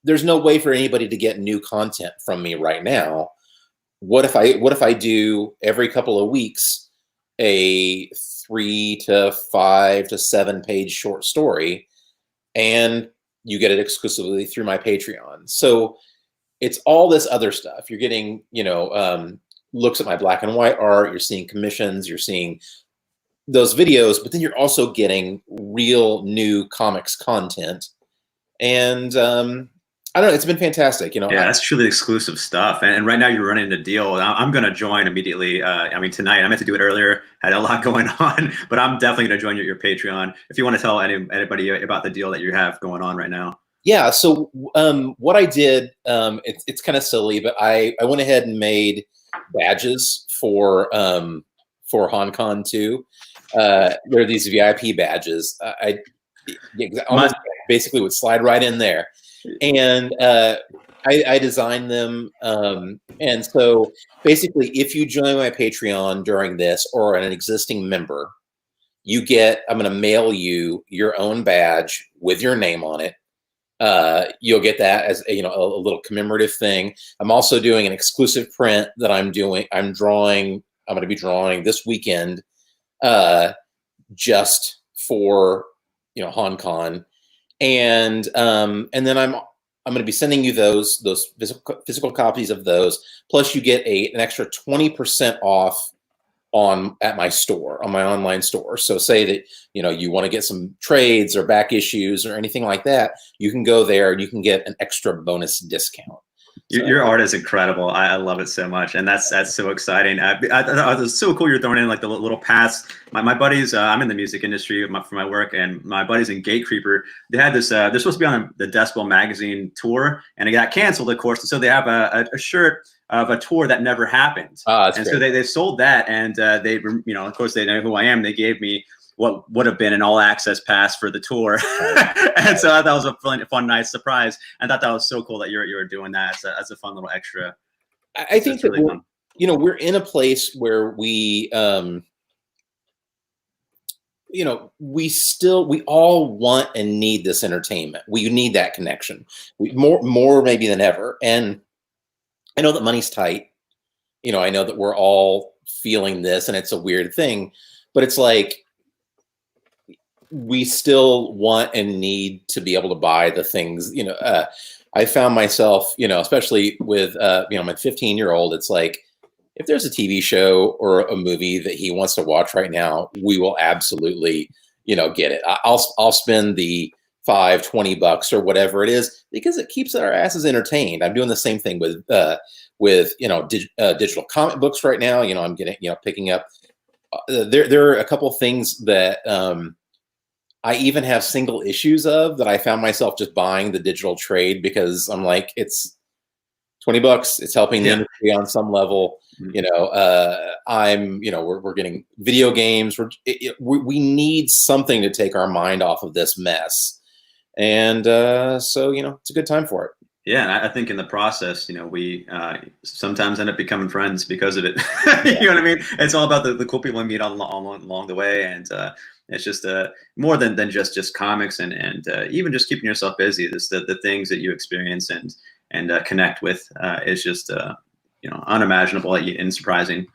there's no way for anybody to get new content from me right now. What if I do every couple of weeks a 3 to 5 to 7 page short story, and you get it exclusively through my Patreon? So it's all this other stuff. You're getting, looks at my black and white art. You're seeing commissions. You're seeing those videos, but then you're also getting real new comics content. And I don't know. It's been fantastic. Yeah, that's truly exclusive stuff. And right now you're running a deal. I'm going to join immediately. Tonight I meant to do it earlier. Had a lot going on, but I'm definitely going to join your Patreon. If you want to tell anybody about the deal that you have going on right now. Yeah. So what I did, it's kind of silly, but I went ahead and made badges for HaunCon 2. There are these VIP badges. I almost basically would slide right in there. And I designed them. And so basically, if you join my Patreon during this or an existing member, I'm going to mail you your own badge with your name on it. You'll get that as a little commemorative thing. I'm also doing an exclusive print that I'm going to be drawing this weekend, just for HaunCon. And then I'm going to be sending you those physical copies of those. Plus, you get an extra 20% off at my store, on my online store. So say that, you want to get some trades or back issues or anything like that, you can go there and you can get an extra bonus discount. Your art is incredible. I love it so much, and that's so exciting. I thought it was so cool you're throwing in like the little paths. My buddies, I'm in the music industry for my work, and my buddies in Gatecreeper, they had this. They're supposed to be on the Decibel magazine tour, and it got canceled, of course. So they have a shirt of a tour that never happened, and great. so they sold that, and they, of course, they know who I am. They gave me what would have been an all-access pass for the tour, and so I thought it was a fun, nice surprise. I thought that was so cool that you're doing that as a fun little extra. I think that really we're in a place where we, we all want and need this entertainment. We need that connection, more maybe than ever. And I know that money's tight. I know that we're all feeling this, and it's a weird thing, but it's like, we still want and need to be able to buy the things, I found myself, especially with, my 15-year-old, it's like, if there's a TV show or a movie that he wants to watch right now, we will absolutely, get it. I'll spend the $20 or whatever it is, because it keeps our asses entertained. I'm doing the same thing with digital comic books right now. I'm getting, picking up, there are a couple things that, I even have single issues of that I found myself just buying the digital trade, because I'm like, it's $20. It's helping the industry on some level. We're getting video games. We need something to take our mind off of this mess. And so, it's a good time for it. Yeah, and I think in the process, we sometimes end up becoming friends because of it. You know what I mean? It's all about the cool people we meet along the way, and it's just more than just comics and even just keeping yourself busy. The things that you experience and connect with is just unimaginable and surprising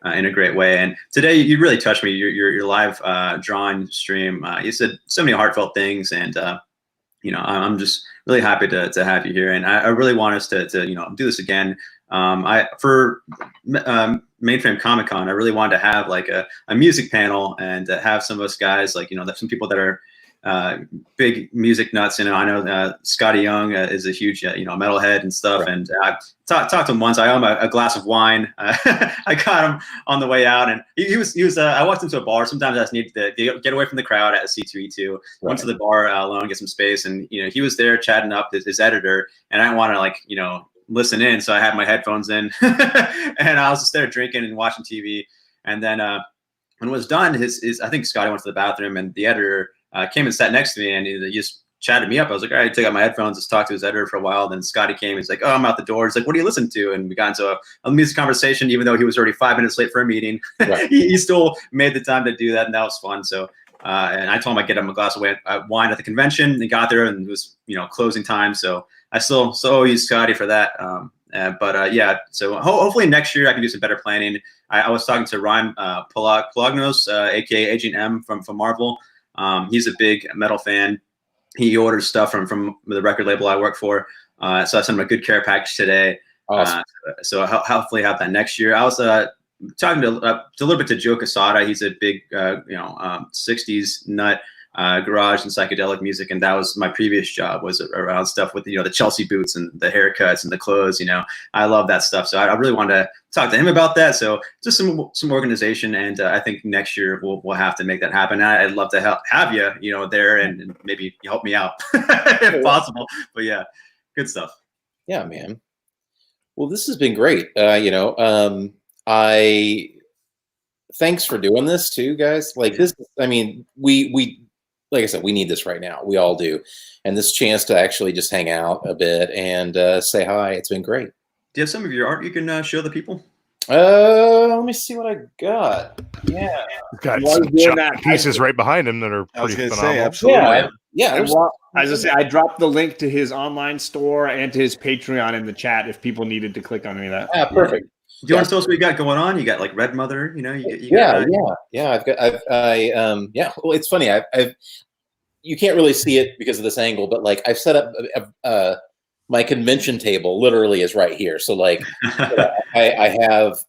in a great way. And today you really touched me. Your live drawing stream. You said so many heartfelt things, and I'm just really happy to have you here. And I really want us to do this again. For Mainframe Comic-Con, I really wanted to have like a music panel and have some of us guys, like, some people that are big music nuts. I know Scotty Young is a huge, metalhead and stuff. Right. And I talked to him once. I owe him a glass of wine. I got him on the way out, and he was. I walked into a bar. Sometimes I just needed to get away from the crowd at C2E2. Right. Went to the bar alone, get some space, and he was there chatting up his editor, and I didn't want to listen in, so I had my headphones in, and I was just there drinking and watching TV. And then when it was done, I think Scotty went to the bathroom, and the editor came and sat next to me, and he just chatted me up. I was like, all right, take out my headphones, let's talk to his editor for a while. Then Scotty came, he's like, oh, I'm out the door. He's like, what do you listen to? And we got into a music conversation, even though he was already 5 minutes late for a meeting. Right. he still made the time to do that, and that was fun. So and I told him I'd get him a glass of wine at the convention. He got there, and it was closing time, so I still owe you, Scotty, for that. Yeah, so hopefully next year I can do some better planning. I was talking to Ryan Polagnos, aka Agent M from Marvel. He's a big metal fan. He orders stuff from the record label I work for. So I sent him a good care package today. Awesome. So I'll hopefully have that next year. I was talking to a little bit to Joe Quesada. He's a big 60s nut. Garage and psychedelic music, and that was my previous job, was around stuff with the Chelsea boots and the haircuts and the clothes. I love that stuff, so I really wanted to talk to him about that. So just some organization, and I think next year we'll have to make that happen. I'd love to have you there and maybe help me out if possible. But yeah, good stuff. Yeah, man. Well, this has been great. Thanks for doing this too, guys. This, we like I said, we need this right now. We all do. And this chance to actually just hang out a bit and say hi. It's been great. Do you have some of your art you can show the people? Let me see what I got. Yeah. We've got some pieces right behind him that are pretty phenomenal. Say, absolutely. Yeah. I dropped the link to his online store and to his Patreon in the chat if people needed to click on any of that. Yeah, perfect. Do you want to tell us what you got going on? You got like Red Mother, Yeah. Well, it's funny. You can't really see it because of this angle, but I've set up my convention table literally is right here. So like, I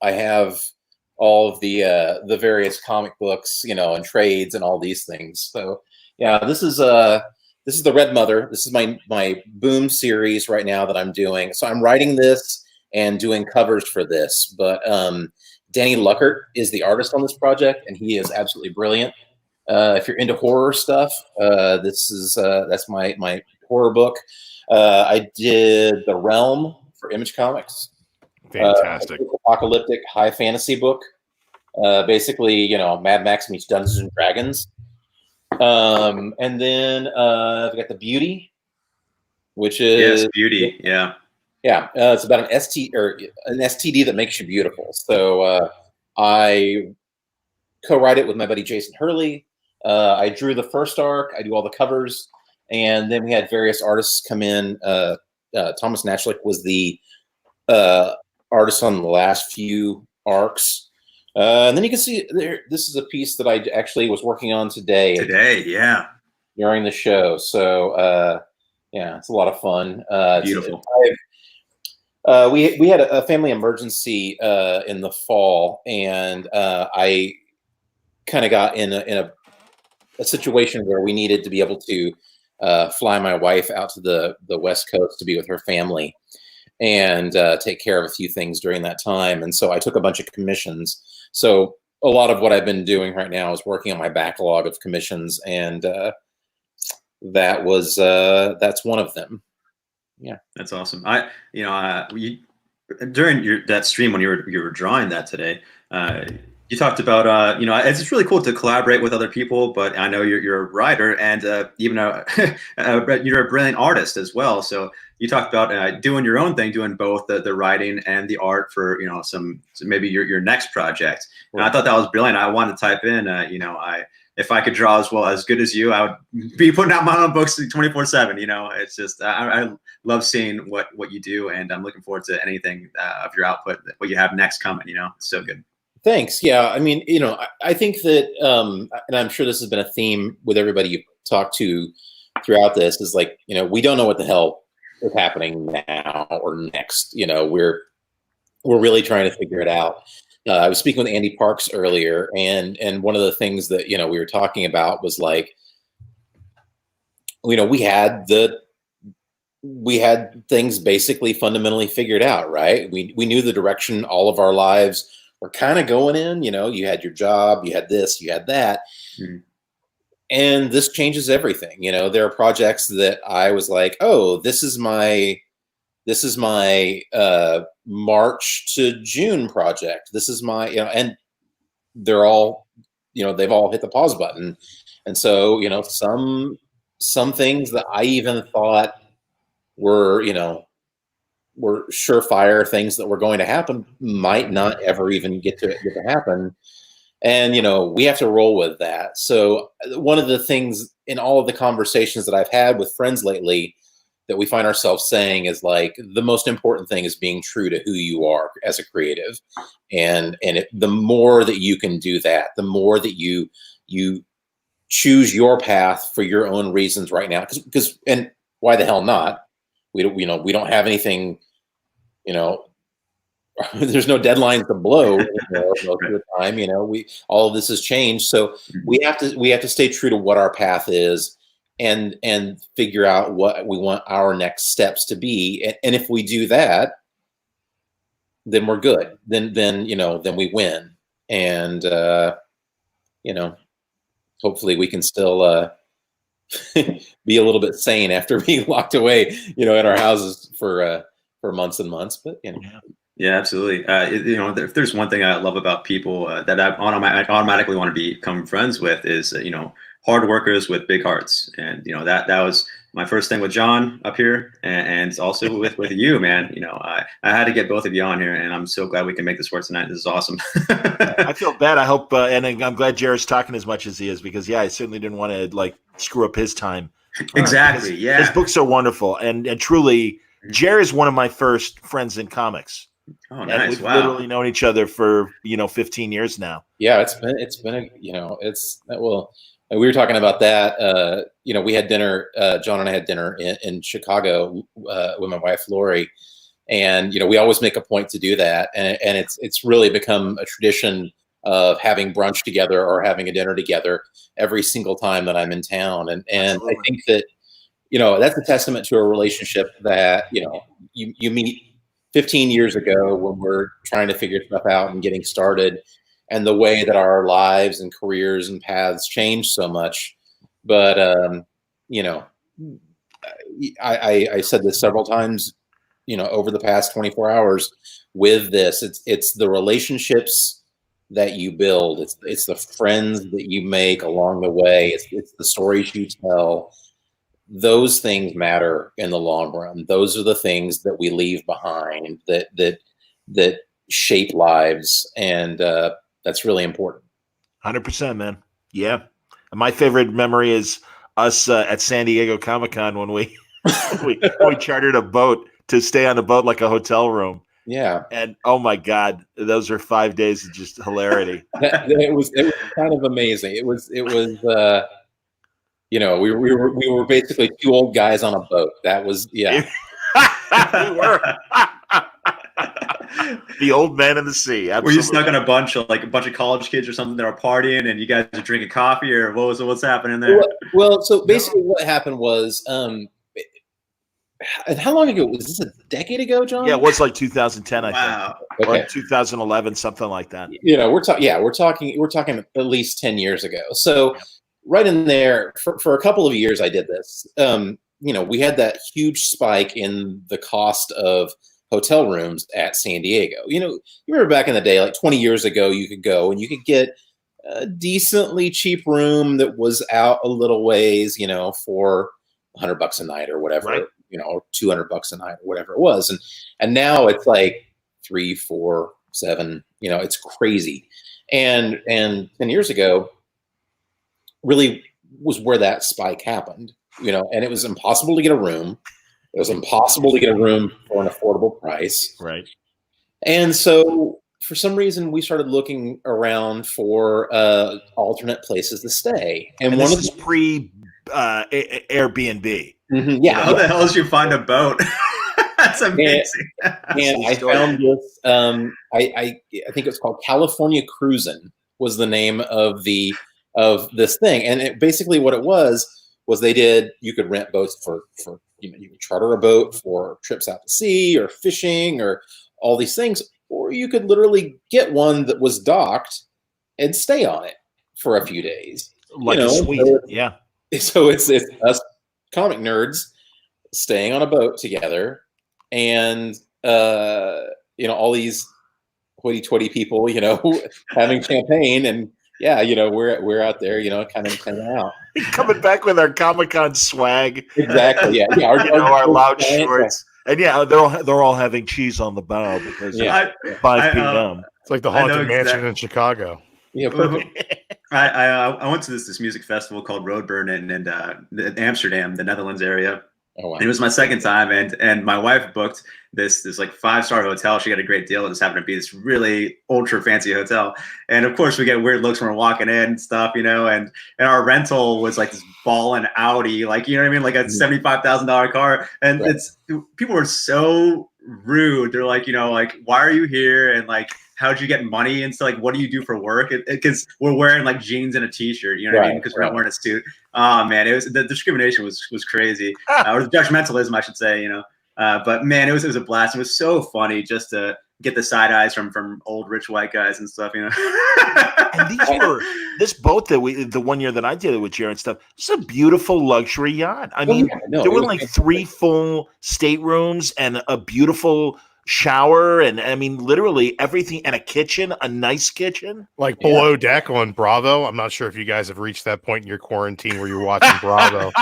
have all of the various comic books, and trades and all these things. So yeah, this is the Red Mother. This is my Boom series right now that I'm doing. So I'm writing this and doing covers for this. But Danny Luckert is the artist on this project, and he is absolutely brilliant. If you're into horror stuff, that's my horror book. I did The Realm for Image Comics. Fantastic. Apocalyptic high fantasy book. Basically, Mad Max meets Dungeons and Dragons. And then I've got The Beauty, which is Beauty. Yeah. Yeah, it's about an STD that makes you beautiful. So I co-write it with my buddy Jason Hurley. I drew the first arc. I do all the covers, and then we had various artists come in. Thomas Natchlick was the artist on the last few arcs. And then you can see there. This is a piece that I actually was working on today. Yeah. During the show. So yeah, it's a lot of fun. Beautiful. We had a family emergency in the fall, and I kind of got in a situation where we needed to be able to fly my wife out to the West Coast to be with her family and take care of a few things during that time. And so I took a bunch of commissions. So a lot of what I've been doing right now is working on my backlog of commissions, and that's one of them. Yeah, that's awesome. During that stream when you were drawing that today, you talked about it's just really cool to collaborate with other people. But I know you're a writer, and even you're a brilliant artist as well. So you talked about doing your own thing, doing both the writing and the art for some maybe your next project. And I thought that was brilliant. I wanted to type in if I could draw as good as you, I would be putting out my own books 24/7. It's just I love seeing what you do, and I'm looking forward to anything of your output, what you have next coming. It's so good. Thanks. Yeah, I mean, I think that, and I'm sure this has been a theme with everybody you talk to throughout this, is like, we don't know what the hell is happening now or next. We're really trying to figure it out. I was speaking with Andy Parks earlier, and one of the things that we were talking about was like, we had things basically fundamentally figured out, right? We knew the direction all of our lives were kind of going in. You had your job, you had this, you had that, and this changes everything. There are projects that I was like, oh, this is my March to June project. This is my, and they're all, they've all hit the pause button. And so, some things that I even thought were surefire things that were going to happen might not ever even get to happen. And, we have to roll with that. So one of the things in all of the conversations that I've had with friends lately that we find ourselves saying is like, the most important thing is being true to who you are as a creative. And the more that you can do that, the more that you choose your path for your own reasons right now. Because and why the hell not? We don't have anything, there's no deadlines to blow most of the time. All of this has changed. So we have to stay true to what our path is, and figure out what we want our next steps to be. And if we do that, then we're good. Then we win. And, hopefully we can still be a little bit sane after being locked away, in our houses for months and months. But, Yeah, absolutely. If there's one thing I love about people that I automatically want to become friends with is, hard workers with big hearts. And, that was my first thing with John up here, and also with you, man. I had to get both of you on here, and I'm so glad we can make this work tonight. This is awesome. I feel bad. I hope, and I'm glad Jared's talking as much as he is, because I certainly didn't want to screw up his time. Exactly. Yeah. His books are wonderful, and truly, Jared is one of my first friends in comics. Oh, nice. And we've Wow. literally known each other for 15 years now. Yeah, it's been And we were talking about that. We had dinner. John and I had dinner in Chicago with my wife Lori, and we always make a point to do that. And it's really become a tradition of having brunch together or having a dinner together every single time that I'm in town. And I think that that's a testament to a relationship that you meet 15 years ago when we're trying to figure stuff out and getting started, and the way that our lives and careers and paths change so much. But, I said this several times, over the past 24 hours with this, it's the relationships that you build. It's the friends that you make along the way. It's the stories you tell. Those things matter in the long run. Those are the things that we leave behind that shape lives. And, that's really important. 100%, man. Yeah. And my favorite memory is us at San Diego Comic-Con when we chartered a boat to stay on the boat like a hotel room. Yeah. And oh my God, those are 5 days of just hilarity. It was kind of amazing. It was we were basically two old guys on a boat. That was We were. The old man in the sea. Absolutely. Were you stuck on a bunch of college kids or something that are partying, and you guys are drinking coffee, or what's happening there? Well, so basically, what happened was, how long ago was this? A decade ago, John? Yeah, it was like 2010, I think, okay. or 2011, something like that. We're talking at least 10 years ago. So right in there, for a couple of years, I did this. We had that huge spike in the cost of hotel rooms at San Diego. You remember back in the day, like 20 years ago, you could go and you could get a decently cheap room that was out a little ways, for $100 a night or whatever, right. Or $200 a night or whatever it was. And now it's like 3, 4, 7, it's crazy. And 10 years ago really was where that spike happened, and it was impossible to get a room. It was impossible to get a room for an affordable price. Right. And so for some reason, we started looking around for alternate places to stay. And one this of is pre Airbnb. Mm-hmm, yeah. How the hell did you find a boat? That's amazing. And I found this. I think it was called California Cruisin' was the name of this thing. And basically what it was you could rent boats for you could charter a boat for trips out to sea or fishing or all these things, or you could literally get one that was docked and stay on it for a few days. Like a suite. Yeah. So it's us comic nerds staying on a boat together, and all these hoity-toity people, having champagne, and we're out there, kind of hanging out. Coming back with our Comic-Con swag. Exactly. Yeah. Our loud shorts. And they're all having cheese on the bow because of 5 p.m. It's like the Haunted Mansion in Chicago. Yeah, perfect. I went to this music festival called Roadburn in Amsterdam, the Netherlands area. Oh, wow. And it was my second time, and my wife booked this like 5-star hotel. She got a great deal. It just happened to be this really ultra fancy hotel. And of course, we get weird looks when we're walking in and stuff, and our rental was like this ballin' Audi, like what I mean, like a $75,000 car. And people were so rude. They're like, like, why are you here? And like, how'd you get money? And so like, what do you do for work? Because we're wearing like jeans and a t-shirt, what I mean? Because we're not wearing a suit. Oh man, the discrimination was crazy, or the judgmentalism, I should say, but man, it was a blast. It was so funny just to get the side eyes from old rich white guys and stuff, And this boat that the 1 year that I did it with Jared and stuff, it's a beautiful luxury yacht. I mean, there were like 3 full staterooms and a beautiful shower, and I mean literally everything, and a kitchen, a nice kitchen, like below deck on Bravo. I'm not sure if you guys have reached that point in your quarantine where you're watching Bravo,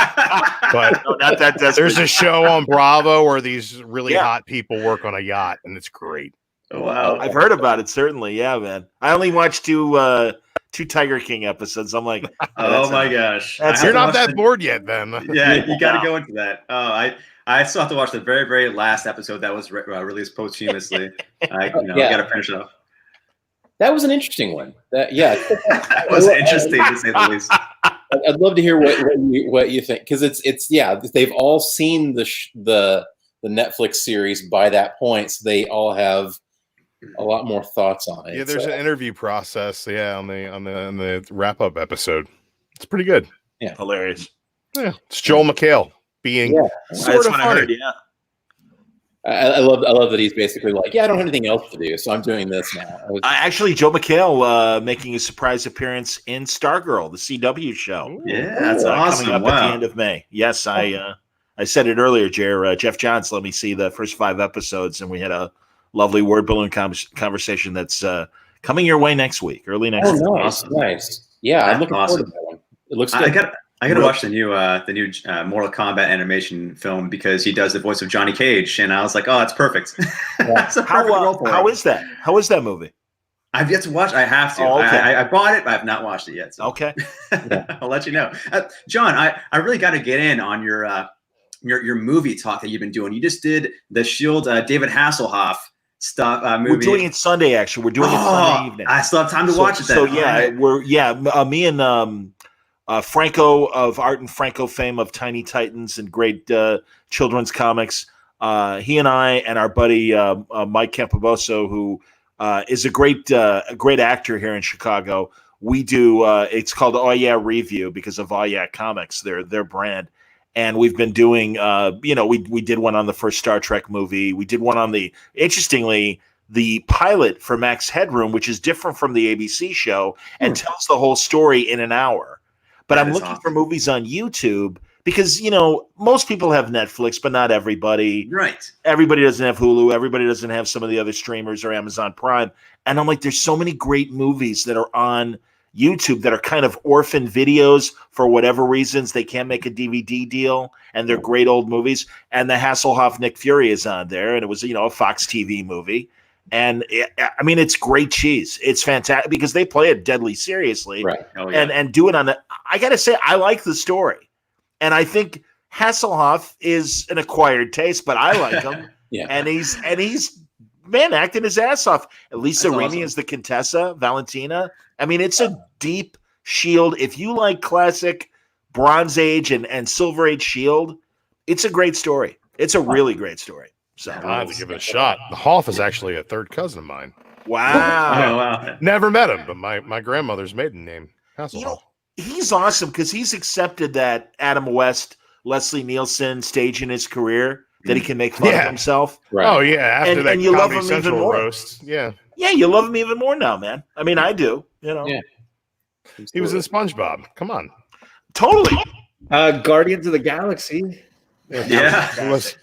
but not that there's a show on Bravo where these really hot people work on a yacht, and it's great. Oh, wow. I've heard about it, certainly. Yeah, man. I only watched two Tiger King episodes. I'm like, oh my gosh, you're not that bored yet then. Yeah, you got to go into that. I still have to watch the very, very last episode that was released posthumously. I got to finish it up. That was an interesting one. That was interesting to say the least. I'd love to hear what you think, because it's they've all seen the Netflix series by that point, so they all have a lot more thoughts on it. Yeah, there's an interview process. Yeah, on the wrap up episode, it's pretty good. Yeah, Hilarious. Yeah, it's Joel McHale being That's sort of what I funny. heard. Yeah. I love that he's basically like, I don't have anything else to do, so I'm doing this now. Actually, Joe McHale making a surprise appearance in Stargirl, the CW show. Yeah, that's awesome. Coming up at the end of May. Yes, I said it earlier, Jer. Jeff Johns let me see the first 5 episodes, and we had a lovely word balloon conversation that's coming your way next week, early next week. Nice. Yeah, I'm looking forward to that one. It looks good. I gotta watch the new Mortal Kombat animation film because he does the voice of Johnny Cage, and I was like, oh, that's perfect. That's a perfect role for how him. is that? How is that movie? I've yet to watch. I have to. Oh, okay. I bought it, but I have not watched it yet. So. Okay. I'll let you know. John, I really got to get in on your movie talk that you've been doing. You just did the Shield David Hasselhoff stuff movie. We're doing it Sunday. Actually, we're doing it Sunday evening. I still have time to watch it. Then. So yeah, me and Franco of Art and Franco fame of Tiny Titans and great children's comics. He and I and our buddy Mike Campoboso, who is a great actor here in Chicago. We do it's called Oh Yeah Review because of Oh Yeah Comics, their brand. And we've been doing we did one on the first Star Trek movie. We did one on interestingly the pilot for Max Headroom, which is different from the ABC show and tells the whole story in an hour. But I'm looking for movies on YouTube because, most people have Netflix, but not everybody. Right. Everybody doesn't have Hulu. Everybody doesn't have some of the other streamers or Amazon Prime. And I'm like, there's so many great movies that are on YouTube that are kind of orphan videos for whatever reasons. They can't make a DVD deal, and they're great old movies. And the Hasselhoff Nick Fury is on there, and it was, a Fox TV movie. And it's great cheese. It's fantastic because they play it deadly seriously, right? Oh, yeah. and do it on the. I got to say, I like the story, and I think Hasselhoff is an acquired taste, but I like him. Yeah, and he's acting his ass off. Lisa Rini is the Contessa, Valentina. It's a deep Shield. If you like classic Bronze Age and Silver Age Shield, it's a great story. It's a really great story. So I have to give it a shot. The Hoff is actually a third cousin of mine. Wow. Oh, wow. Never met him, but my grandmother's maiden name, Hasselhoff. He's awesome because he's accepted that Adam West, Leslie Nielsen stage in his career that he can make fun of himself. Right. Oh, yeah. After that and you love Comedy him Central even more. roast. Yeah. Yeah, you love him even more now, man. I do. Yeah. He was in SpongeBob. Come on. Totally. Guardians of the Galaxy. Yeah.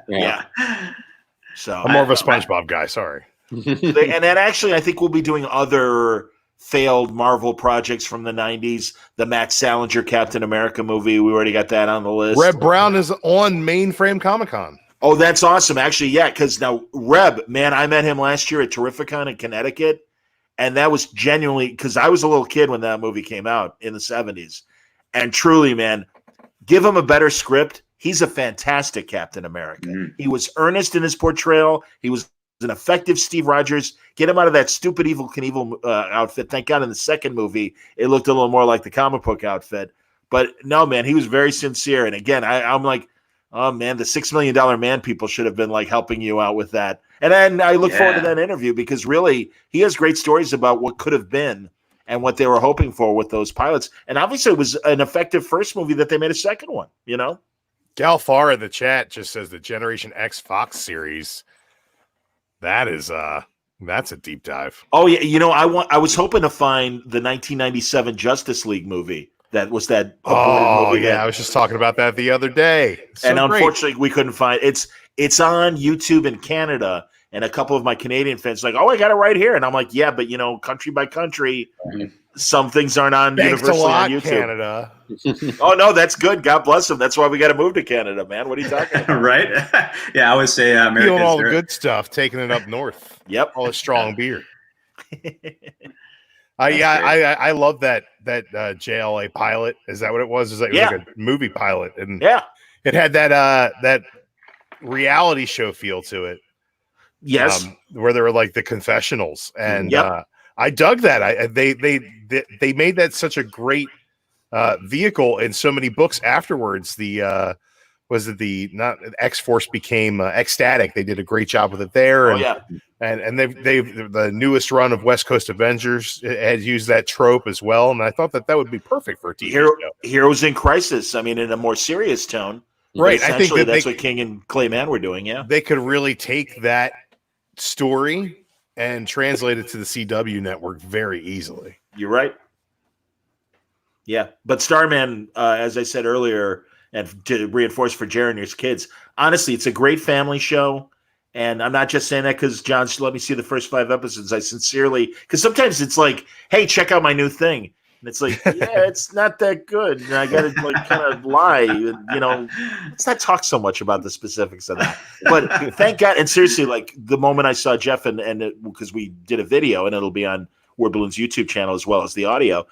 Yeah. So I'm more of a SpongeBob guy. Sorry. and then actually, I think we'll be doing other failed Marvel projects from the 90s. The Matt Salinger Captain America movie. We already got that on the list. Reb Brown is on Mainframe Comic-Con. Oh, that's awesome. Actually, yeah, because now Reb, man, I met him last year at Terrificon in Connecticut. And that was genuinely because I was a little kid when that movie came out in the 70s. And truly, man, give him a better script. He's a fantastic Captain America. Mm-hmm. He was earnest in his portrayal. He was an effective Steve Rogers. Get him out of that stupid Evel Knievel outfit. Thank God in the second movie, it looked a little more like the comic book outfit. But no, man, he was very sincere. And again, I'm like, oh, man, the $6 Million Man people should have been like helping you out with that. And then I look forward to that interview because really he has great stories about what could have been and what they were hoping for with those pilots. And obviously it was an effective first movie that they made a second one, Gal Farr in the chat just says the Generation X Fox series. That's a deep dive. Oh yeah, I was hoping to find the 1997 Justice League movie. That was that. Oh yeah, I was just talking about that the other day. And unfortunately, we couldn't find it. It's on YouTube in Canada, and a couple of my Canadian fans are like, "Oh, I got it right here," and I'm like, "Yeah, but country by country, some things aren't on universally on YouTube." Canada. Oh no, that's good. God bless them. That's why we got to move to Canada, man. What are you talking about? Right? Yeah, I would say America. Feeling all the good stuff, taking it up north. Yep, all the strong beer. I love that JLA pilot. Is that what it was? Is that like a movie pilot? And it had that reality show feel to it. Yes, where there were like the confessionals, and I dug that. They made that such a great vehicle in so many books afterwards. The was it the not X-Force became Ecstatic. They did a great job with it there. Oh And, yeah. and they've the newest run of West Coast Avengers has used that trope as well. And I thought that would be perfect for a TV show. Heroes in Crisis. I mean, in a more serious tone. Right. But I think that's what King and Clayman were doing. Yeah. They could really take that story and translate it to the CW network very easily. You're right. Yeah. But Starman, as I said earlier, and to reinforce for Jared and his kids, honestly, it's a great family show. And I'm not just saying that because John's let me see the first 5 episodes. I sincerely, because sometimes it's like, hey, check out my new thing. And it's like, yeah, it's not that good. And I got to like kind of lie, let's not talk so much about the specifics of that. But thank God. And seriously, like the moment I saw Jeff and because we did a video and it'll be on Word Balloon's YouTube channel as well as the audio.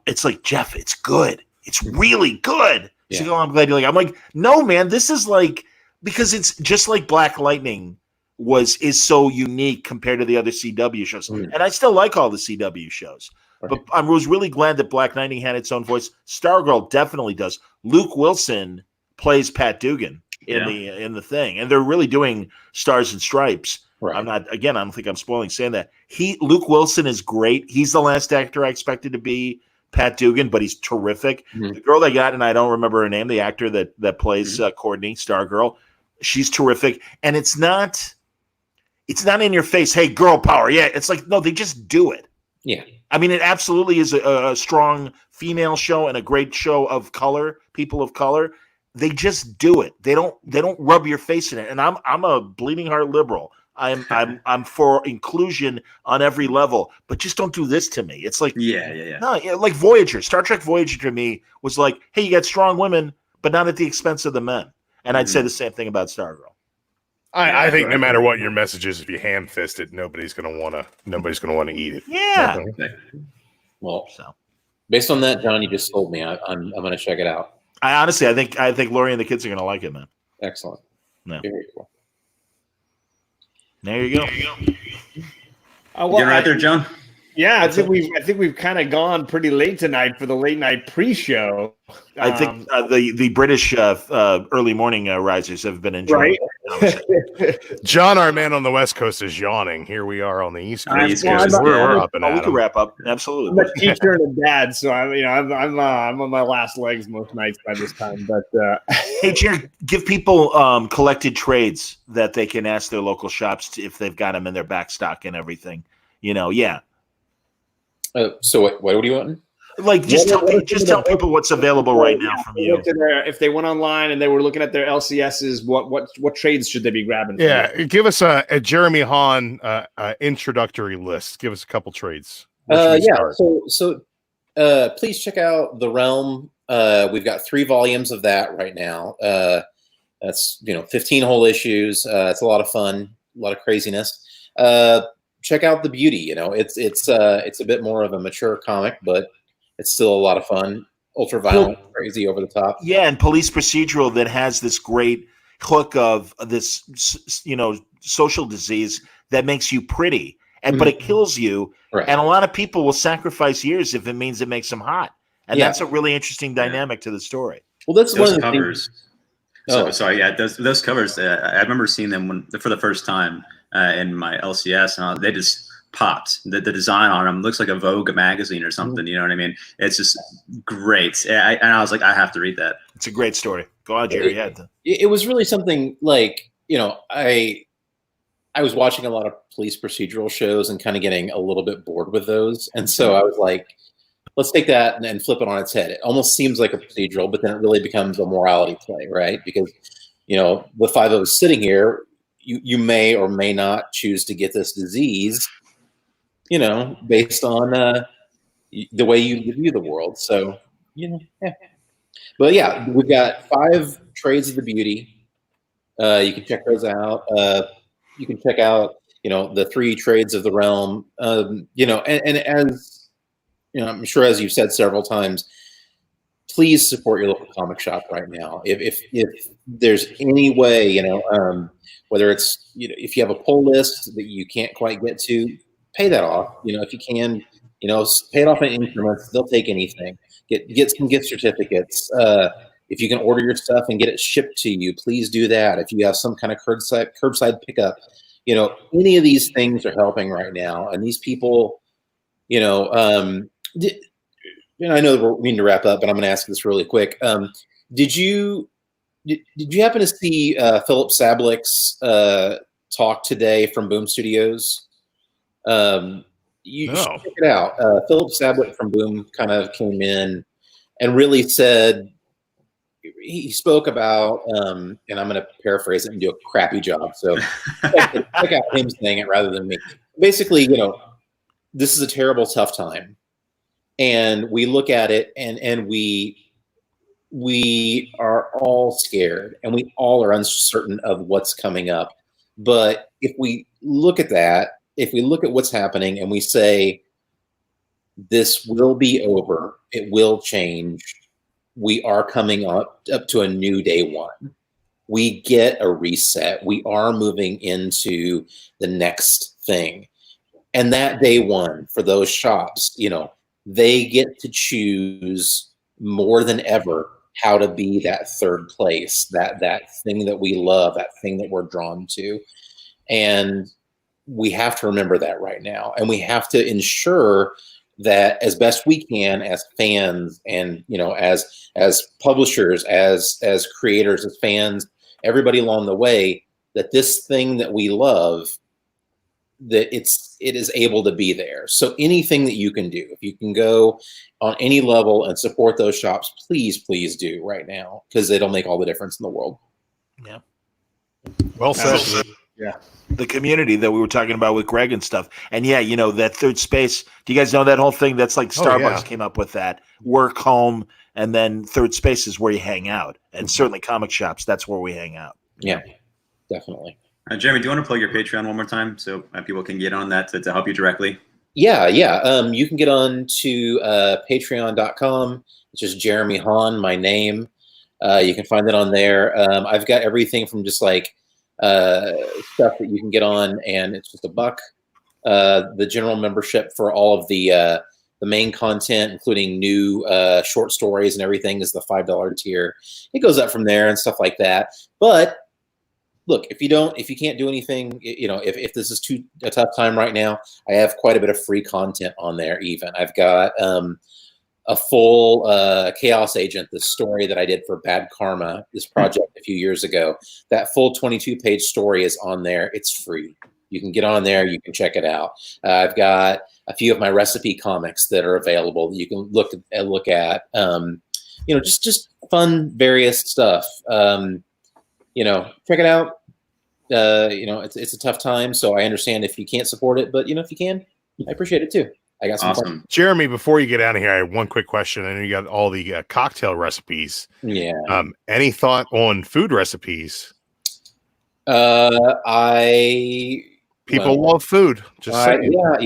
It's like, Jeff, it's good. It's really good. Yeah. She's like, oh, I'm glad you like it. I'm like, no, man, this is like, because it's just like Black Lightning is so unique compared to the other CW shows. And I still like all the CW shows. Right. But I was really glad that Black Lightning had its own voice. Stargirl definitely does. Luke Wilson plays Pat Dugan in the thing. And they're really doing Stars and Stripes. Right. I don't think I'm spoiling saying that. Luke Wilson is great. He's the last actor I expected to be Pat Dugan, but he's terrific. Mm-hmm. The girl they got, and I don't remember her name, the actor that plays Courtney, Stargirl, she's terrific. And it's not in your face, hey, girl power. Yeah, it's like, no, they just do it. Yeah. I mean, it absolutely is a strong female show and a great show of color, people of color. They just do it. They don't rub your face in it. And I'm a bleeding heart liberal. I'm for inclusion on every level, but just don't do this to me. It's like no, like Voyager, Star Trek Voyager to me was like, hey, you got strong women, but not at the expense of the men. And I'd say the same thing about Stargirl. I think no matter what your message is, if you ham fist it, nobody's gonna wanna eat it. Yeah. Well, based on that, John, you just sold me. I'm gonna check it out. I think Lori and the kids are gonna like it, man. Excellent. No. Very cool. There you go. Get right there, John. Yeah, I think we've kind of gone pretty late tonight for the late night pre-show. I think the British early morning risers have been enjoying it. John, our man on the West Coast, is yawning. Here we are on the East Coast. We're up and at we can wrap up. Absolutely. I'm a teacher and a dad, so I'm on my last legs most nights by this time. But hey, Jared, give people collected trades that they can ask their local shops if they've got them in their back stock and everything. Yeah. So what do you want? Like, just tell people what's available right now from you. If they went online and they were looking at their LCSs, what trades should they be grabbing? Yeah, give us a Jeremy Haun introductory list. Give us a couple trades. So please check out The Realm. We've got 3 volumes of that right now. That's 15 whole issues. It's a lot of fun, a lot of craziness. Check out The Beauty. It's a bit more of a mature comic, but it's still a lot of fun. Ultra violent, crazy, over the top. Yeah, and police procedural that has this great hook of this, social disease that makes you pretty, but it kills you. Right. And a lot of people will sacrifice years if it means it makes them hot, and that's a really interesting dynamic to the story. Well, that's those one of the covers. Those covers. I remember seeing them for the first time in my LCS, and they just popped. The design on them looks like a Vogue magazine or something. You know what I mean? It's just great. And I was like, I have to read that. It's a great story. Go on, Jerry. It was really something like, I was watching a lot of police procedural shows and kind of getting a little bit bored with those. And so I was like, let's take that and flip it on its head. It almost seems like a procedural, but then it really becomes a morality play, right? Because, the 5 of us sitting here, you may or may not choose to get this disease, based on the way you view the world. So, yeah. But yeah, we've got 5 trades of The Beauty. You can check those out. You can check out, the 3 trades of The Realm. And as I'm sure, as you've said several times, please support your local comic shop right now. If there's any way, whether it's if you have a pull list that you can't quite get to, pay that off. If you can, pay it off in increments. They'll take anything. Get some gift certificates. If you can order your stuff and get it shipped to you, please do that. If you have some kind of curbside pickup, any of these things are helping right now. And these people, I know we need to wrap up, but I'm going to ask this really quick. Did you happen to see Philip Sablik's talk today from Boom Studios? You should check it out. Philip Sablik from Boom kind of came in and really said, he spoke about, and I'm going to paraphrase it and do a crappy job. So check out him saying it rather than me. Basically, this is a terrible, tough time. And we look at it and we are all scared and we all are uncertain of what's coming up. But if we look at that, if we look at what's happening and we say, this will be over, it will change, we are coming up to a new day one. We get a reset. We are moving into the next thing. And that day one for those shops, they get to choose more than ever how to be that third place, that thing that we love, that thing that we're drawn to. And we have to remember that right now. And we have to ensure that as best we can as fans and, as publishers, as creators, as fans, everybody along the way, that this thing that we love, that it is able to be there. So anything that you can do, if you can go on any level and support those shops, please do right now, because it'll make all the difference in the world. Yeah. Well said. Yeah. The community that we were talking about with Greg and stuff. And yeah, that third space. Do you guys know that whole thing? That's like Starbucks came up with that. Work, home, and then third space is where you hang out. And certainly comic shops, that's where we hang out. Yeah, definitely. Jeremy, do you want to plug your Patreon one more time so people can get on that to help you directly? Yeah. You can get on to patreon.com. It's just Jeremy Haun, my name. You can find it on there. I've got everything from just like stuff that you can get on, and it's just $1. The general membership for all of the main content, including new short stories and everything, is the $5 tier. It goes up from there and stuff like that. But look, if you can't do anything, if this is a tough time right now, I have quite a bit of free content on there. Even I've got a full Chaos Agent, the story that I did for Bad Karma, this project a few years ago. That full 22-page story is on there. It's free. You can get on there. You can check it out. I've got a few of my recipe comics that are available that you can look at. Just fun, various stuff. Check it out. It's a tough time, so I understand if you can't support it, but if you can, I appreciate it too. I got some fun. Jeremy, before you get out of here, I have one quick question. I know you got all the cocktail recipes. Yeah. Any thought on food recipes? People love food. Just saying. Yeah.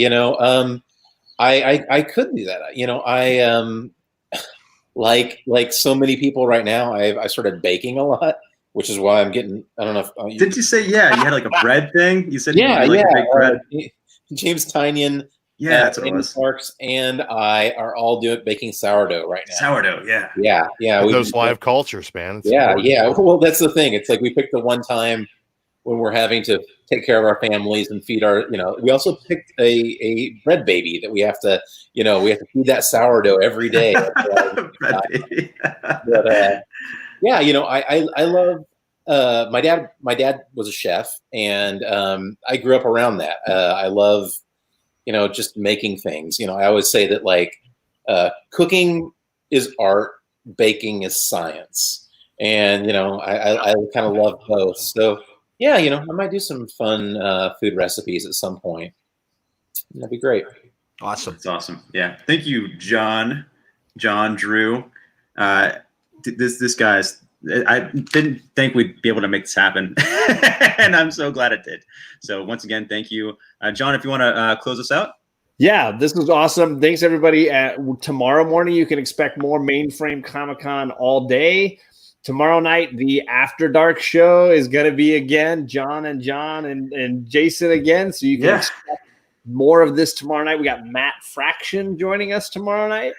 I could do that. I like so many people right now, I started baking a lot, which is why I'm getting. I don't know. Did you say you had like a bread thing? You said yeah. To bake bread. James Tynion. Yeah, that's what it was. Sparks and I are all baking sourdough right now. Sourdough, yeah. Yeah. Those live cultures, man. It's important. Well, that's the thing. It's like we picked the one time when we're having to take care of our families and feed our, we also picked a bread baby that we have to feed that sourdough every day. Bread baby. But, I love, my dad was a chef, and I grew up around that. I love, just making things. I always say that like cooking is art, baking is science, and I kind of love both. So yeah, I might do some fun food recipes at some point. That'd be great. Awesome. That's awesome. Yeah, thank you, John, Drew. This guy's. I didn't think we'd be able to make this happen, and I'm so glad it did. So once again, thank you, John. If you want to close us out. Yeah, this was awesome. Thanks, everybody. Tomorrow morning, you can expect more Mainframe Comic-Con all day. Tomorrow night, the After Dark show is going to be again John and Jason again. So you can expect more of this tomorrow night. We got Matt Fraction joining us tomorrow night.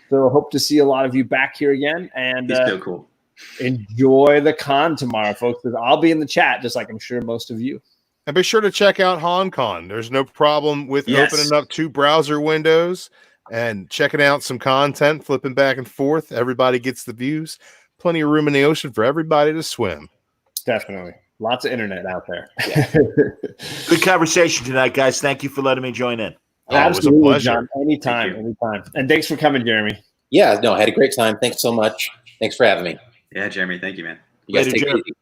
So hope to see a lot of you back here again. And He's so cool. Enjoy the con tomorrow, folks. I'll be in the chat, just like I'm sure most of you. And be sure to check out Haun Con. There's no problem with opening up 2 browser windows and checking out some content, flipping back and forth. Everybody gets the views. Plenty of room in the ocean for everybody to swim. Definitely. Lots of internet out there. Good conversation tonight, guys. Thank you for letting me join in. Absolutely, it was a pleasure. John. Anytime. And thanks for coming, Jeremy. Yeah, no, I had a great time. Thanks so much. Thanks for having me. Yeah, Jeremy, thank you, man. You guys Later, take it Jeremy. easy.